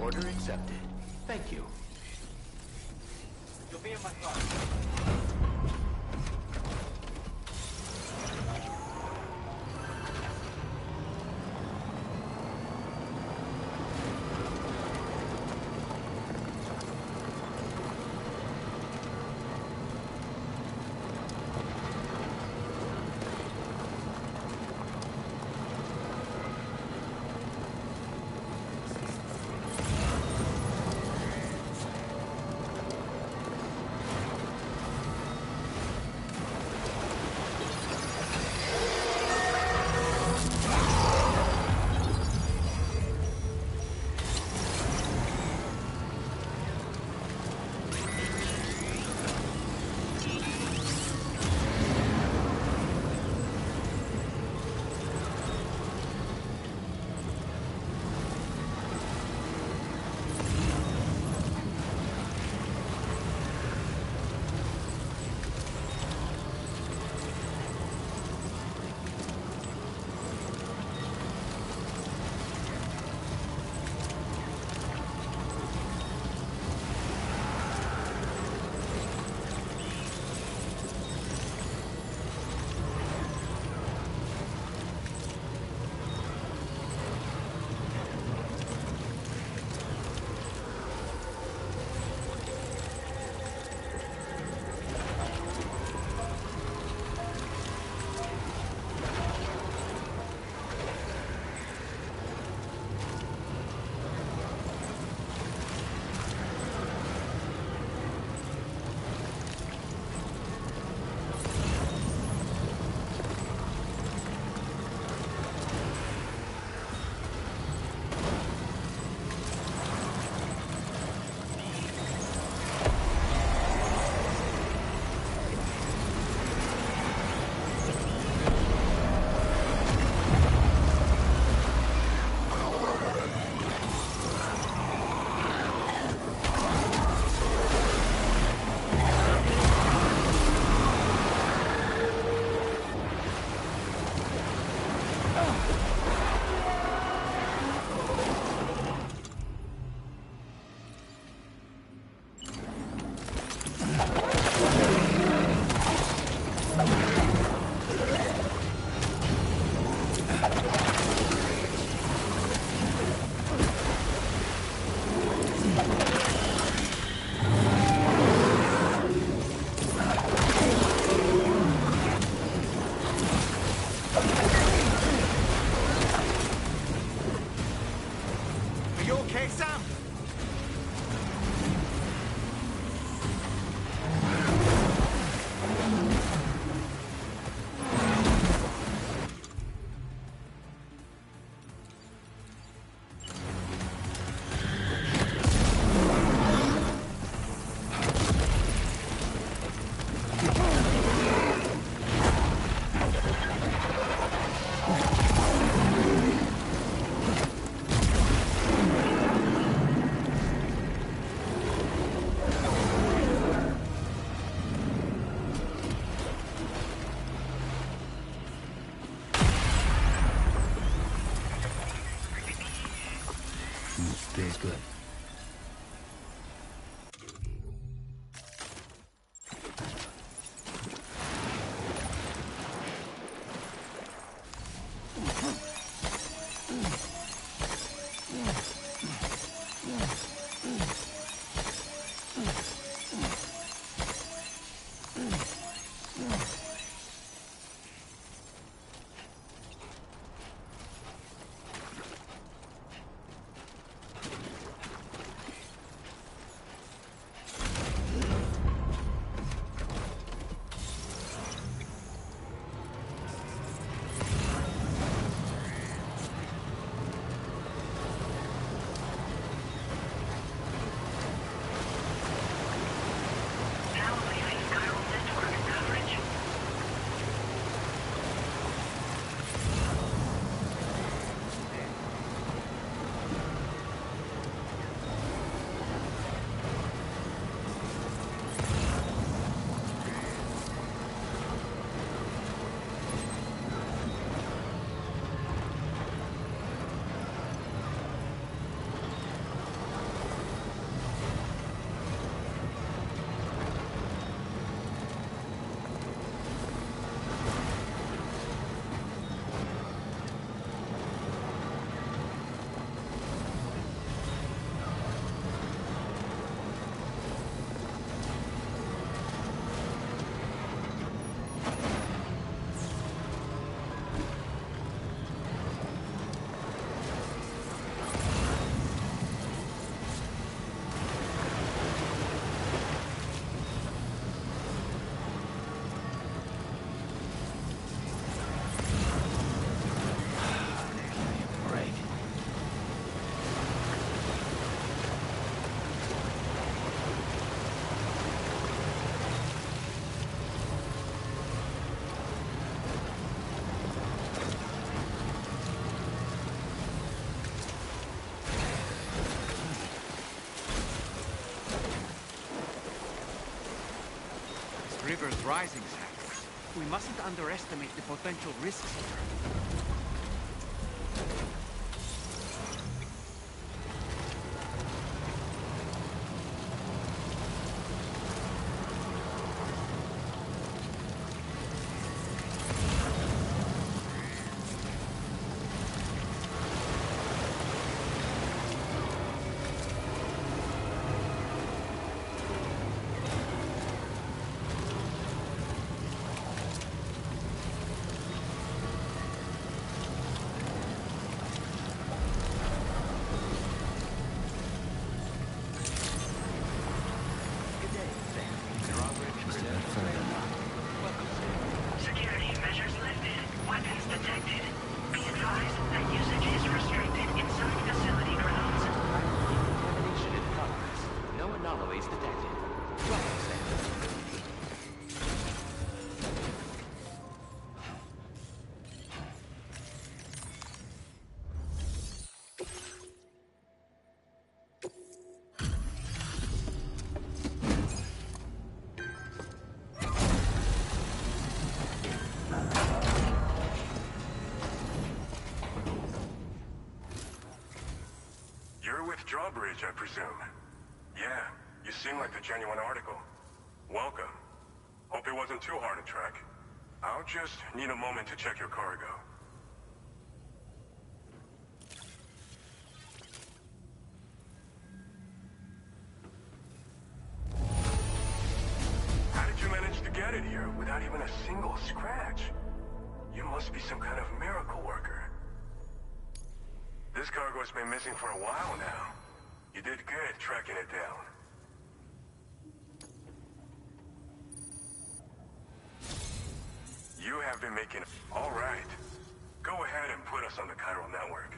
Order accepted. Thank you. You'll be in my car. Are you okay, Sam? Feels good. River's rising, Sam. We mustn't underestimate the potential risks here. Security measures lifted. Weapons detected. Be advised that usage is restricted inside facility grounds. Contamination in progress. No anomalies detected. Welcome, Sam. You're with Drawbridge, I presume. Yeah, you seem like the genuine article. Welcome. Hope it wasn't too hard to track. I'll just need a moment to check your cargo. it here without even a single scratch. You must be some kind of miracle worker. This cargo's been missing for a while now. You did good tracking it down. You have been making... All right. Go ahead and put us on the chiral network.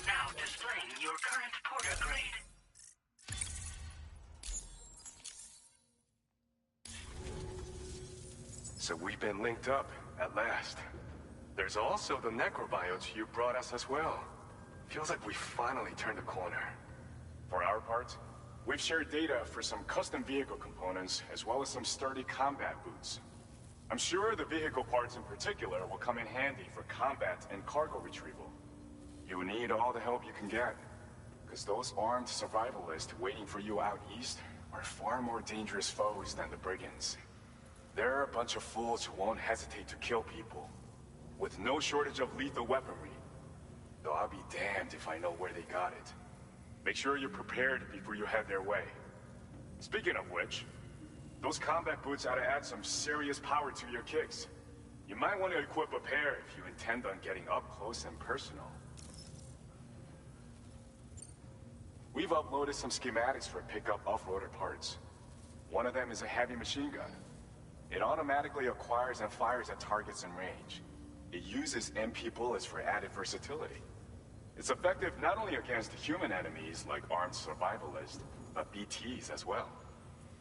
Now displaying your current porter grade. So we've been linked up, at last. There's also the necrobiotes you brought us as well. Feels like we finally turned a corner. For our part, we've shared data for some custom vehicle components, as well as some sturdy combat boots. I'm sure the vehicle parts in particular will come in handy for combat and cargo retrieval. You need all the help you can get, because those armed survivalists waiting for you out east are far more dangerous foes than the brigands. They're a bunch of fools who won't hesitate to kill people, with no shortage of lethal weaponry. Though I'll be damned if I know where they got it. Make sure you're prepared before you head their way. Speaking of which, those combat boots ought to add some serious power to your kicks. You might want to equip a pair if you intend on getting up close and personal. We've uploaded some schematics for pickup off-roader parts. One of them is a heavy machine gun. It automatically acquires and fires at targets in range. It uses MP bullets for added versatility. It's effective not only against human enemies like armed survivalists, but BTs as well.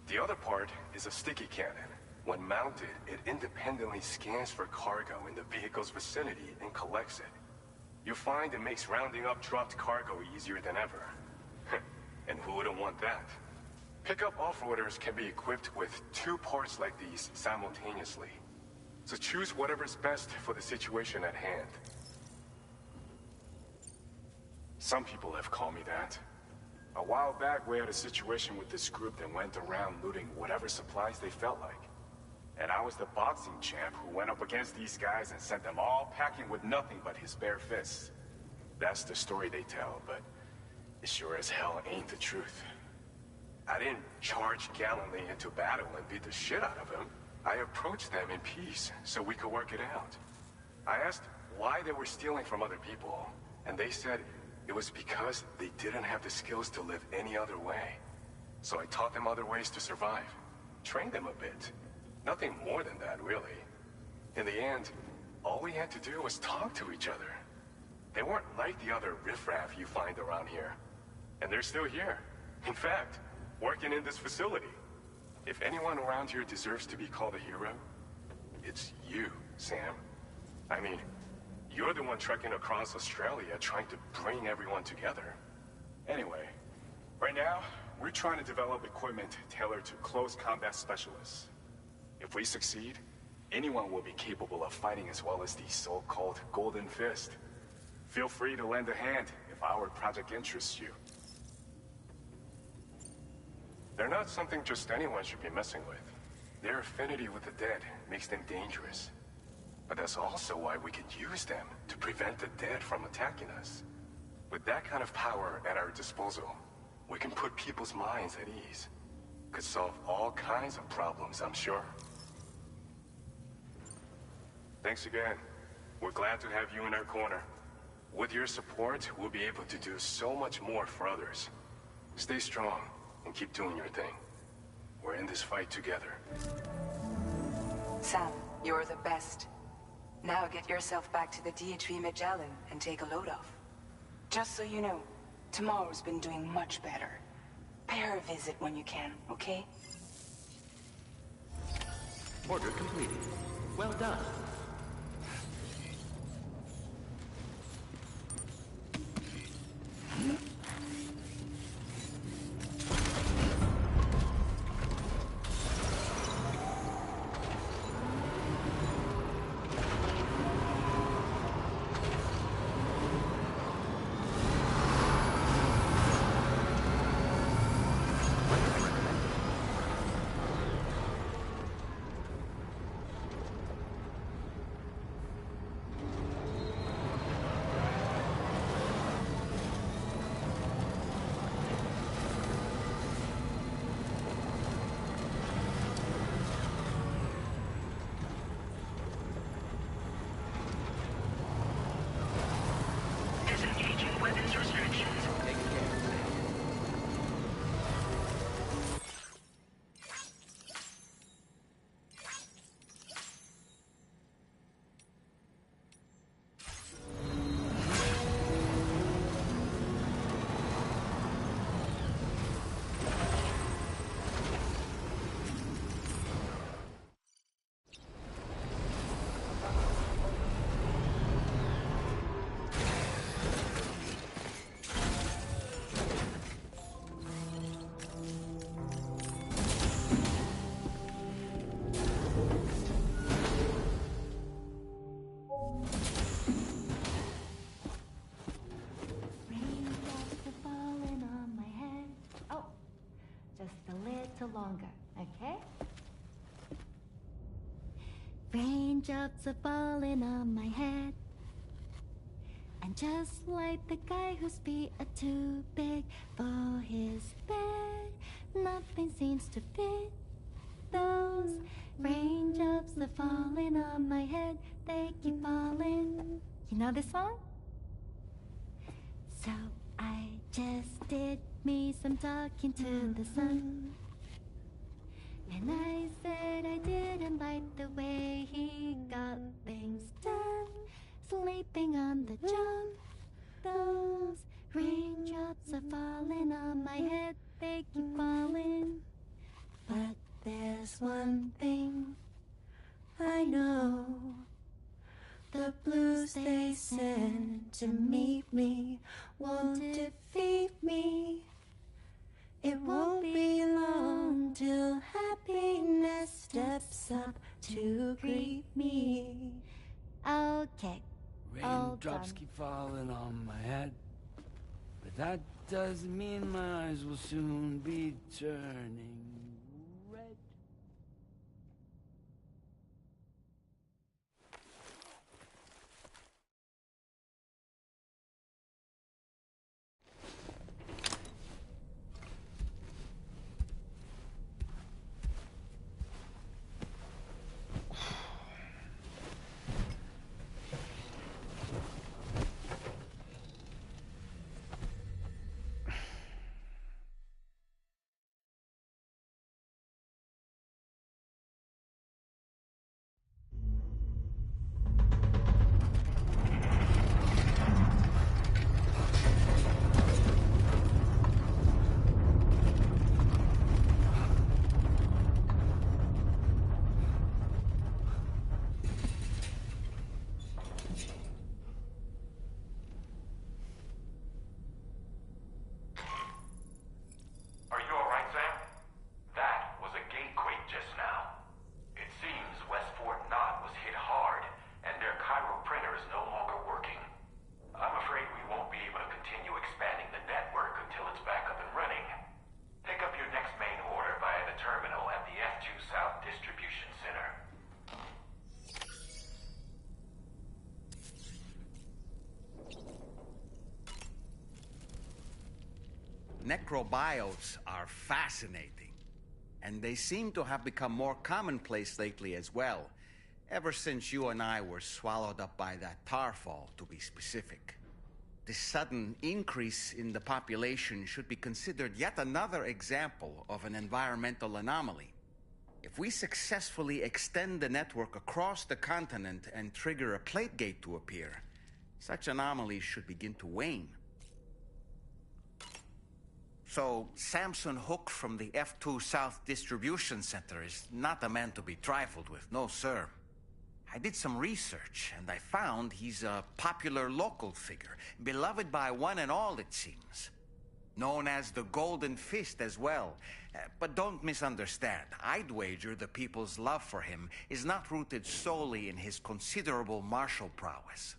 The other part is a sticky cannon. When mounted, it independently scans for cargo in the vehicle's vicinity and collects it. You'll find it makes rounding up dropped cargo easier than ever. And who wouldn't want that? Pickup off-roaders can be equipped with 2 parts like these simultaneously. So choose whatever's best for the situation at hand. Some people have called me that. A while back, we had a situation with this group that went around looting whatever supplies they felt like. And I was the boxing champ who went up against these guys and sent them all packing with nothing but his bare fists. That's the story they tell, but it sure as hell ain't the truth. I didn't charge gallantly into battle and beat the shit out of them. I approached them in peace so we could work it out. I asked why they were stealing from other people, and they said it was because they didn't have the skills to live any other way. So I taught them other ways to survive, trained them a bit. Nothing more than that, really. In the end, all we had to do was talk to each other. They weren't like the other riffraff you find around here. And they're still here. In fact, working in this facility. If anyone around here deserves to be called a hero, it's you, Sam. I mean, you're the one trekking across Australia trying to bring everyone together. Anyway, right now, we're trying to develop equipment tailored to close combat specialists. If we succeed, anyone will be capable of fighting as well as the so-called Golden Fist. Feel free to lend a hand if our project interests you. They're not something just anyone should be messing with. Their affinity with the dead makes them dangerous. But that's also why we can use them to prevent the dead from attacking us. With that kind of power at our disposal, we can put people's minds at ease. Could solve all kinds of problems, I'm sure. Thanks again. We're glad to have you in our corner. With your support, we'll be able to do so much more for others. Stay strong, and keep doing your thing. We're in this fight together. Sam, you're the best. Now get yourself back to the DHV Magellan and take a load off. Just so you know, Tomorrow's been doing much better. Pay her a visit when you can, okay? Order completed. Well done. Disengaging weapons restrictions. Take care. Raindrops are falling on my head. Oh, just a little longer, okay? Raindrops are falling on my head. And just like the guy whose feet are too big for his bed, nothing seems to fit. Those raindrops are falling on my head, they keep falling. You know this song? So I just did me some talking to the sun. And I said I didn't like the way he got things done. Sleeping on the job. Those raindrops are falling on my head, they keep falling. But there's one thing I know. The blues they send to meet me won't defeat me. It won't be long till happiness steps up to greet me. Okay, all Raindrops done. keep falling on my head, but that doesn't mean my eyes will soon be turning red. Are you alright, Sam? That was a gatequake just now. It seems West Fort Knott was hit hard, and their Cairo printer is no longer working. I'm afraid we won't be able to continue expanding the network until it's back up and running. Pick up your next main order via the terminal at the F2 South Distribution Center. Necrobiotes are fascinating, and they seem to have become more commonplace lately as well, ever since you and I were swallowed up by that tarfall, to be specific. This sudden increase in the population should be considered yet another example of an environmental anomaly. If we successfully extend the network across the continent and trigger a plate gate to appear, such anomalies should begin to wane. So, Samson Hook from the F2 South Distribution Center is not a man to be trifled with, no sir. I did some research, and I found he's a popular local figure, beloved by one and all, it seems. Known as the Golden Fist as well. But don't misunderstand. I'd wager the people's love for him is not rooted solely in his considerable martial prowess.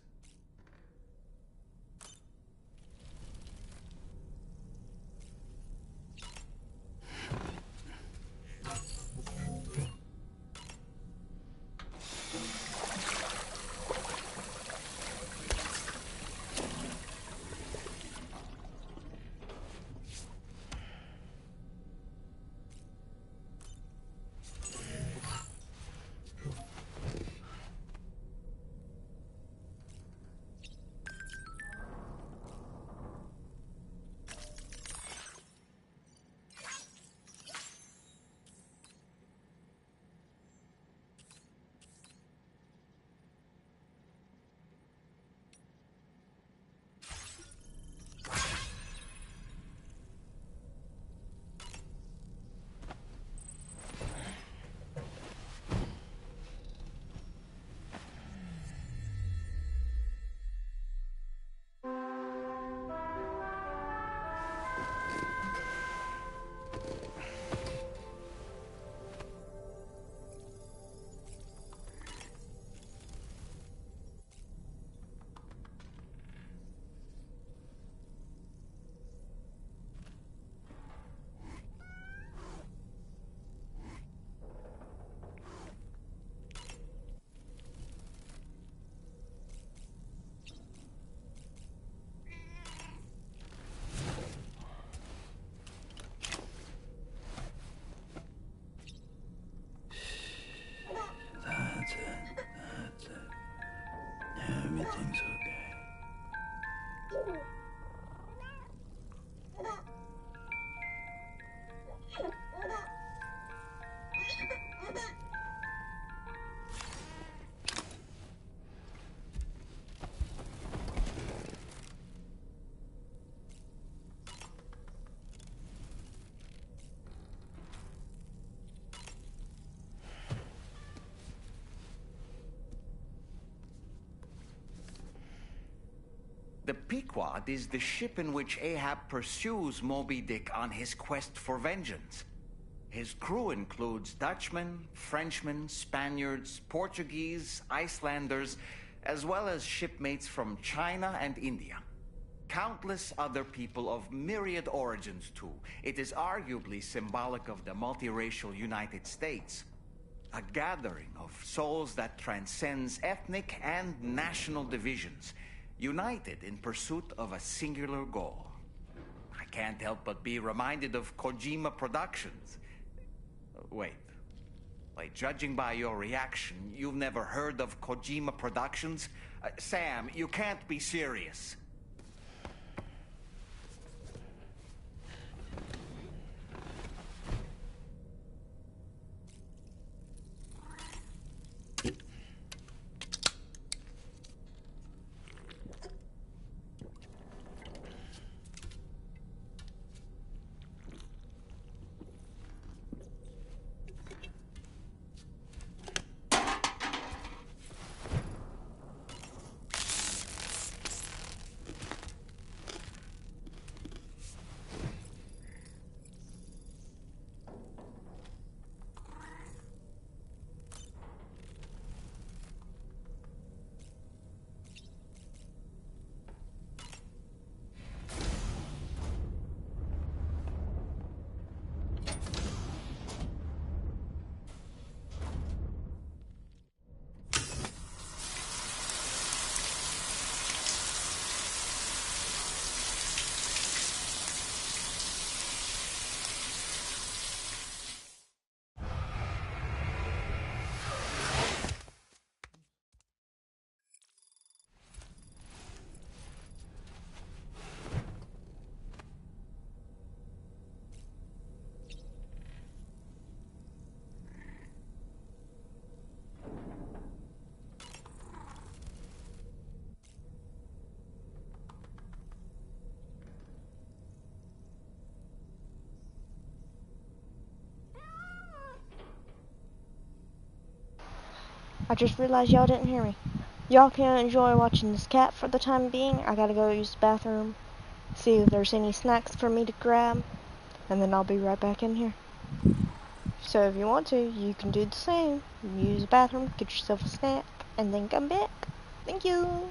That's it. Everything's okay. The Pequod is the ship in which Ahab pursues Moby Dick on his quest for vengeance. His crew includes Dutchmen, Frenchmen, Spaniards, Portuguese, Icelanders, as well as shipmates from China and India. Countless other people of myriad origins, too. It is arguably symbolic of the multiracial United States. A gathering of souls that transcends ethnic and national divisions, united in pursuit of a singular goal. I can't help but be reminded of Kojima Productions. Wait, judging by your reaction, you've never heard of Kojima Productions? Sam, you can't be serious. I just realized y'all didn't hear me. Y'all can enjoy watching this cat for the time being. I gotta go use the bathroom, see if there's any snacks for me to grab, and then I'll be right back in here. So if you want to, you can do the same. Use the bathroom, get yourself a snack, and then come back. Thank you.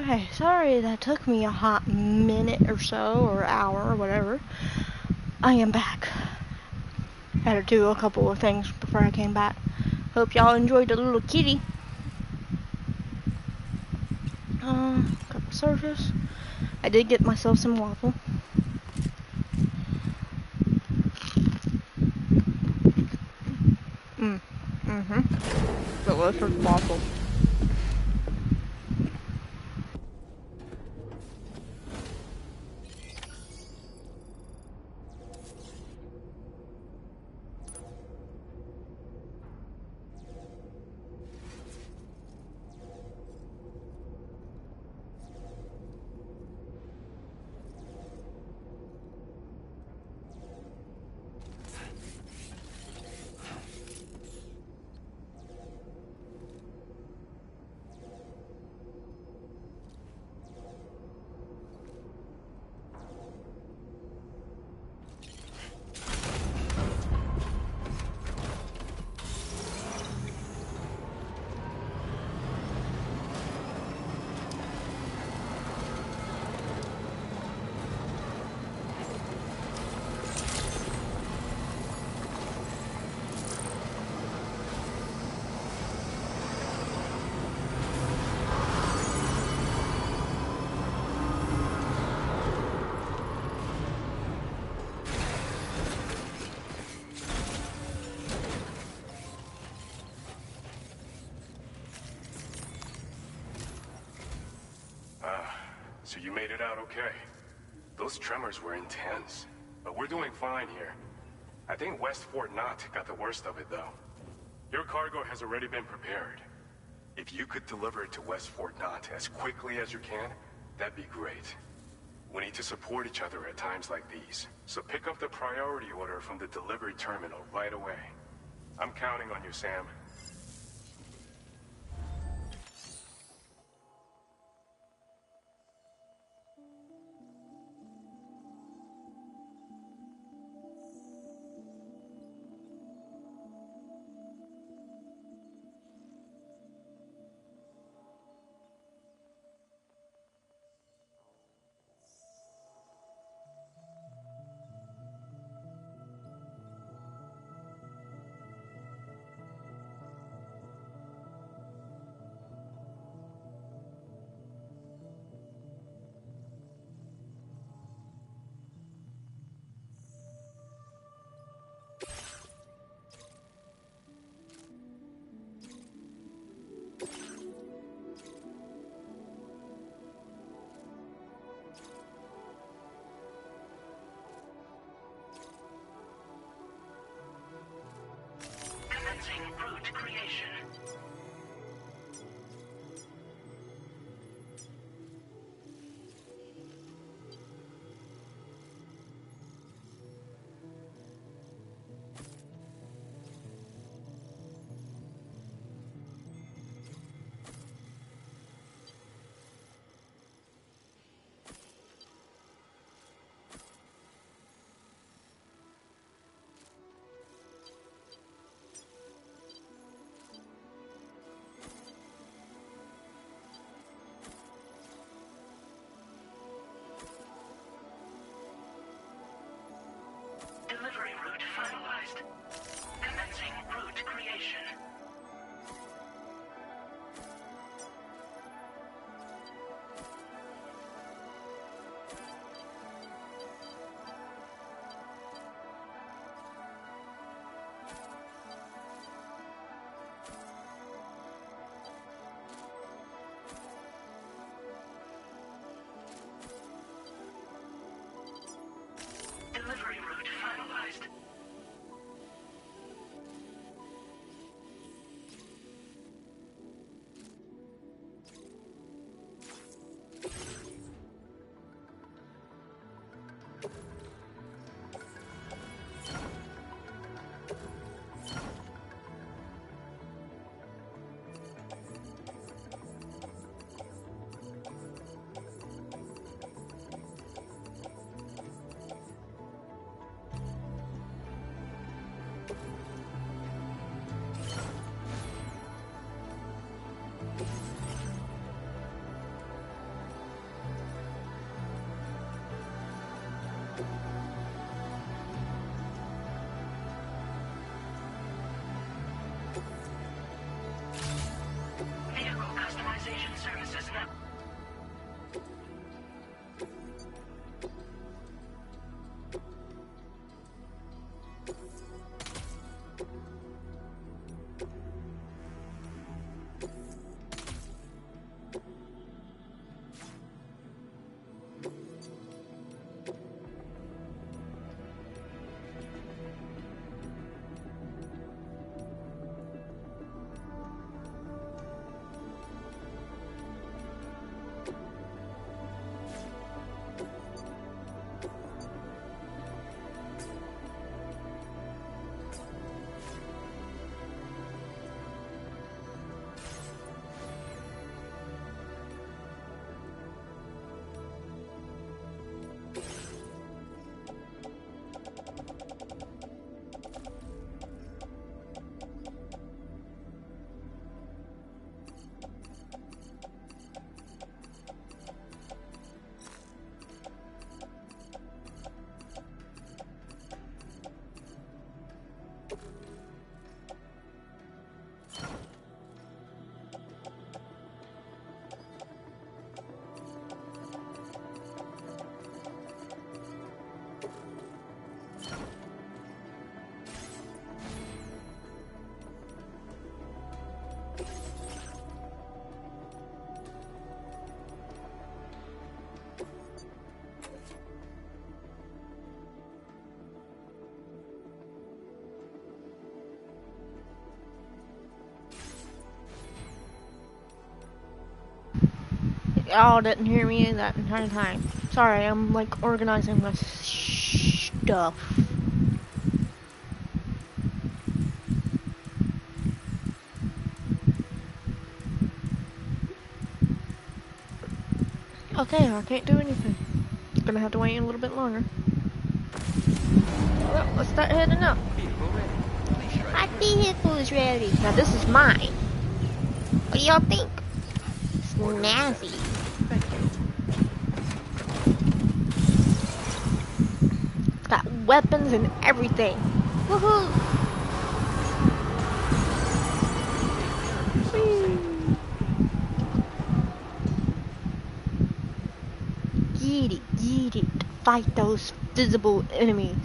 Okay, sorry that took me a hot minute or so, or hour, or whatever. I am back. Had to do a couple of things before I came back. Hope y'all enjoyed the little kitty. Got the surface. I did get myself some waffle. Delicious waffle. So you made it out okay. Those tremors were intense, but we're doing fine here. I think West Fort Knott got the worst of it, though. Your cargo has already been prepared. If you could deliver it to West Fort Knott as quickly as you can, that'd be great. We need to support each other at times like these, so pick up the priority order from the delivery terminal right away. I'm counting on you, Sam. Commencing route creation. Y'all didn't hear me that entire time. Sorry, I'm like organizing my stuff. Okay, I can't do anything. Gonna have to wait a little bit longer. Well, let's start heading up. My vehicle is ready. Now this is mine. What do y'all think? Snazzy. It's got weapons and everything. Woohoo! Get it. Fight those visible enemies.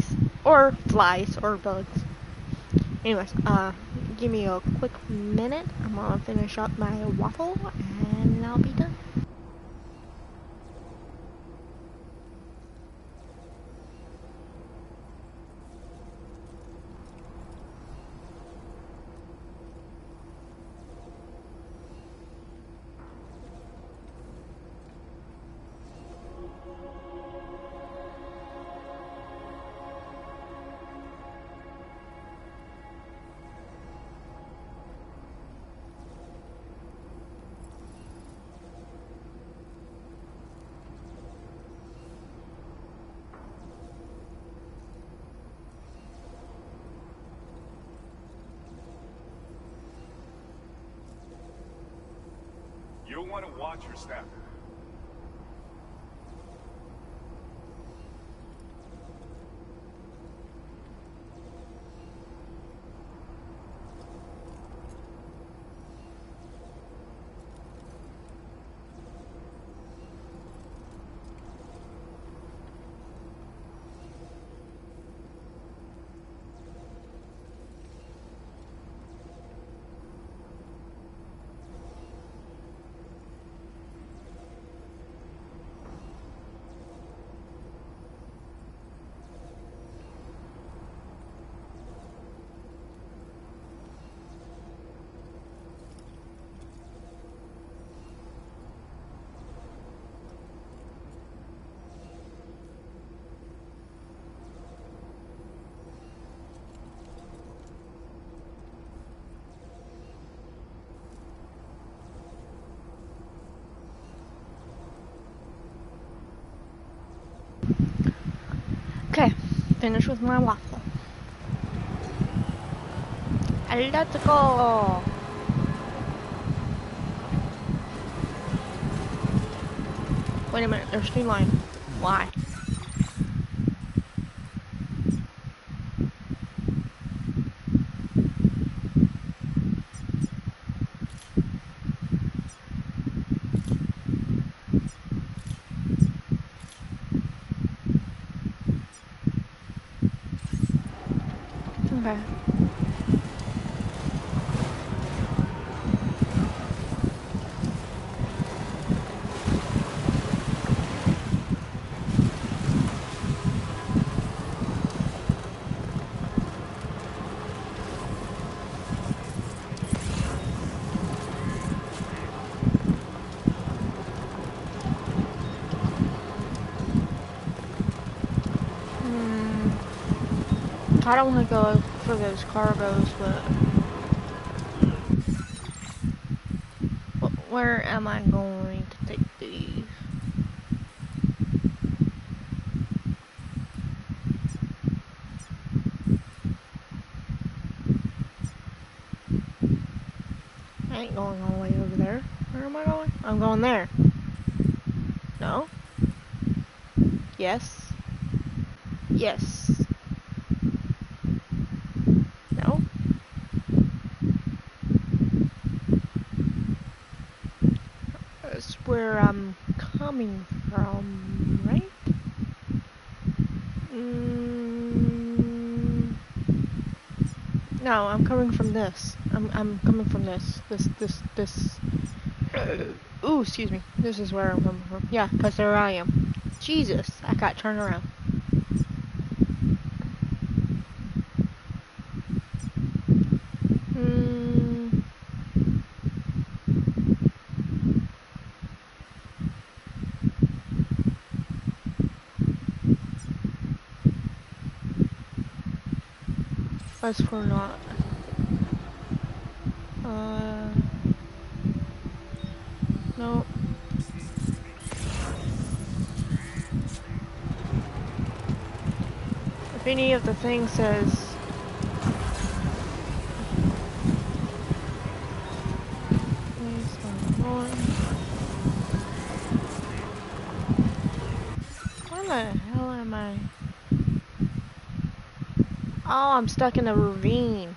Or flies or bugs. Anyways, give me a quick minute. I'm gonna finish up my waffle and I'll be done. You'll want to watch your step. Okay, finish with my waffle. Let's go! Wait a minute, there's 2 lines. Why? Okay. I don't want to go for those cargos, but where am I going to take these? I ain't going all the way over there. Where am I going? I'm going there. No? Yes. Yes. No? That's where I'm coming from, right? No, I'm coming from this. I'm coming from this. This. Ooh, excuse me. This is where I'm coming from. Yeah, because there I am. Jesus, I got turned around. As for not. No. If any of the things says where the hell am I? Oh, I'm stuck in a ravine.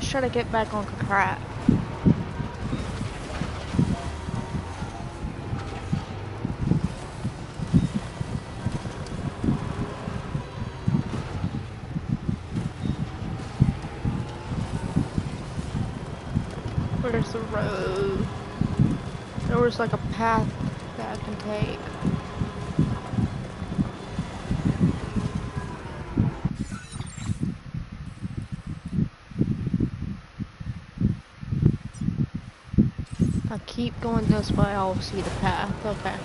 Try to get back on track. Where's the road? There was like a path that I can take. If I keep going this way, I'll see the path. Okay.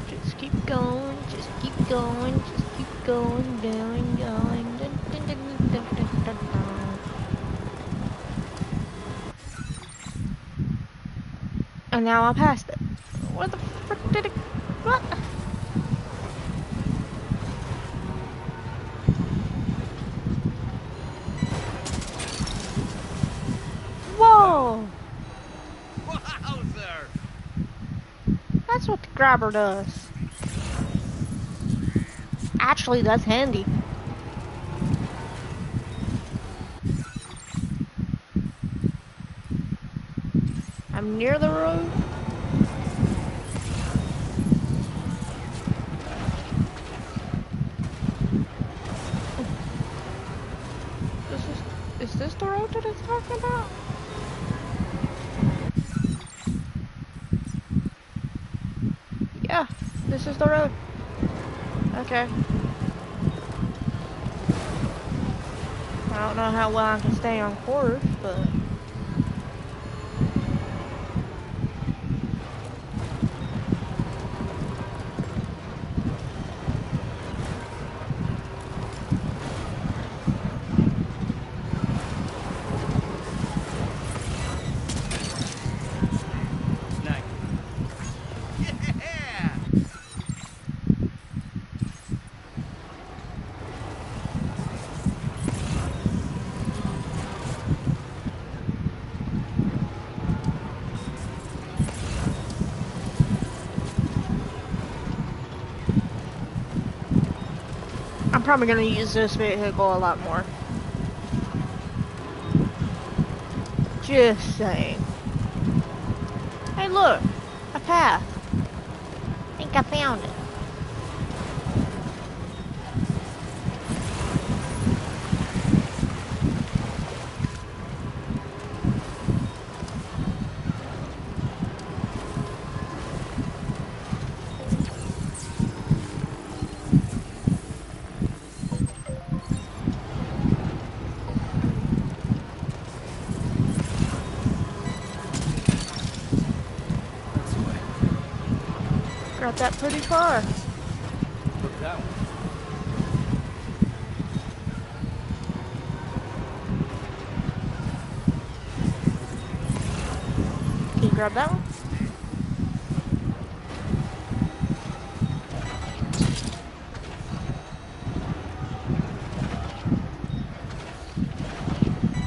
Just keep going, just keep going, just keep going, going, going. Dun, dun, dun, dun, dun, dun, dun, dun. And now I passed it. Where the frick did it? What? Whoa! Wowzer! That's what the grabber does. Actually, that's handy. I'm near the road. Is this the road that it's talking about? Yeah, this is the road. Okay. I don't know how well I can stay on course, but... I'm probably gonna use this vehicle a lot more. Just saying. Hey look! A path. I think I found it. Got that pretty far. Look that one. Can you grab that one?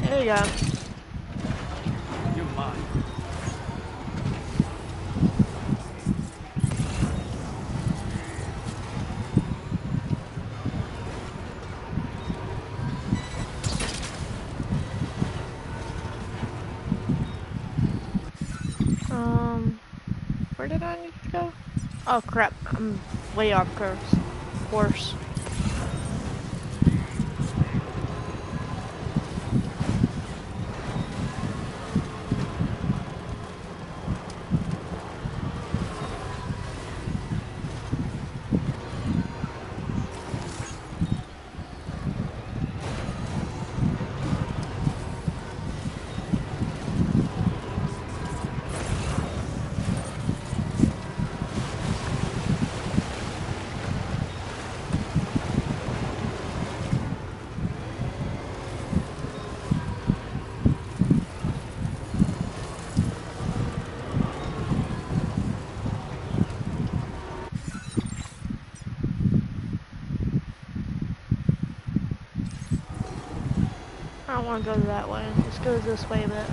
There you go. You're mine. Where did I need to go? Oh crap, I'm way off course. want to go that way. Let's go this way a bit.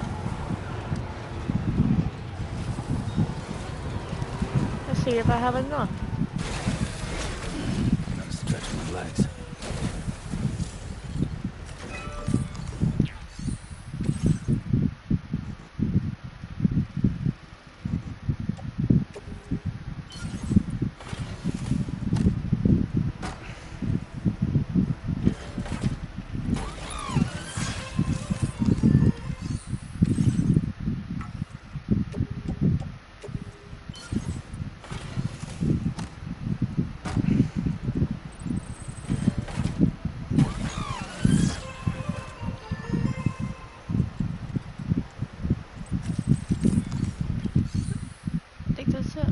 Let's see if I have enough. Gotta stretch my legs. I think that's it.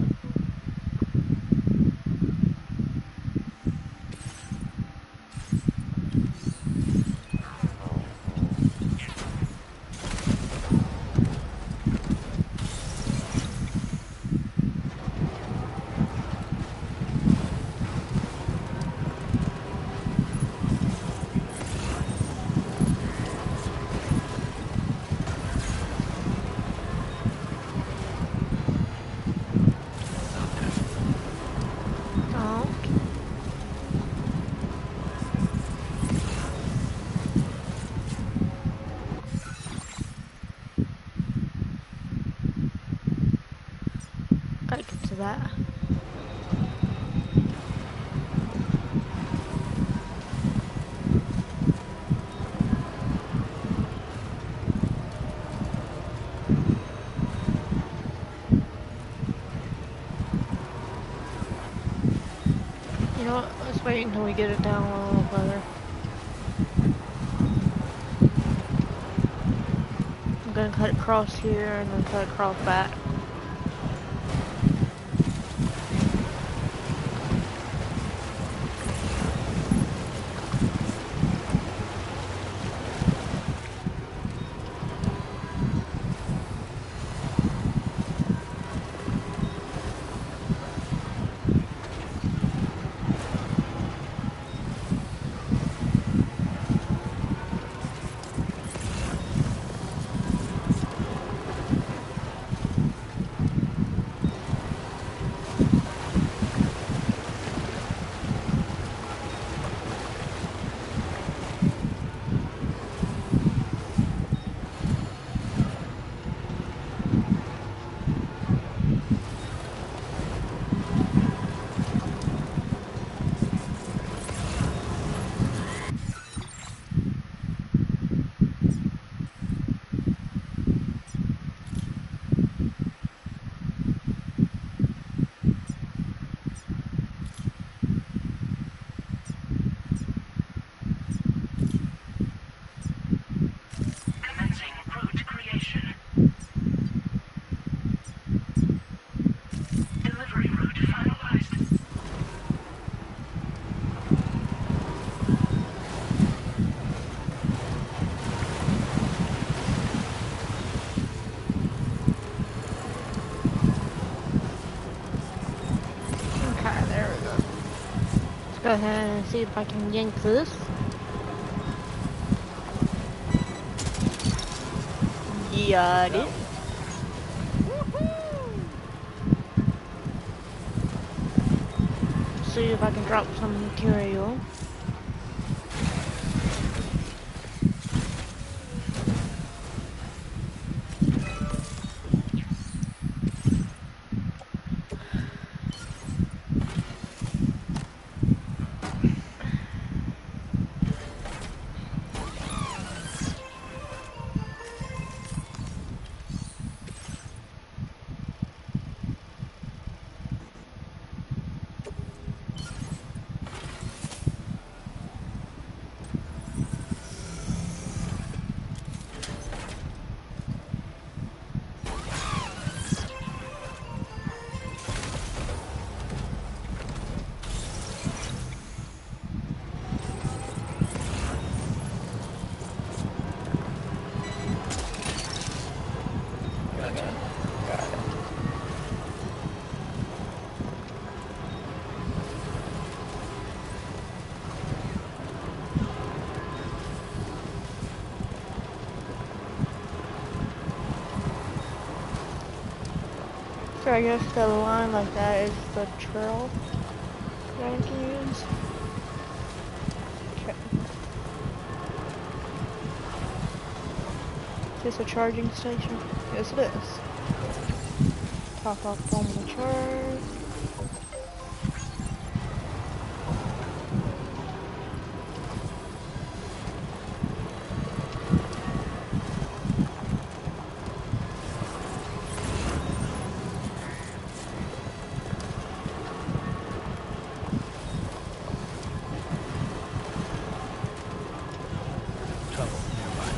Oh. Gotta get to that. You know what? Let's wait until we get it down a little further. I'm gonna cut across here and then cut across back. Commencing route creation. Delivery route finalized. Okay, there we go. Let's go ahead and see if I can yank this. Got it. See if I can drop some material. So I guess the line like that is the trail that I can use. Okay. Is this a charging station? Yes it is. Top off on the charge. Trouble nearby.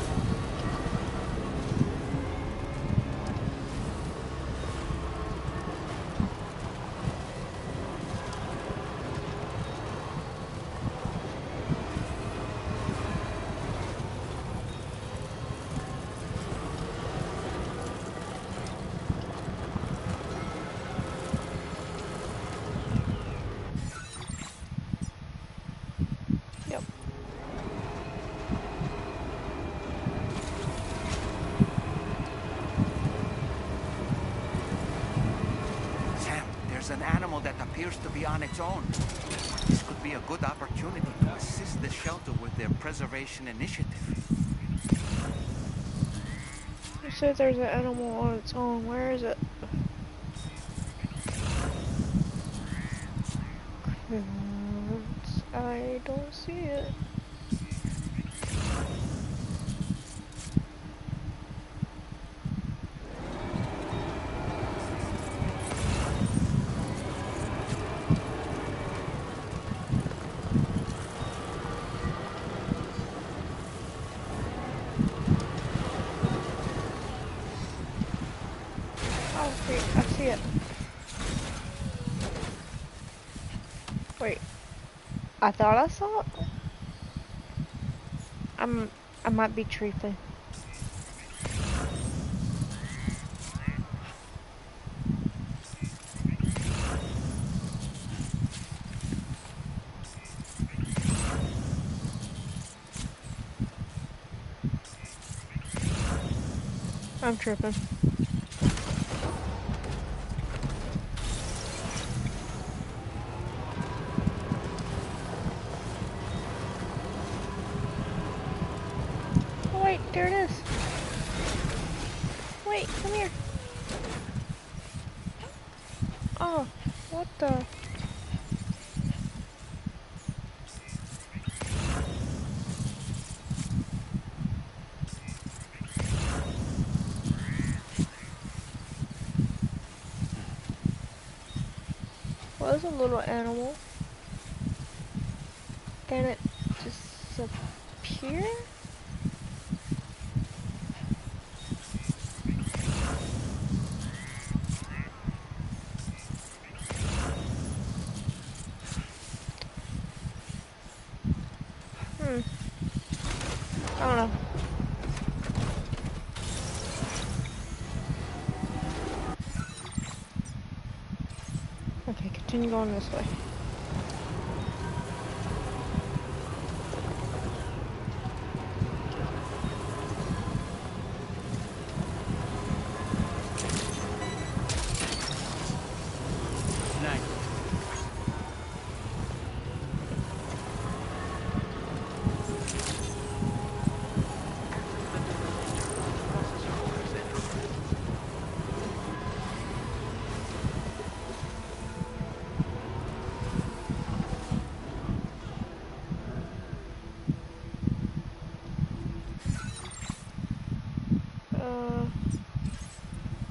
Yep. Sam, there's an animal that appears to be on its own. This could be a good opportunity to assist the shelter with their preservation initiative. You said there's an animal on its own. Where is it? I don't see it. Oh, wait, I see it. Wait, I thought I saw it. I might be tripping. I'm tripping. Oh wait, there it is. Wait, come here. Oh, what the? Was a little animal. Then it disappeared? I don't know. Okay, continue going this way. Nice.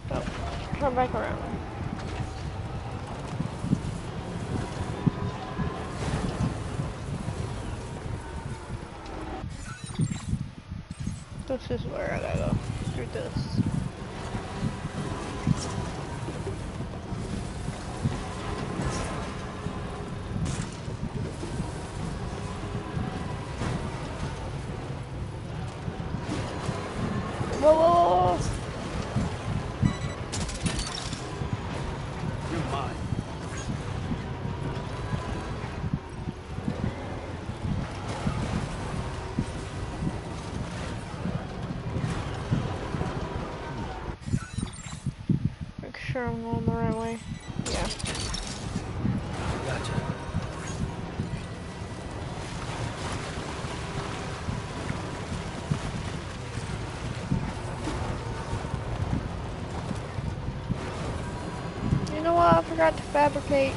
Oh, come back around. This is where I gotta go. Through this. Whoa, whoa, whoa, whoa. You're mine. sure I'm going the right way. Yeah. Gotcha. You know what? I forgot to fabricate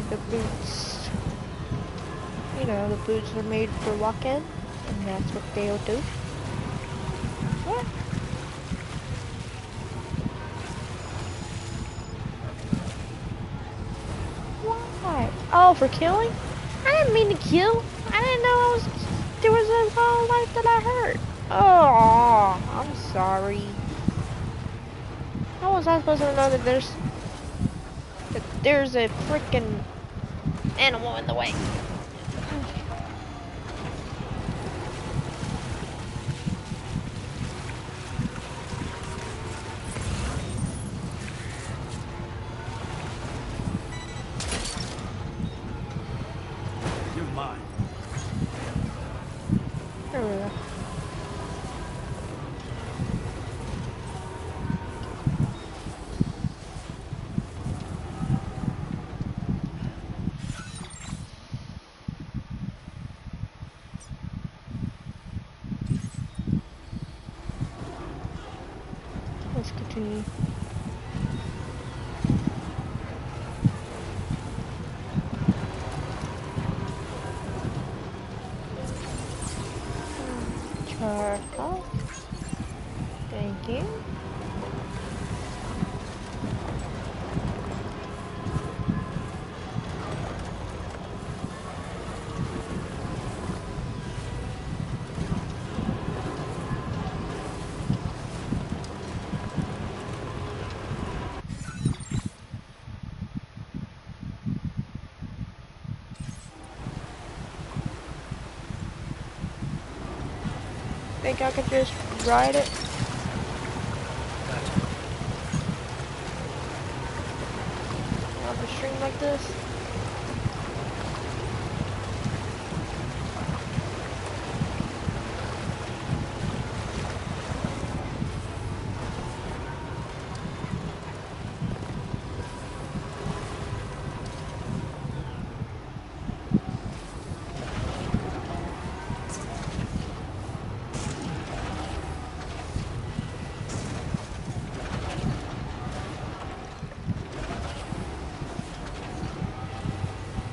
the boots. You know, the boots are made for walking, and that's what they'll do. Yeah. Why? Oh, for killing? I didn't mean to kill. I didn't know there was a whole life that I hurt. Oh, I'm sorry. How was I supposed to know that there's a freaking animal in the way? You're mine. There we go. Let's continue. Charcoal. Thank you. Think I could just ride it? Off a string like this?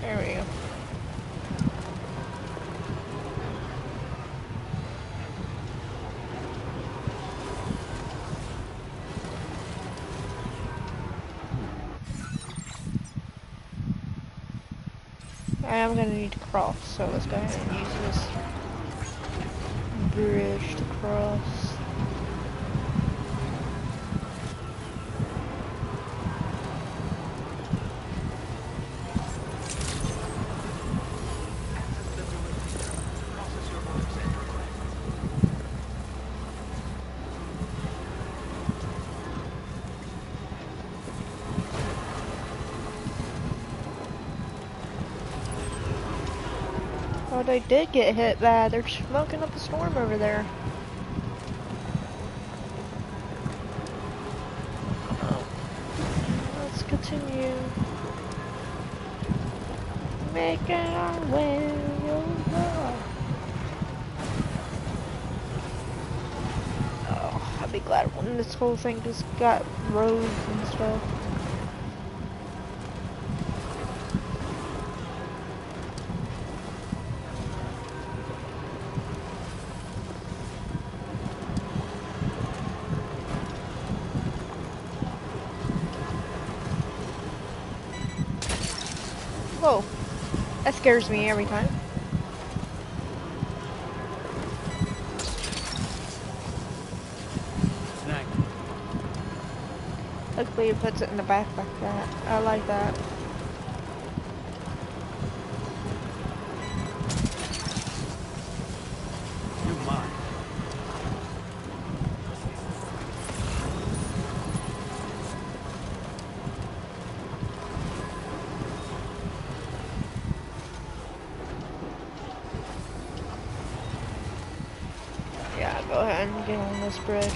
There we go. I am gonna need to cross, so let's go ahead and use this bridge to cross. Oh, they did get hit bad. They're smoking up a storm over there. Oh. Let's continue. Making our way over. Oh, I'd be glad when this whole thing just got roads and stuff. Whoa, that scares me every time. Snack. Luckily it puts it in the back like that. I like that. You're mine. Yeah, go ahead and get on this bridge.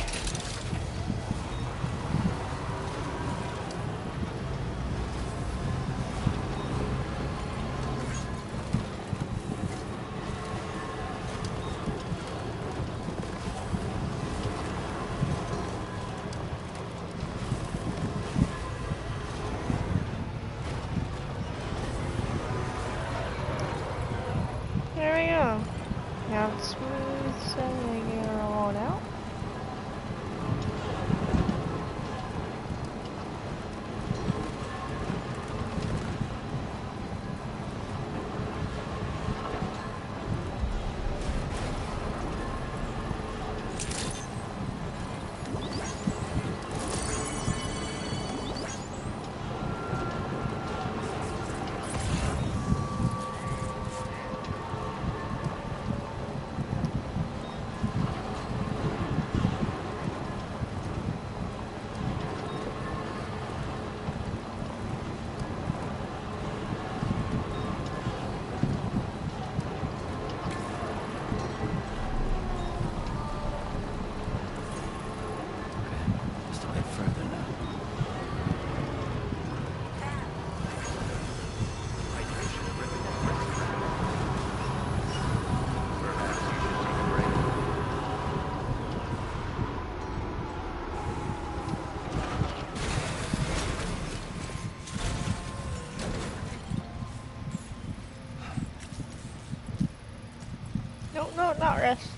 progress.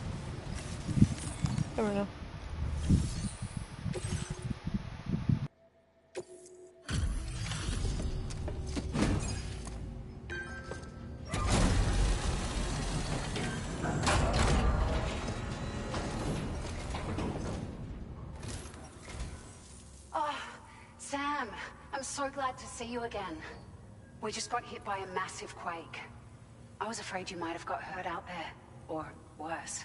There we go. Oh, Sam, I'm so glad to see you again. We just got hit by a massive quake. I was afraid you might have got hurt out there, or worse.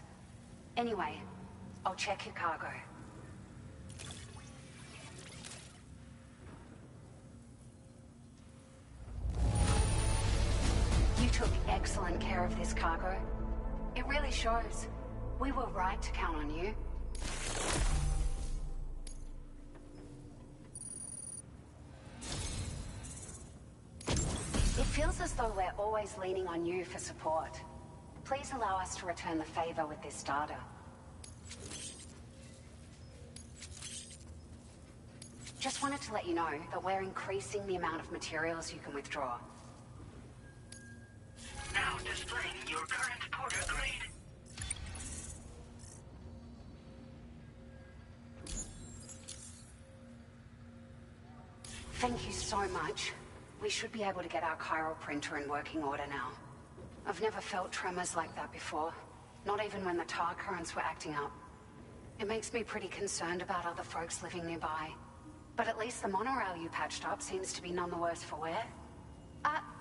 Anyway, I'll check your cargo. You took excellent care of this cargo. It really shows. We were right to count on you. It feels as though we're always leaning on you for support. Please allow us to return the favor with this data. Just wanted to let you know that we're increasing the amount of materials you can withdraw. Now displaying your current porter grade. Thank you so much. We should be able to get our chiral printer in working order now. I've never felt tremors like that before, not even when the tar currents were acting up. It makes me pretty concerned about other folks living nearby. But at least the monorail you patched up seems to be none the worse for wear.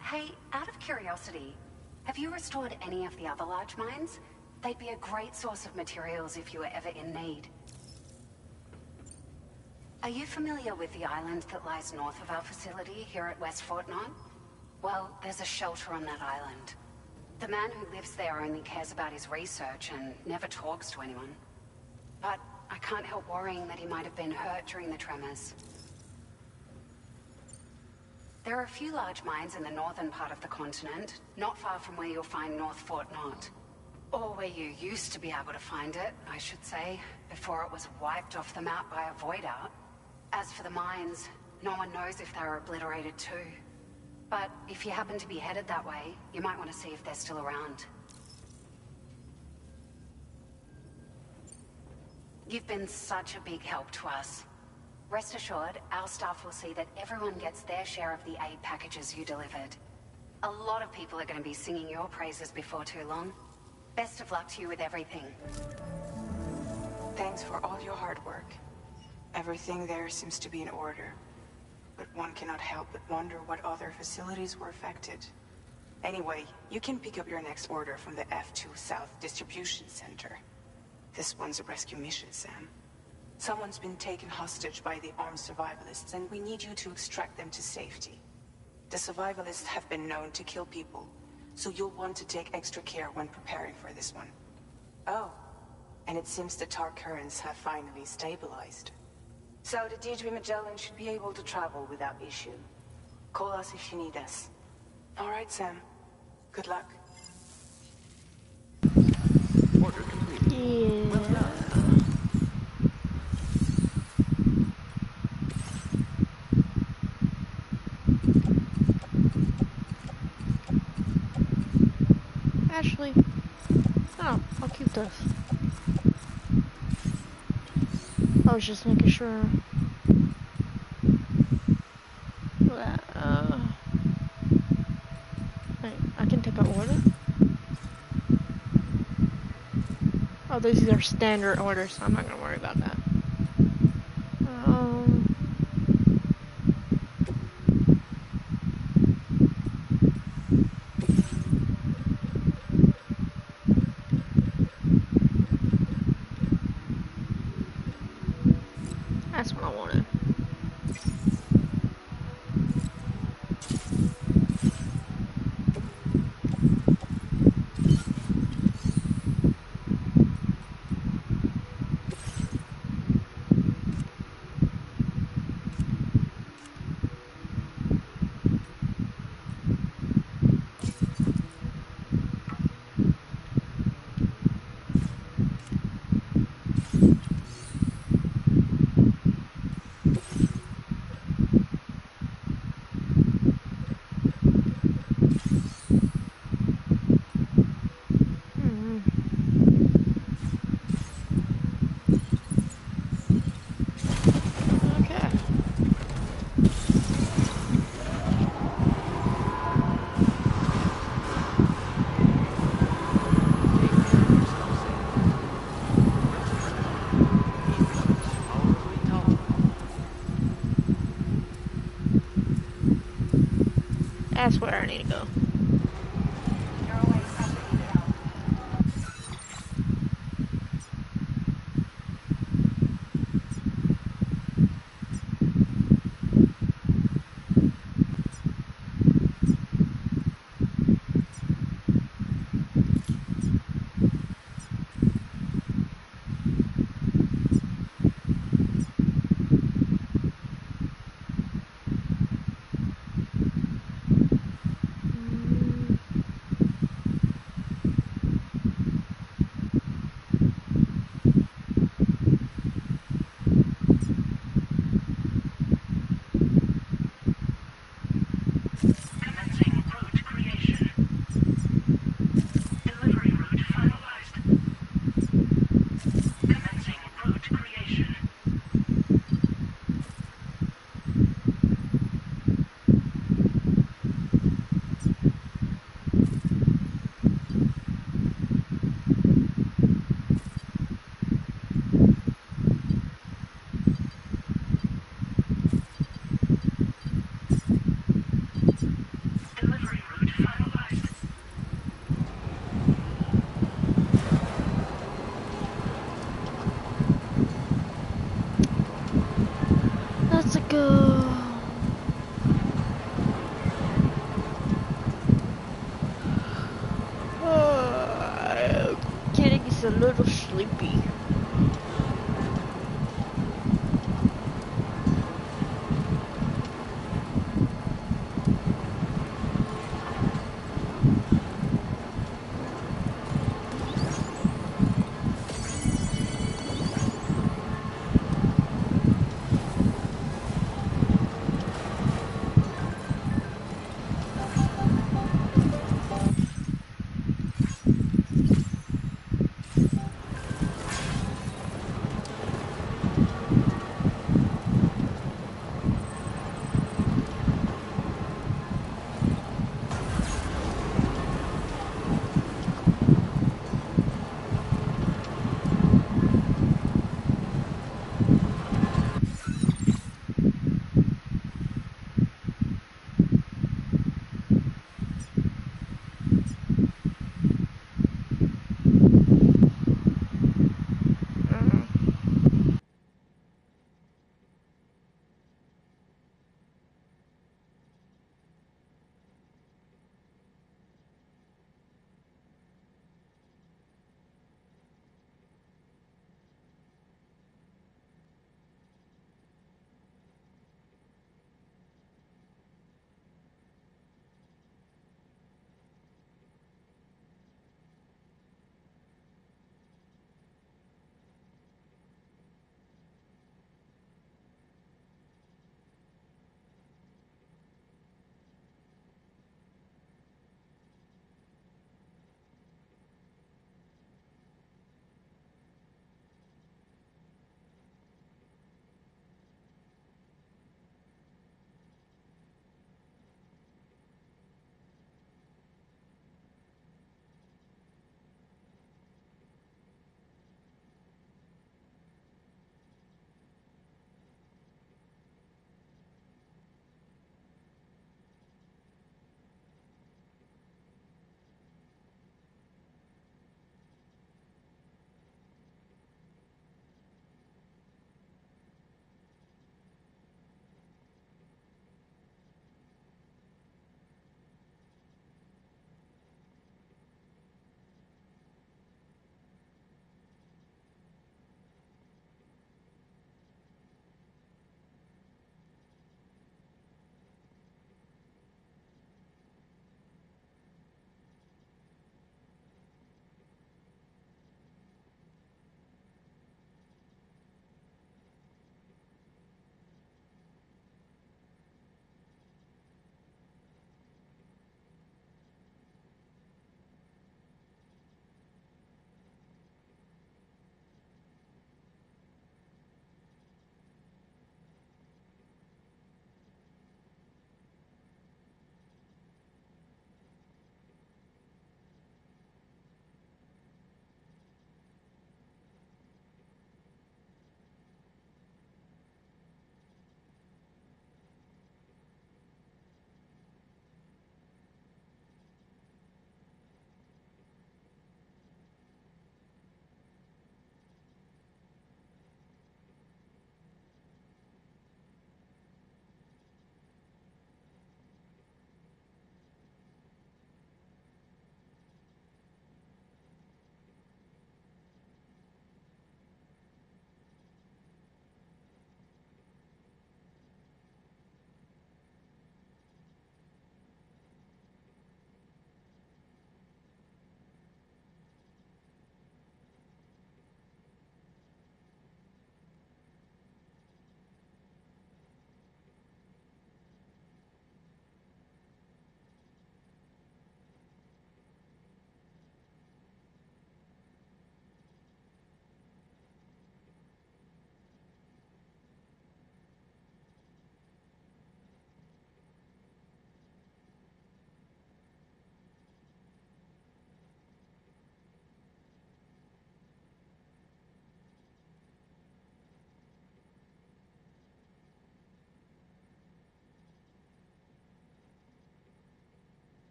Hey, out of curiosity, have you restored any of the other large mines? They'd be a great source of materials if you were ever in need. Are you familiar with the island that lies north of our facility here at West Fort Knott? Well, there's a shelter on that island. The man who lives there only cares about his research and never talks to anyone. But I can't help worrying that he might have been hurt during the tremors. There are a few large mines in the northern part of the continent, not far from where you'll find North Fort Knott. Or where you used to be able to find it, I should say, before it was wiped off the map by a void out. As for the mines, no one knows if they were obliterated too. But if you happen to be headed that way, you might want to see if they're still around. You've been such a big help to us. Rest assured, our staff will see that everyone gets their share of the aid packages you delivered. A lot of people are going to be singing your praises before too long. Best of luck to you with everything. Thanks for all your hard work. Everything there seems to be in order. But one cannot help but wonder what other facilities were affected. Anyway, you can pick up your next order from the F2 South Distribution Center. This one's a rescue mission, Sam. Someone's been taken hostage by the armed survivalists, and we need you to extract them to safety. The survivalists have been known to kill people, so you'll want to take extra care when preparing for this one. Oh, and it seems the tar currents have finally stabilized. So the D3 Magellan should be able to travel without issue. Call us if you need us. All right, Sam. Good luck. Order complete. Yeah. Well done. Actually, oh, I'll keep this. I was just making sure that, wait, I can take an order? Oh, these are standard orders, so I'm not gonna worry about that. That's what I wanted. That's where I need to go. Let's go. Getting a little sleepy.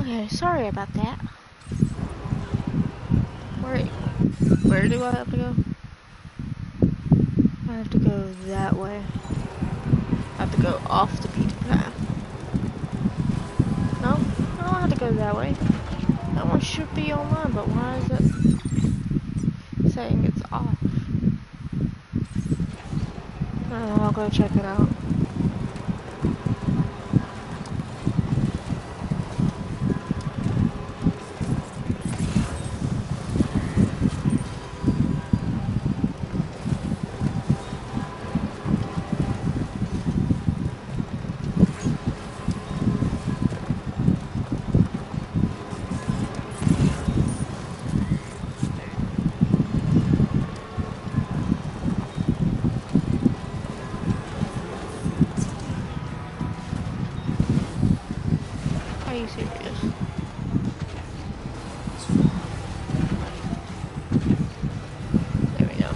Okay, sorry about that. Where do I have to go? I have to go that way. I have to go off the beaten path. No, I don't have to go that way. That one should be online, but why is it saying it's off? I'll go check it out. Are you serious? There we go.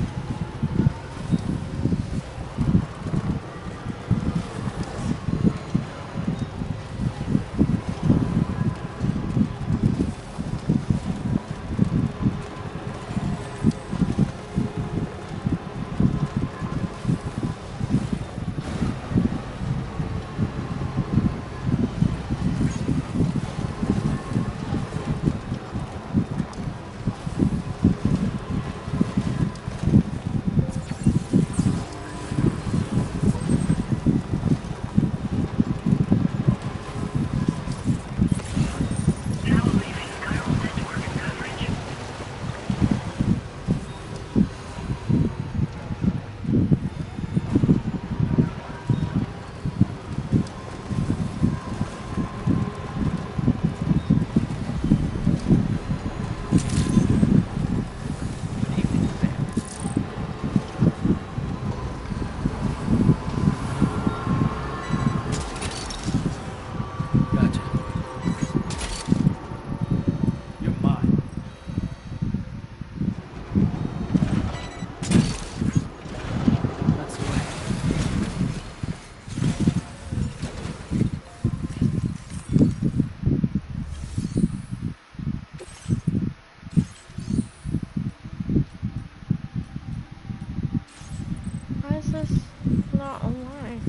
Why is this not online?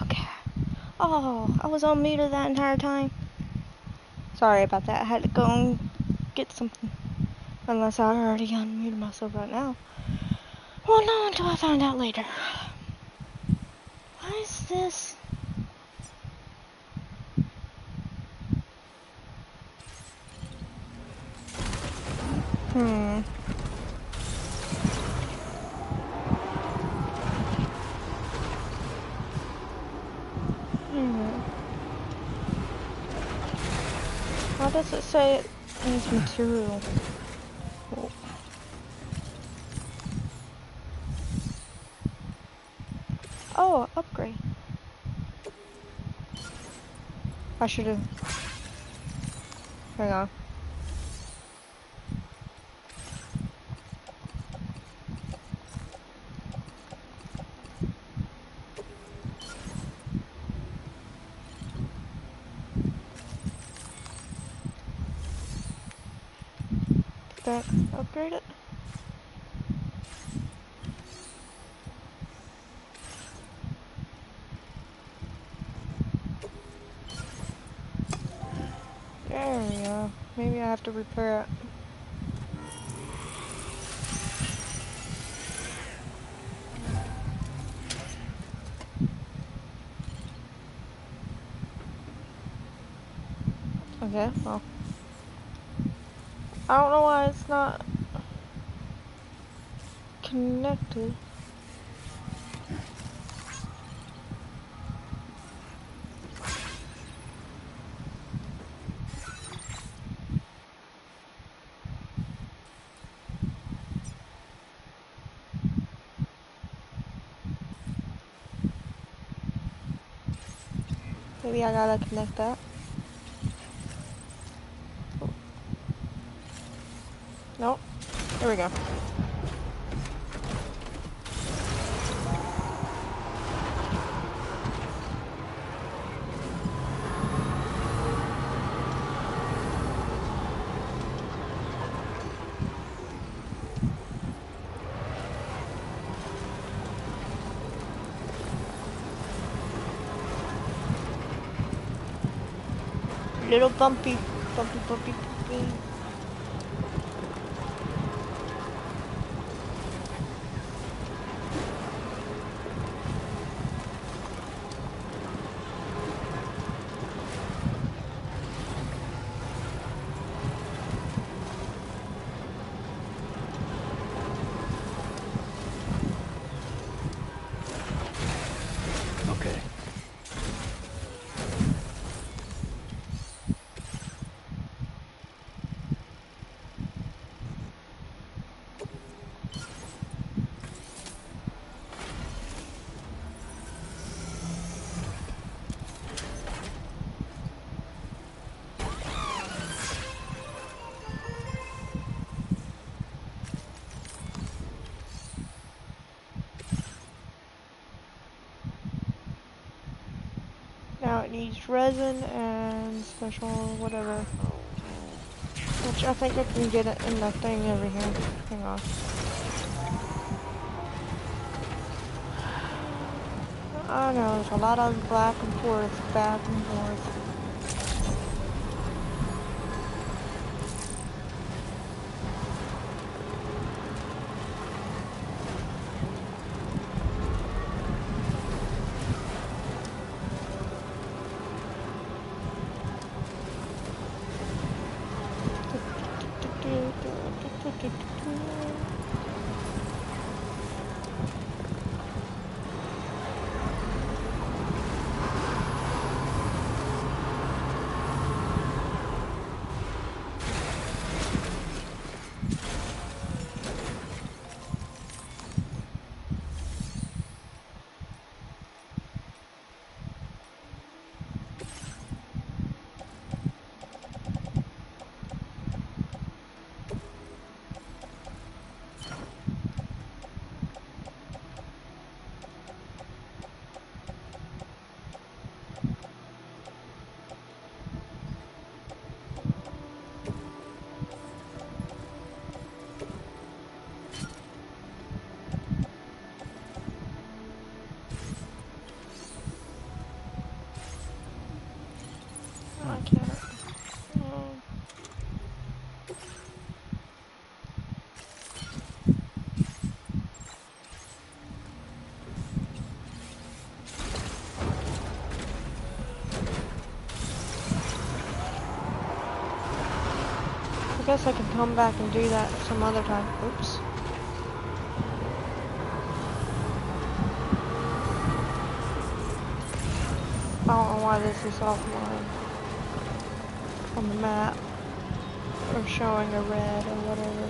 Okay. Oh, I was on mute that entire time. Sorry about that. I had to go and get something. Unless I already unmuted myself right now. Well, no, until I find out later. Why is this? Hmm. Why does it say it needs material? Oh, upgrade. I should have. Hang on. That upgrade it. There we go. Maybe I have to repair it. Okay, well. I don't know why it's not connected. Maybe I gotta connect that. Nope. There we go. Little bumpy, bumpy, bumpy, bumpy. Okay. Now it needs resin and special whatever. Which I think I can get it in the thing over here. Hang on. I know, there's a lot of back and forth, back and forth. I can't. I guess I can come back and do that some other time. Oops. I don't know why this is offline on the map, or showing a red or whatever.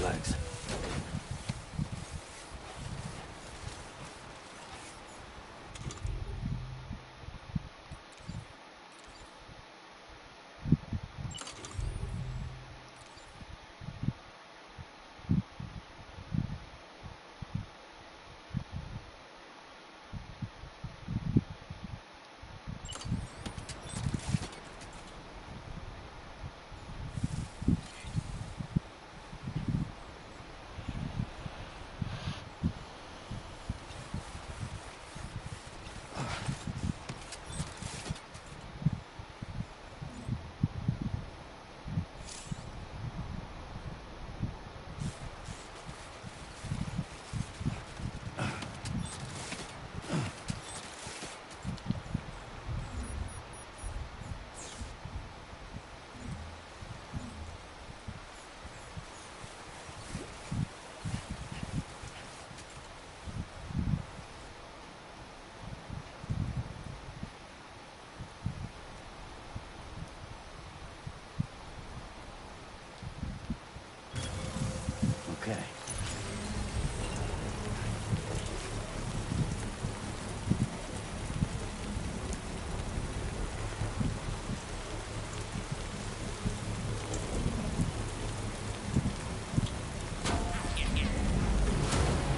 legs. Okay.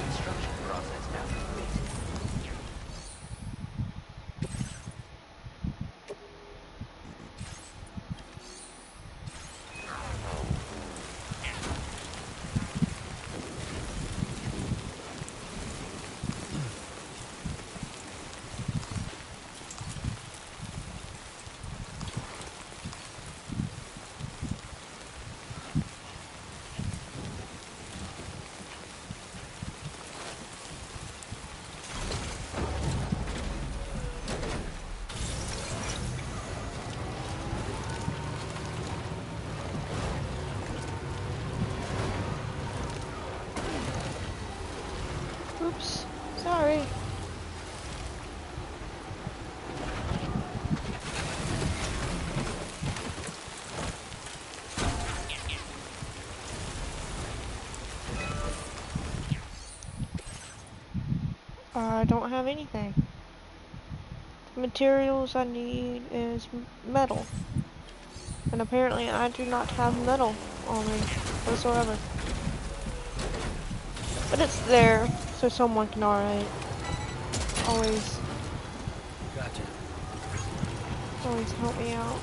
Construction process now complete. Oops. Sorry. I don't have anything. The materials I need is metal. And apparently I do not have metal on me whatsoever. But it's there, so someone can always Gotcha. help me out.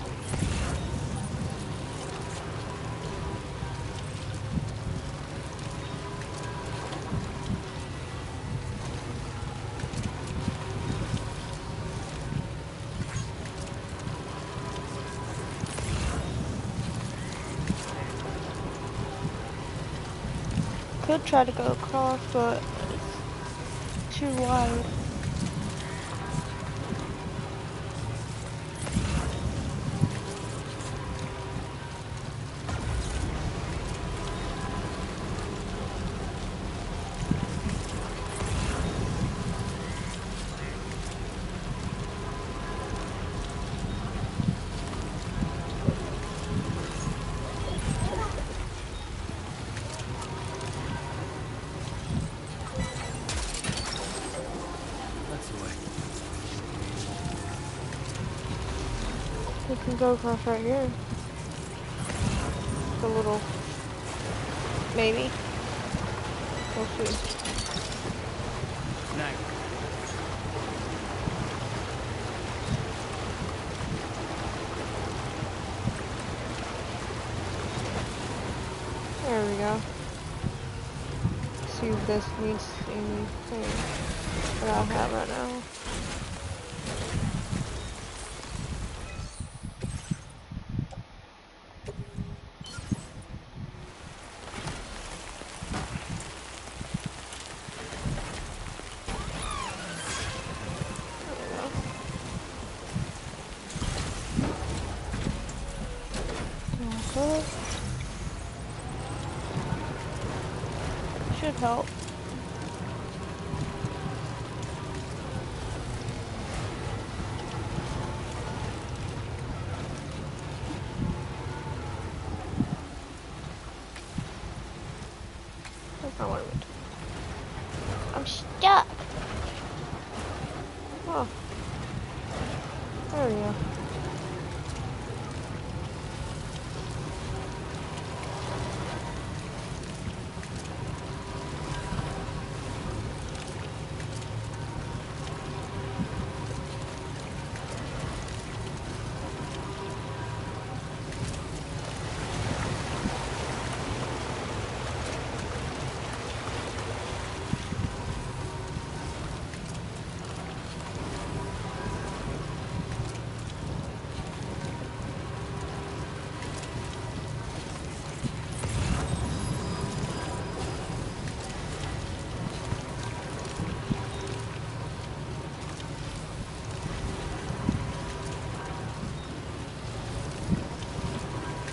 Could try to go across, but it's too wide. That's the way. We can go across right here. The little, maybe. We'll see. Nice. There we go. See if this needs anything that I have right now. Okay. Should help. That's not what I meant. I'm stuck. Oh. There we go.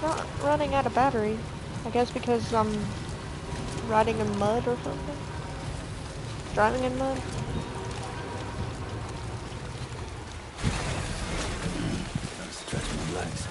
Not running out of battery. I guess because I'm riding in mud or something. Driving in mud. Gotta stretch my legs.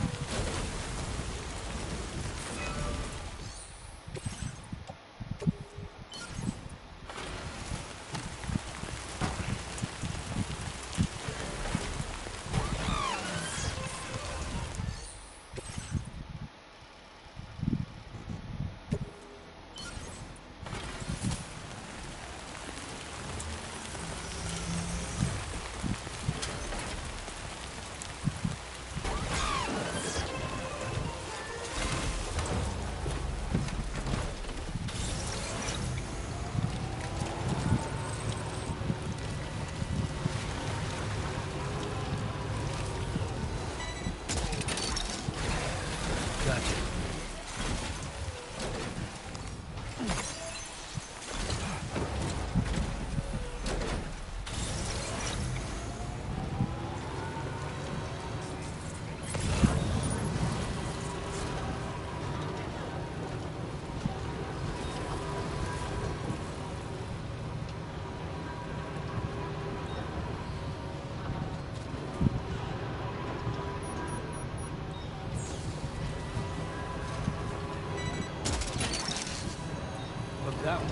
That one.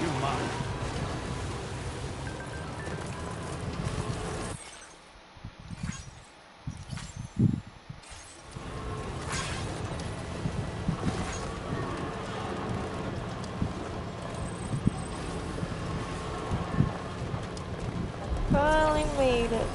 You're mine. Finally made it.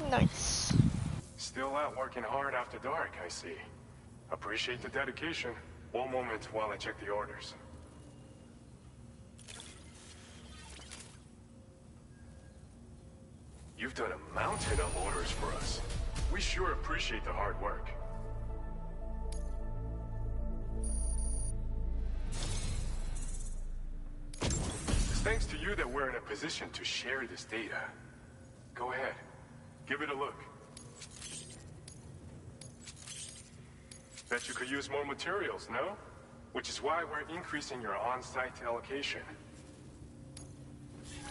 Nice. Still out working hard after dark, I see. Appreciate the dedication. One moment while I check the orders. You've done a mountain of orders for us. We sure appreciate the hard work. It's thanks to you that we're in a position to share this data. Go ahead. Give it a look. Bet you could use more materials, no? Which is why we're increasing your on-site allocation.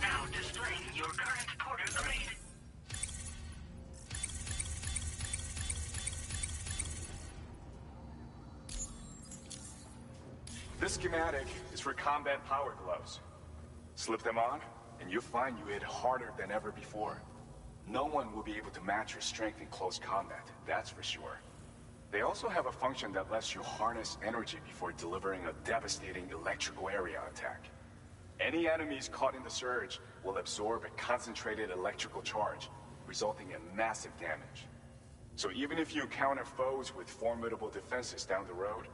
Now displaying your current porter grade. This schematic is for combat power gloves. Slip them on, and you'll find you hit harder than ever before. No one will be able to match your strength in close combat, that's for sure. They also have a function that lets you harness energy before delivering a devastating electrical area attack. Any enemies caught in the surge will absorb a concentrated electrical charge, resulting in massive damage. So even if you encounter foes with formidable defenses down the road,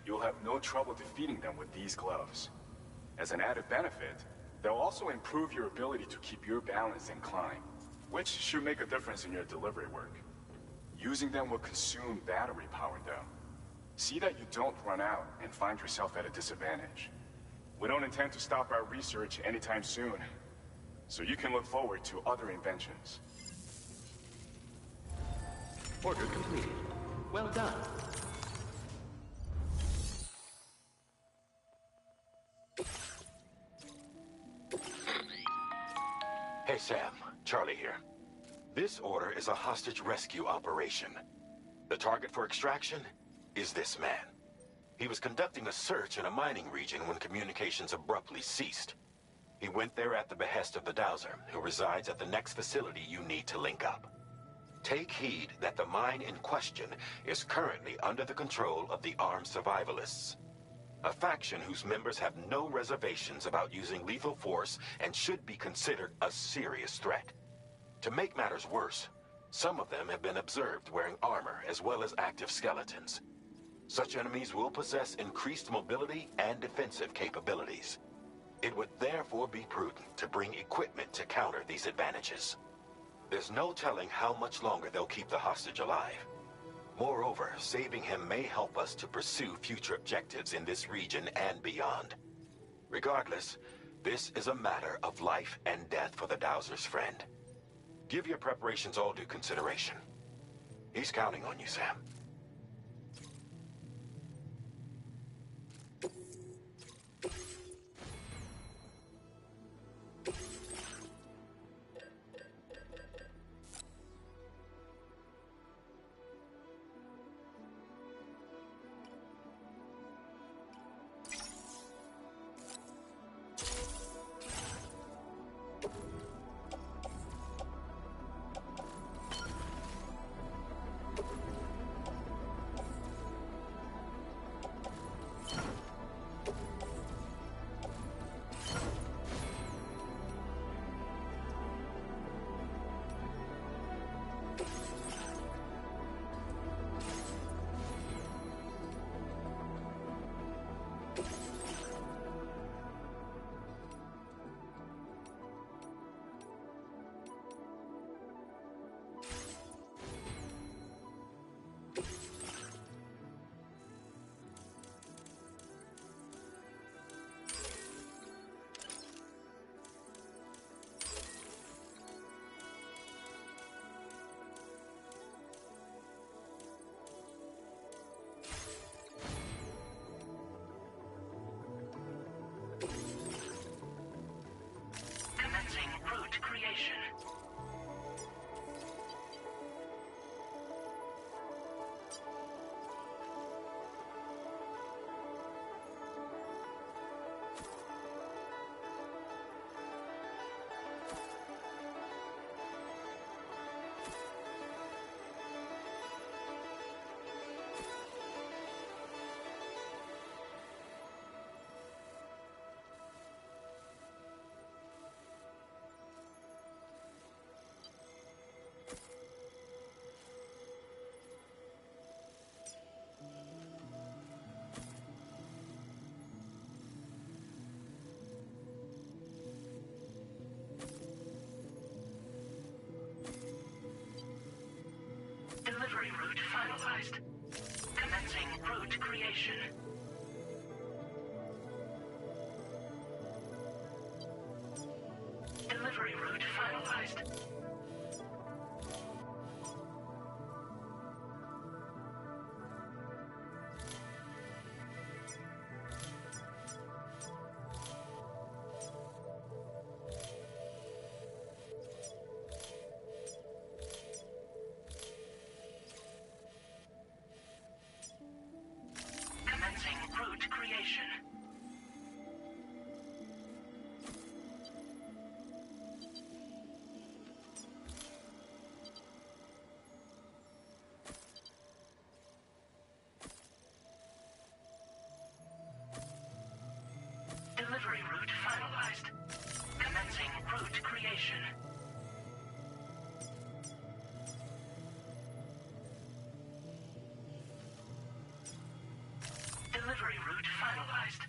you'll have no trouble defeating them with these gloves. As an added benefit, they'll also improve your ability to keep your balance and climb, which should make a difference in your delivery work. Using them will consume battery power, though. See that you don't run out and find yourself at a disadvantage. We don't intend to stop our research anytime soon, so you can look forward to other inventions. Order completed. Well done. Hey, Sam. Charlie here. This order is a hostage rescue operation. The target for extraction is this man. He was conducting a search in a mining region when communications abruptly ceased. He went there at the behest of the Dowser, who resides at the next facility you need to link up. Take heed that the mine in question is currently under the control of the armed survivalists, a faction whose members have no reservations about using lethal force and should be considered a serious threat. To make matters worse, some of them have been observed wearing armor as well as active skeletons. Such enemies will possess increased mobility and defensive capabilities. It would therefore be prudent to bring equipment to counter these advantages. There's no telling how much longer they'll keep the hostage alive. Moreover, saving him may help us to pursue future objectives in this region and beyond. Regardless, this is a matter of life and death for the Dowser's friend. Give your preparations all due consideration. He's counting on you, Sam. Commencing route creation. Delivery route finalized. Commencing route creation. Delivery route finalized. Commencing route creation. Commencing route creation. Delivery route finalized.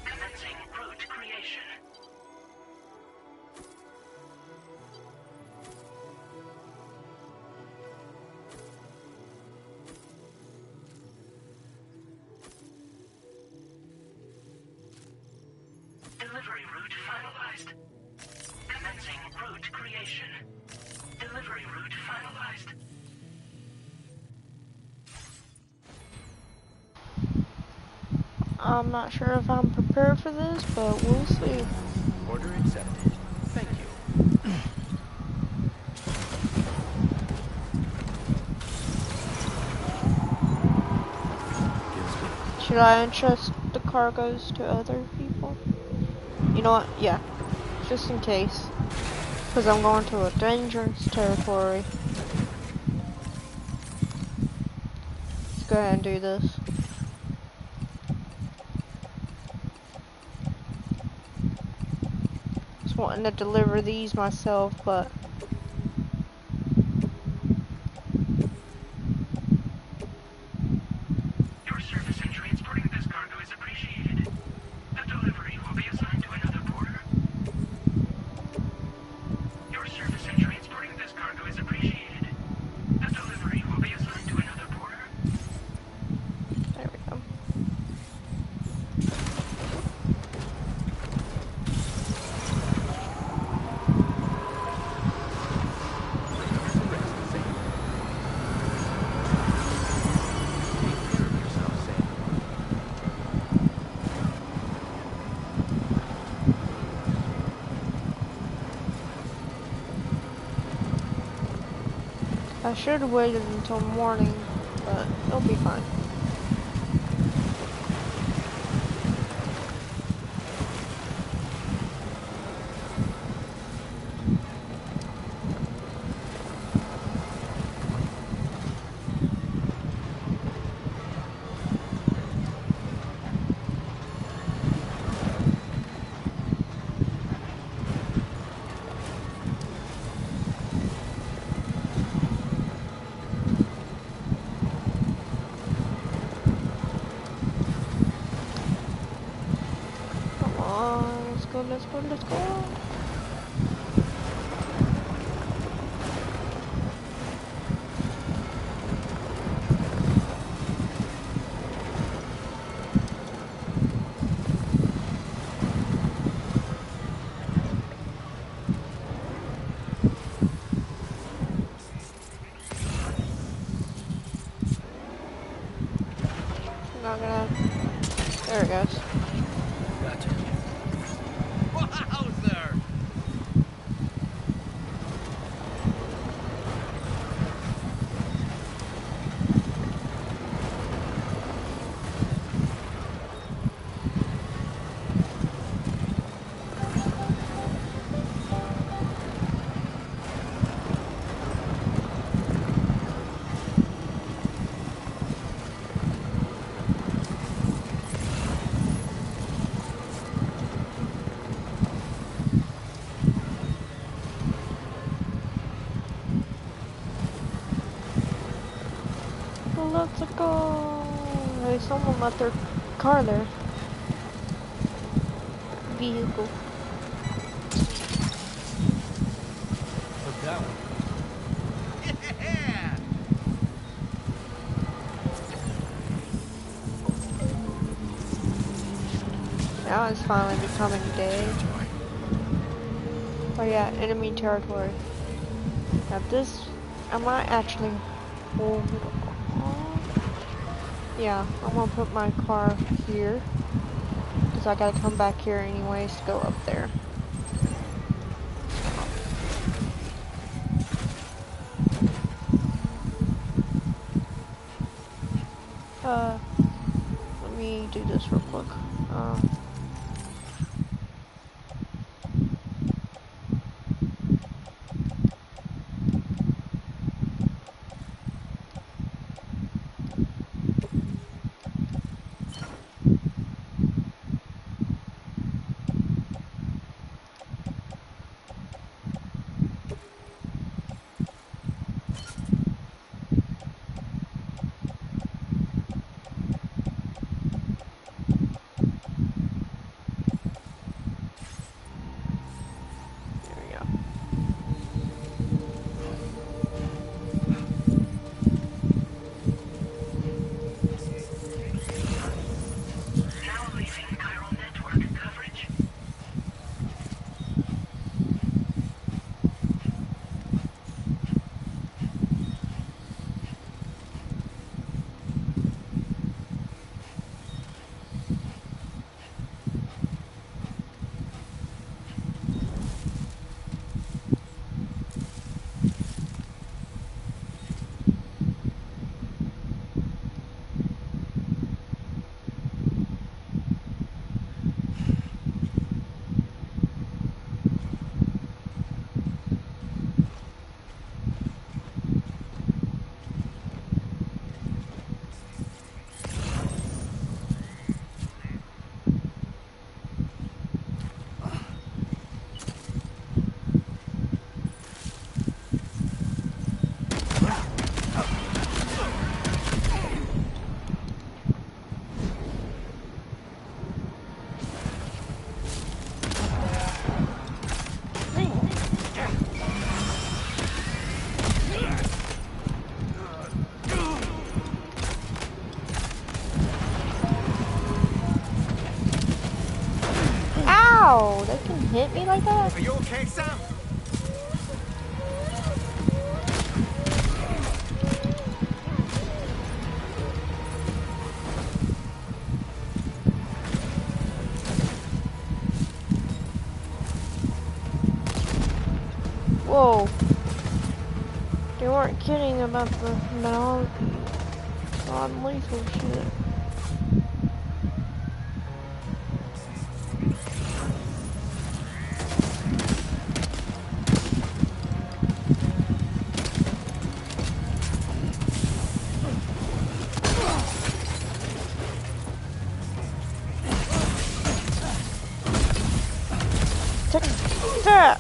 Commencing route creation. Delivery route finalized. Commencing route creation. Delivery route finalized. I'm not sure if I'm prepared for this, but we'll see. Order accepted. Thank you. Should I entrust the cargoes to other people? You know what? Yeah. Just in case. Because I'm going to a dangerous territory. Let's go ahead and do this. Just wanting to deliver these myself, but Your service in transporting this cargo is appreciated. A delivery will be assigned to another porter. Your service in transporting this cargo is appreciated. A delivery will be assigned to another porter. there we go. I should have waited until morning, but it'll be fine. Come on, let's go, let's go, let's go. I'm not gonna. There it goes. Gotcha. Wowzer! Let's go. Hey, someone left their car there. Vehicle. Took that one. Yeah! Now it's finally becoming day. Oh yeah, enemy territory. Now this, I might actually hold on. Yeah, I'm gonna put my car here. Because I gotta come back here anyways to go up there. Let me do this real quick. hit me like that? Are you okay, Sam? Whoa. They weren't kidding about the non-lethal shit. Take that!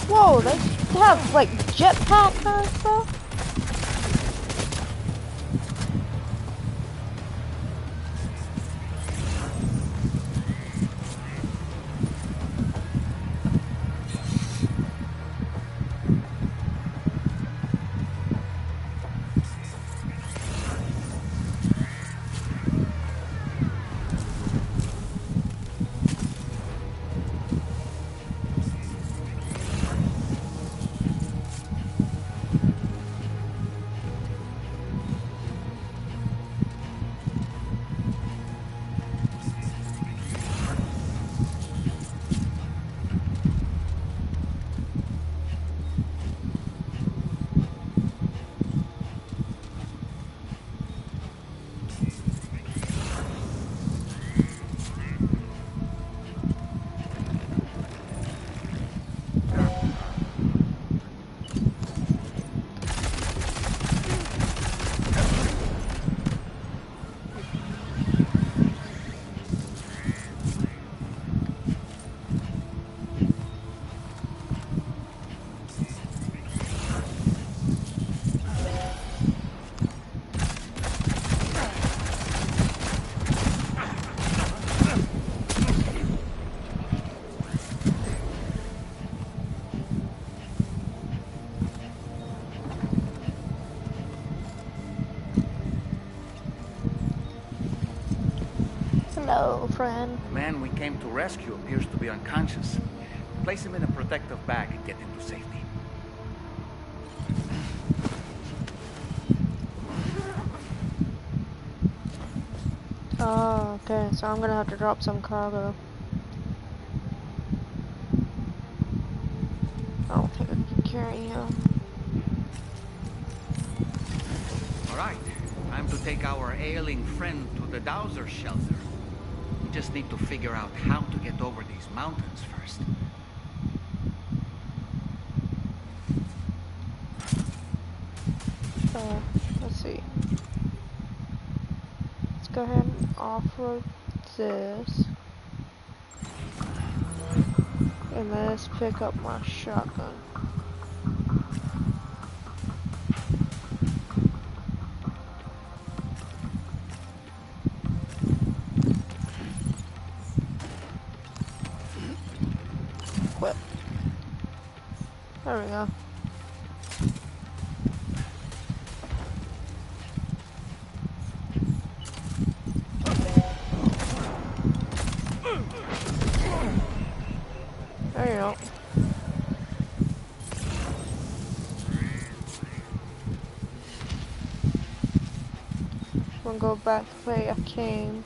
Whoa, they have like jetpack kind of stuff? Hello, friend. The man we came to rescue appears to be unconscious. Place him in a protective bag and get him to safety. Oh, okay, so I'm gonna have to drop some cargo. I don't think I can carry him. Alright, time to take our ailing friend to the Dowser shelter. We just need to figure out how to get over these mountains first. So, let's see. Let's go ahead and off-road this. And let's pick up my shotgun. Equip. There we go. There you go. We'll go back the way I came.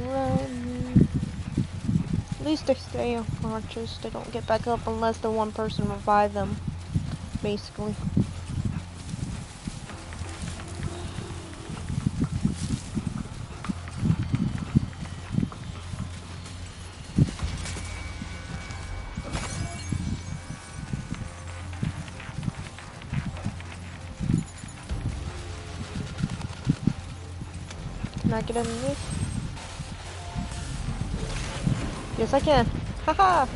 run. At least they stay unconscious. They don't get back up unless the one person revive them, basically. Can I get underneath? Yes, I can. Haha!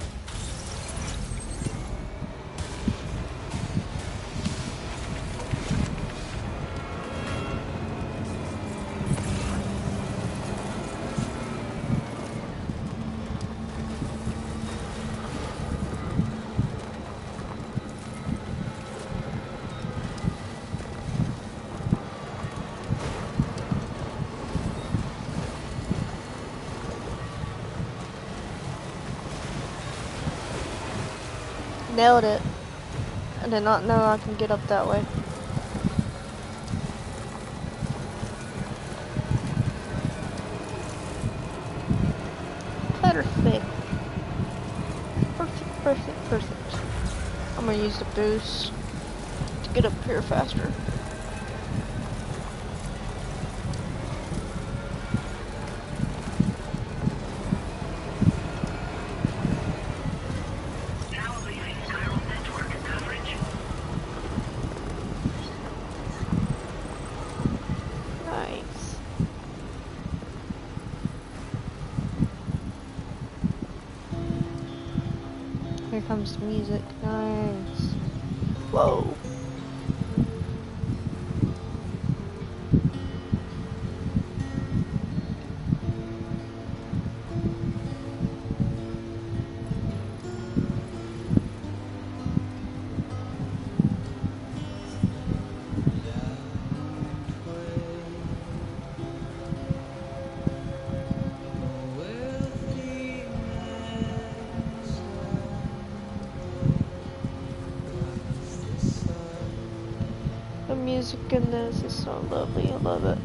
Nailed it. I did not know I can get up that way. Perfect. Perfect. I'm gonna use the boost to get up here faster. Nice. Here comes the music. Nice. Whoa. The music in this is so lovely. I love it.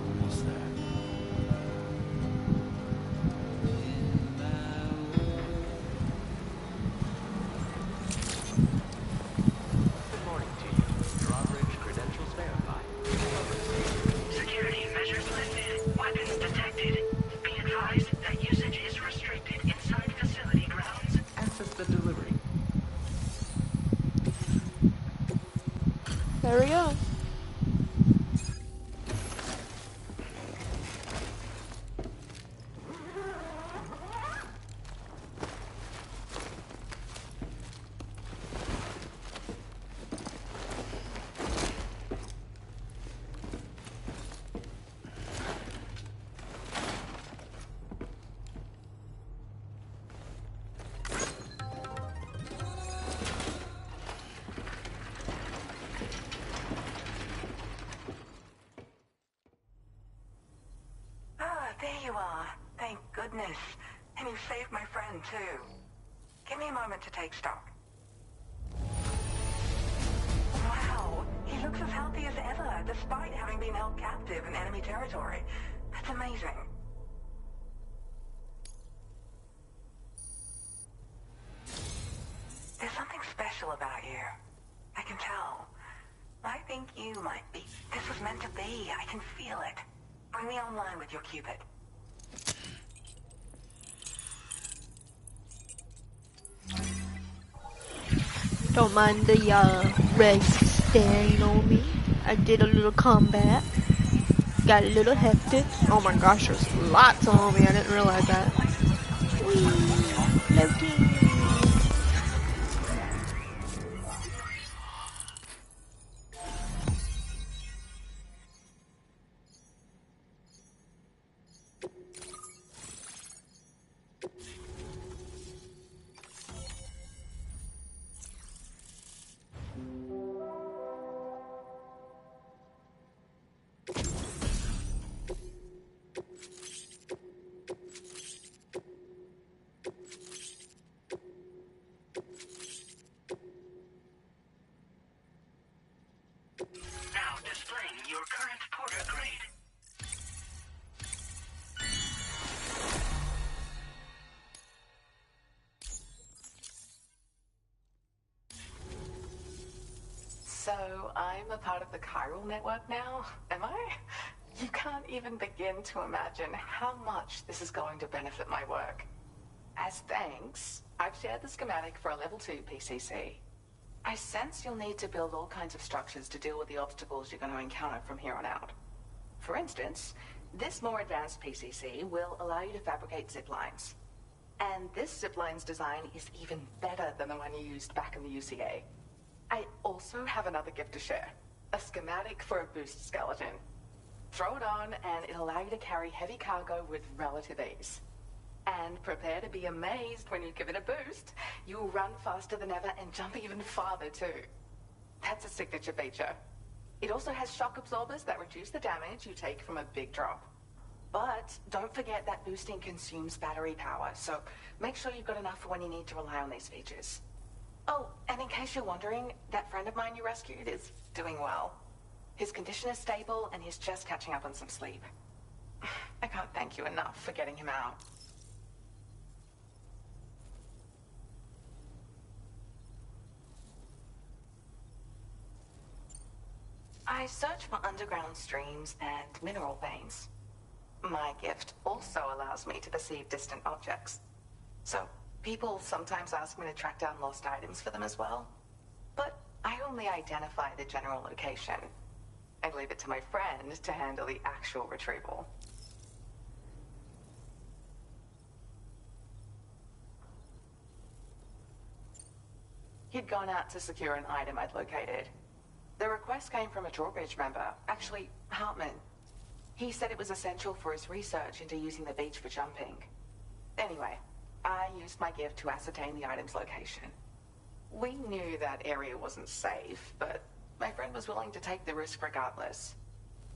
Almost there. Good morning to you. Drawbridge credentials verified. Security measures lifted. Weapons detected. Be advised that usage is restricted inside facility grounds. Access the delivery. There we go. Ah, there you are. Thank goodness. And you saved my friend, too. Give me a moment to take stock. Wow, he looks as healthy as ever, despite having been held captive in enemy territory. That's amazing. There's something special about you. I can tell. I think you might be. This was meant to be. I can feel it. Bring me online with your Cupid. Don't mind the red staring on me. I did a little combat. Got a little hectic. Oh my gosh, there's lots on me. I didn't realize that. Whee! Floating. I'm a part of the chiral network now, am I? You can't even begin to imagine how much this is going to benefit my work. As thanks, I've shared the schematic for a level 2 PCC. I sense you'll need to build all kinds of structures to deal with the obstacles you're going to encounter from here on out. For instance, this more advanced PCC will allow you to fabricate zip lines. And this zip line's design is even better than the one you used back in the UCA. I also have another gift to share. A schematic for a boost skeleton. Throw it on and it'll allow you to carry heavy cargo with relative ease. And prepare to be amazed when you give it a boost. You'll run faster than ever and jump even farther too. That's a signature feature. It also has shock absorbers that reduce the damage you take from a big drop. But don't forget that boosting consumes battery power, so make sure you've got enough for when you need to rely on these features. Oh, and in case you're wondering, that friend of mine you rescued is doing well. His condition is stable and he's just catching up on some sleep. I can't thank you enough for getting him out. I search for underground streams and mineral veins. My gift also allows me to perceive distant objects. So, people sometimes ask me to track down lost items for them as well. But I only identify the general location. I leave it to my friend to handle the actual retrieval. He'd gone out to secure an item I'd located. The request came from a drawbridge member, actually, Hartman. He said it was essential for his research into using the beach for jumping. Anyway, I used my gift to ascertain the item's location. We knew that area wasn't safe, but my friend was willing to take the risk regardless.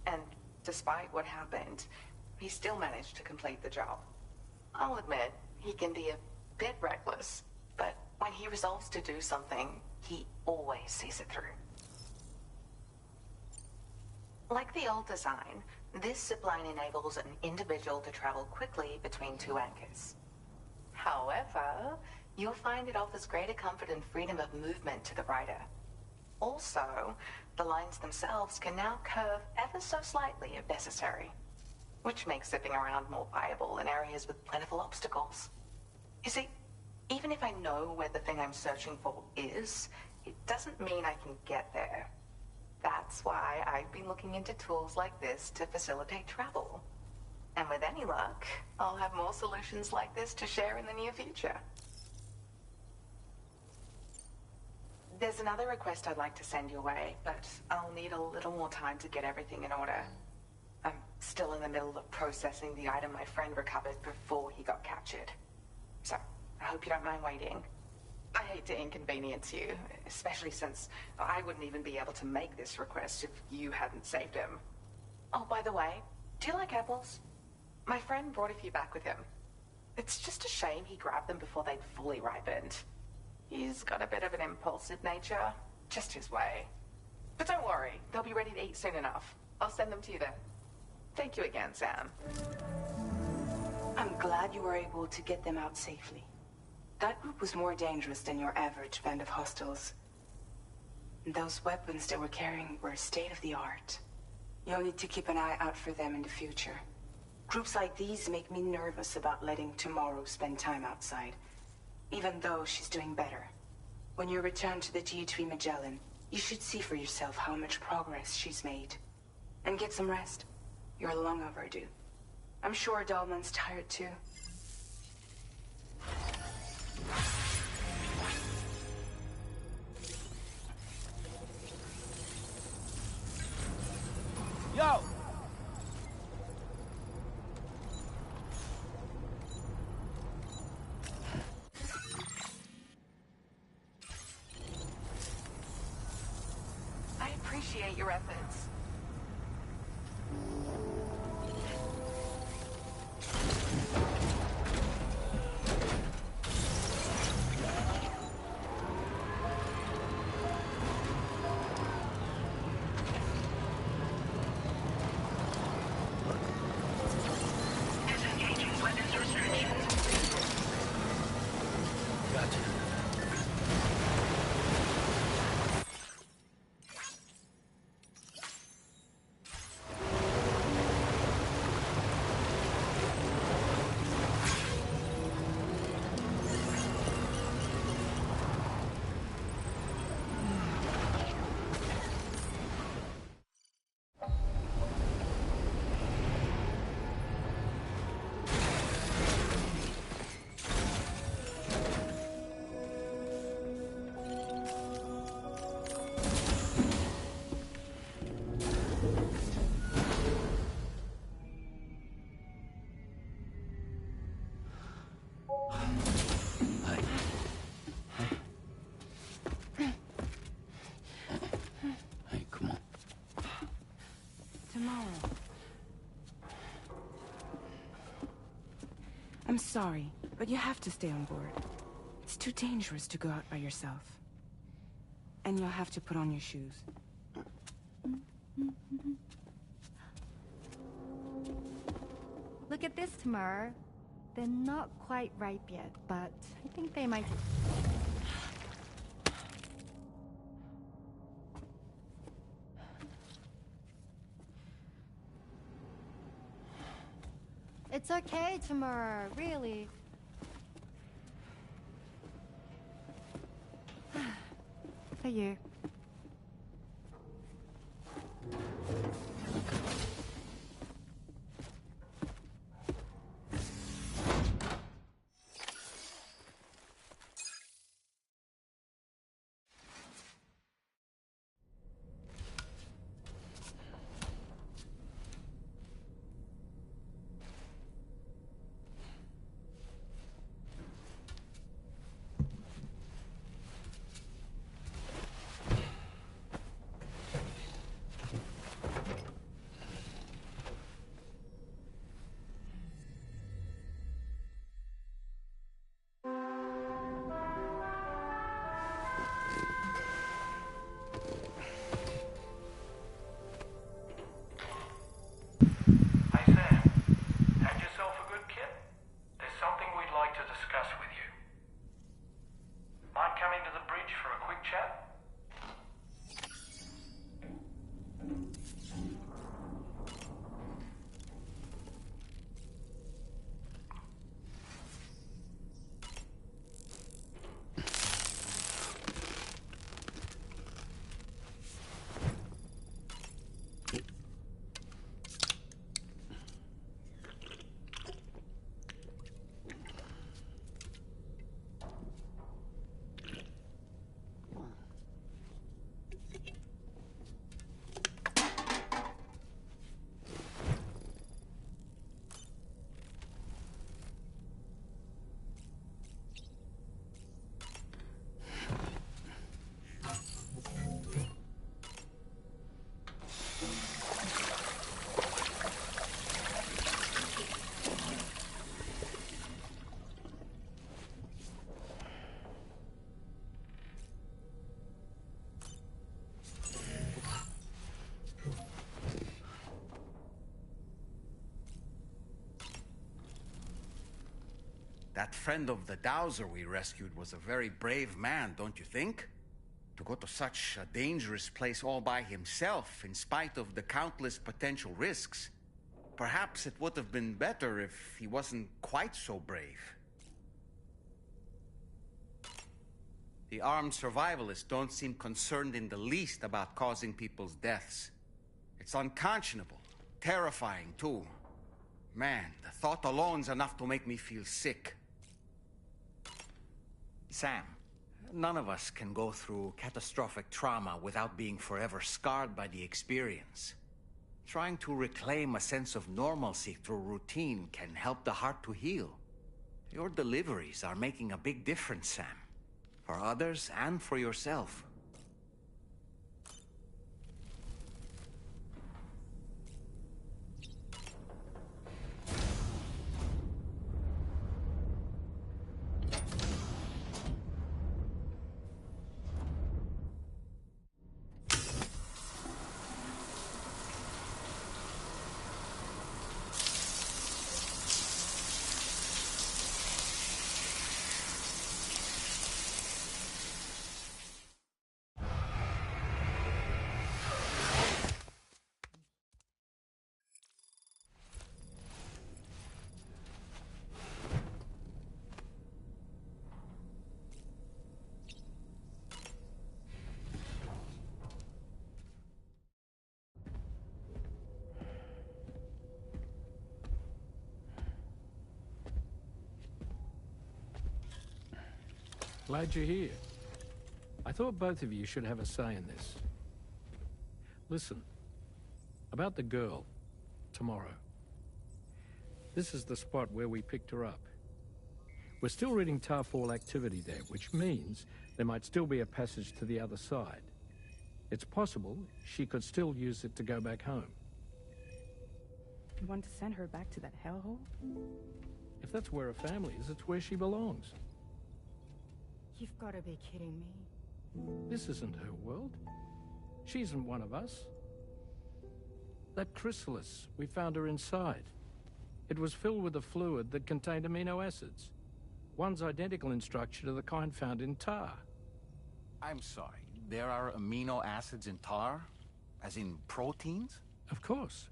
And despite what happened, he still managed to complete the job. I'll admit, he can be a bit reckless, but when he resolves to do something, he always sees it through. Like the old design, this zipline enables an individual to travel quickly between two anchors. However, you'll find it offers greater comfort and freedom of movement to the rider. Also, the lines themselves can now curve ever so slightly if necessary, which makes zipping around more viable in areas with plentiful obstacles. You see, even if I know where the thing I'm searching for is, it doesn't mean I can get there. That's why I've been looking into tools like this to facilitate travel. And with any luck, I'll have more solutions like this to share in the near future. There's another request I'd like to send your way, but I'll need a little more time to get everything in order. I'm still in the middle of processing the item my friend recovered before he got captured. So, I hope you don't mind waiting. I hate to inconvenience you, especially since I wouldn't even be able to make this request if you hadn't saved him. Oh, by the way, do you like apples? My friend brought a few back with him. It's just a shame he grabbed them before they'd fully ripened. He's got a bit of an impulsive nature, just his way. But don't worry, they'll be ready to eat soon enough. I'll send them to you then. Thank you again, Sam. I'm glad you were able to get them out safely. That group was more dangerous than your average band of hostiles. Those weapons they were carrying were state-of-the-art. You'll need to keep an eye out for them in the future. Groups like these make me nervous about letting Tomorrow spend time outside, even though she's doing better. When you return to the GHV Magellan, you should see for yourself how much progress she's made. And get some rest. You're long overdue. I'm sure Dahlman's tired too. Yo! I appreciate your efforts. Disengaging weapons restrictions. Gotcha. I'm sorry, but you have to stay on board. It's too dangerous to go out by yourself. And you'll have to put on your shoes. Look at this, Tamara. They're not quite ripe yet, but I think they might... It's okay, Tamara, really. For you. Hey Sam, had yourself a good kit? There's something we'd like to discuss with you. Mind coming to the bridge for a quick chat? That friend of the Dowser we rescued was a very brave man, don't you think? To go to such a dangerous place all by himself, in spite of the countless potential risks. Perhaps it would have been better if he wasn't quite so brave. The armed survivalists don't seem concerned in the least about causing people's deaths. It's unconscionable, terrifying too. Man, the thought alone's enough to make me feel sick. Sam, none of us can go through catastrophic trauma without being forever scarred by the experience. Trying to reclaim a sense of normalcy through routine can help the heart to heal. Your deliveries are making a big difference, Sam. For others and for yourself. Glad you're here. I thought both of you should have a say in this. Listen, about the girl, tomorrow. This is the spot where we picked her up. We're still reading Tarfall activity there, which means there might still be a passage to the other side. It's possible she could still use it to go back home. You want to send her back to that hellhole? If that's where her family is, it's where she belongs. You've got to be kidding me. This isn't her world. She isn't one of us. That chrysalis, we found her inside. It was filled with a fluid that contained amino acids. One's identical in structure to the kind found in tar. I'm sorry, there are amino acids in tar? As in proteins? Of course.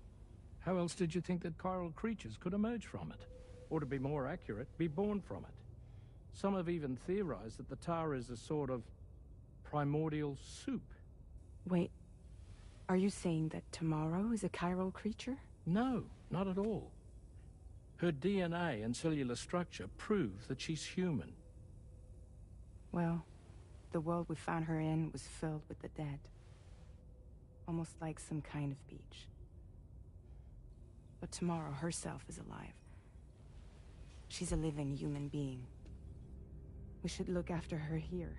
How else did you think that chiral creatures could emerge from it? Or to be more accurate, be born from it? Some have even theorized that the tar is a sort of primordial soup. Wait, are you saying that Tomorrow is a chiral creature? No, not at all. Her DNA and cellular structure prove that she's human. Well, the world we found her in was filled with the dead. Almost like some kind of beach. But Tomorrow herself is alive. She's a living human being. We should look after her here.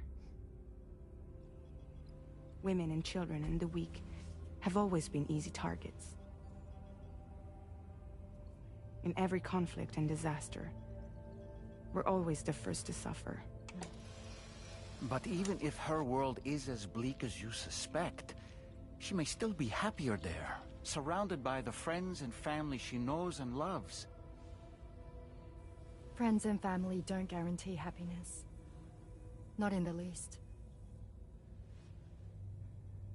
Women and children and the weak have always been easy targets. In every conflict and disaster, we're always the first to suffer. But even if her world is as bleak as you suspect, she may still be happier there, surrounded by the friends and family she knows and loves. Friends and family don't guarantee happiness. Not in the least.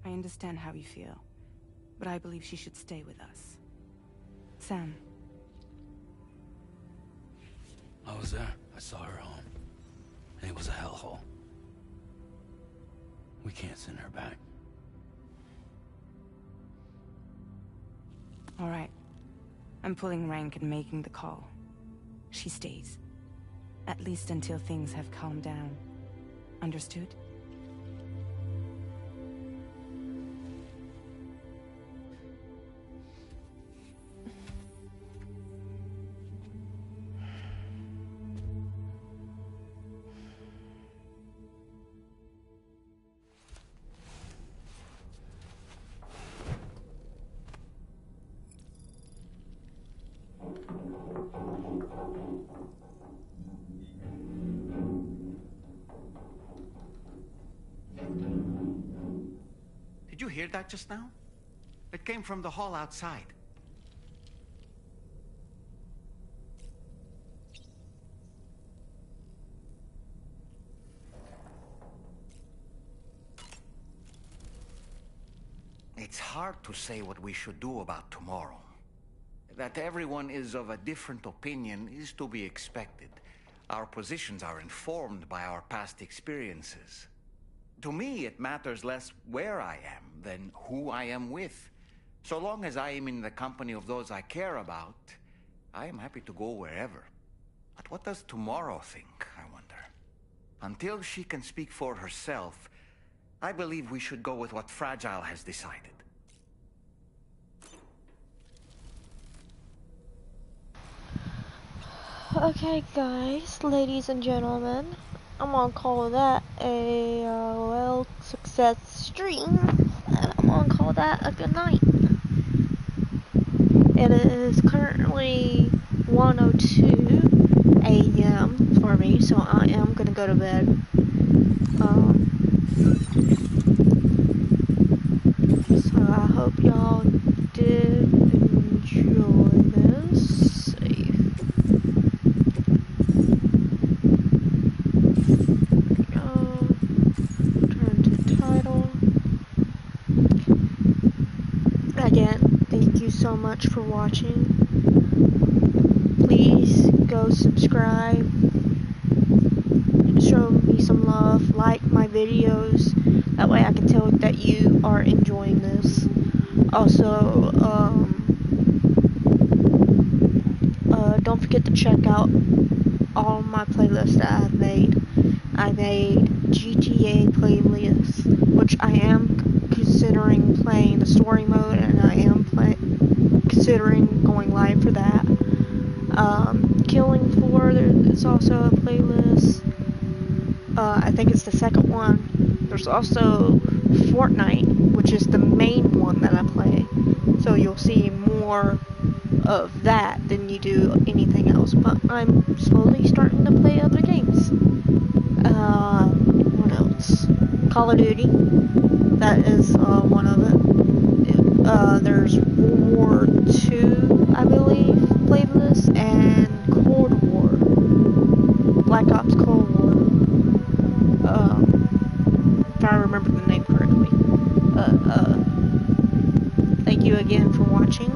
I understand how you feel, but I believe she should stay with us. Sam. I was there. I saw her home. And it was a hellhole. We can't send her back. All right. I'm pulling rank and making the call. She stays. At least until things have calmed down. Understood? Did you hear that just now? It came from the hall outside. It's hard to say what we should do about tomorrow. That everyone is of a different opinion is to be expected. Our positions are informed by our past experiences. To me, it matters less where I am than who I am with. So long as I am in the company of those I care about, I am happy to go wherever. But what does tomorrow think, I wonder? Until she can speak for herself, I believe we should go with what Fragile has decided. Okay guys, ladies and gentlemen, I'm gonna call that a success stream, and I'm gonna call that a good night. It is currently 1:02 a.m. for me, so I am gonna go to bed. So I hope y'all did enjoy this. Turn to title. Again, thank you so much for watching. Please go subscribe, show me some love, like my videos, that way I can tell that you are enjoying this. Also, don't forget to check out all my playlists that I've made. I made GTA playlists, which I am considering playing the story mode, and I am considering going live for that. Killing Floor is also a playlist. I think it's the second one. There's also Fortnite, which is the main one that I play. So you'll see more of that than you do anything else. But I'm slowly starting to play other games. What else? Call of Duty. That is one of it. There's World War II, I believe, played this, and Cold War. Black Ops Cold War. If I remember the name correctly. Thank you again for watching.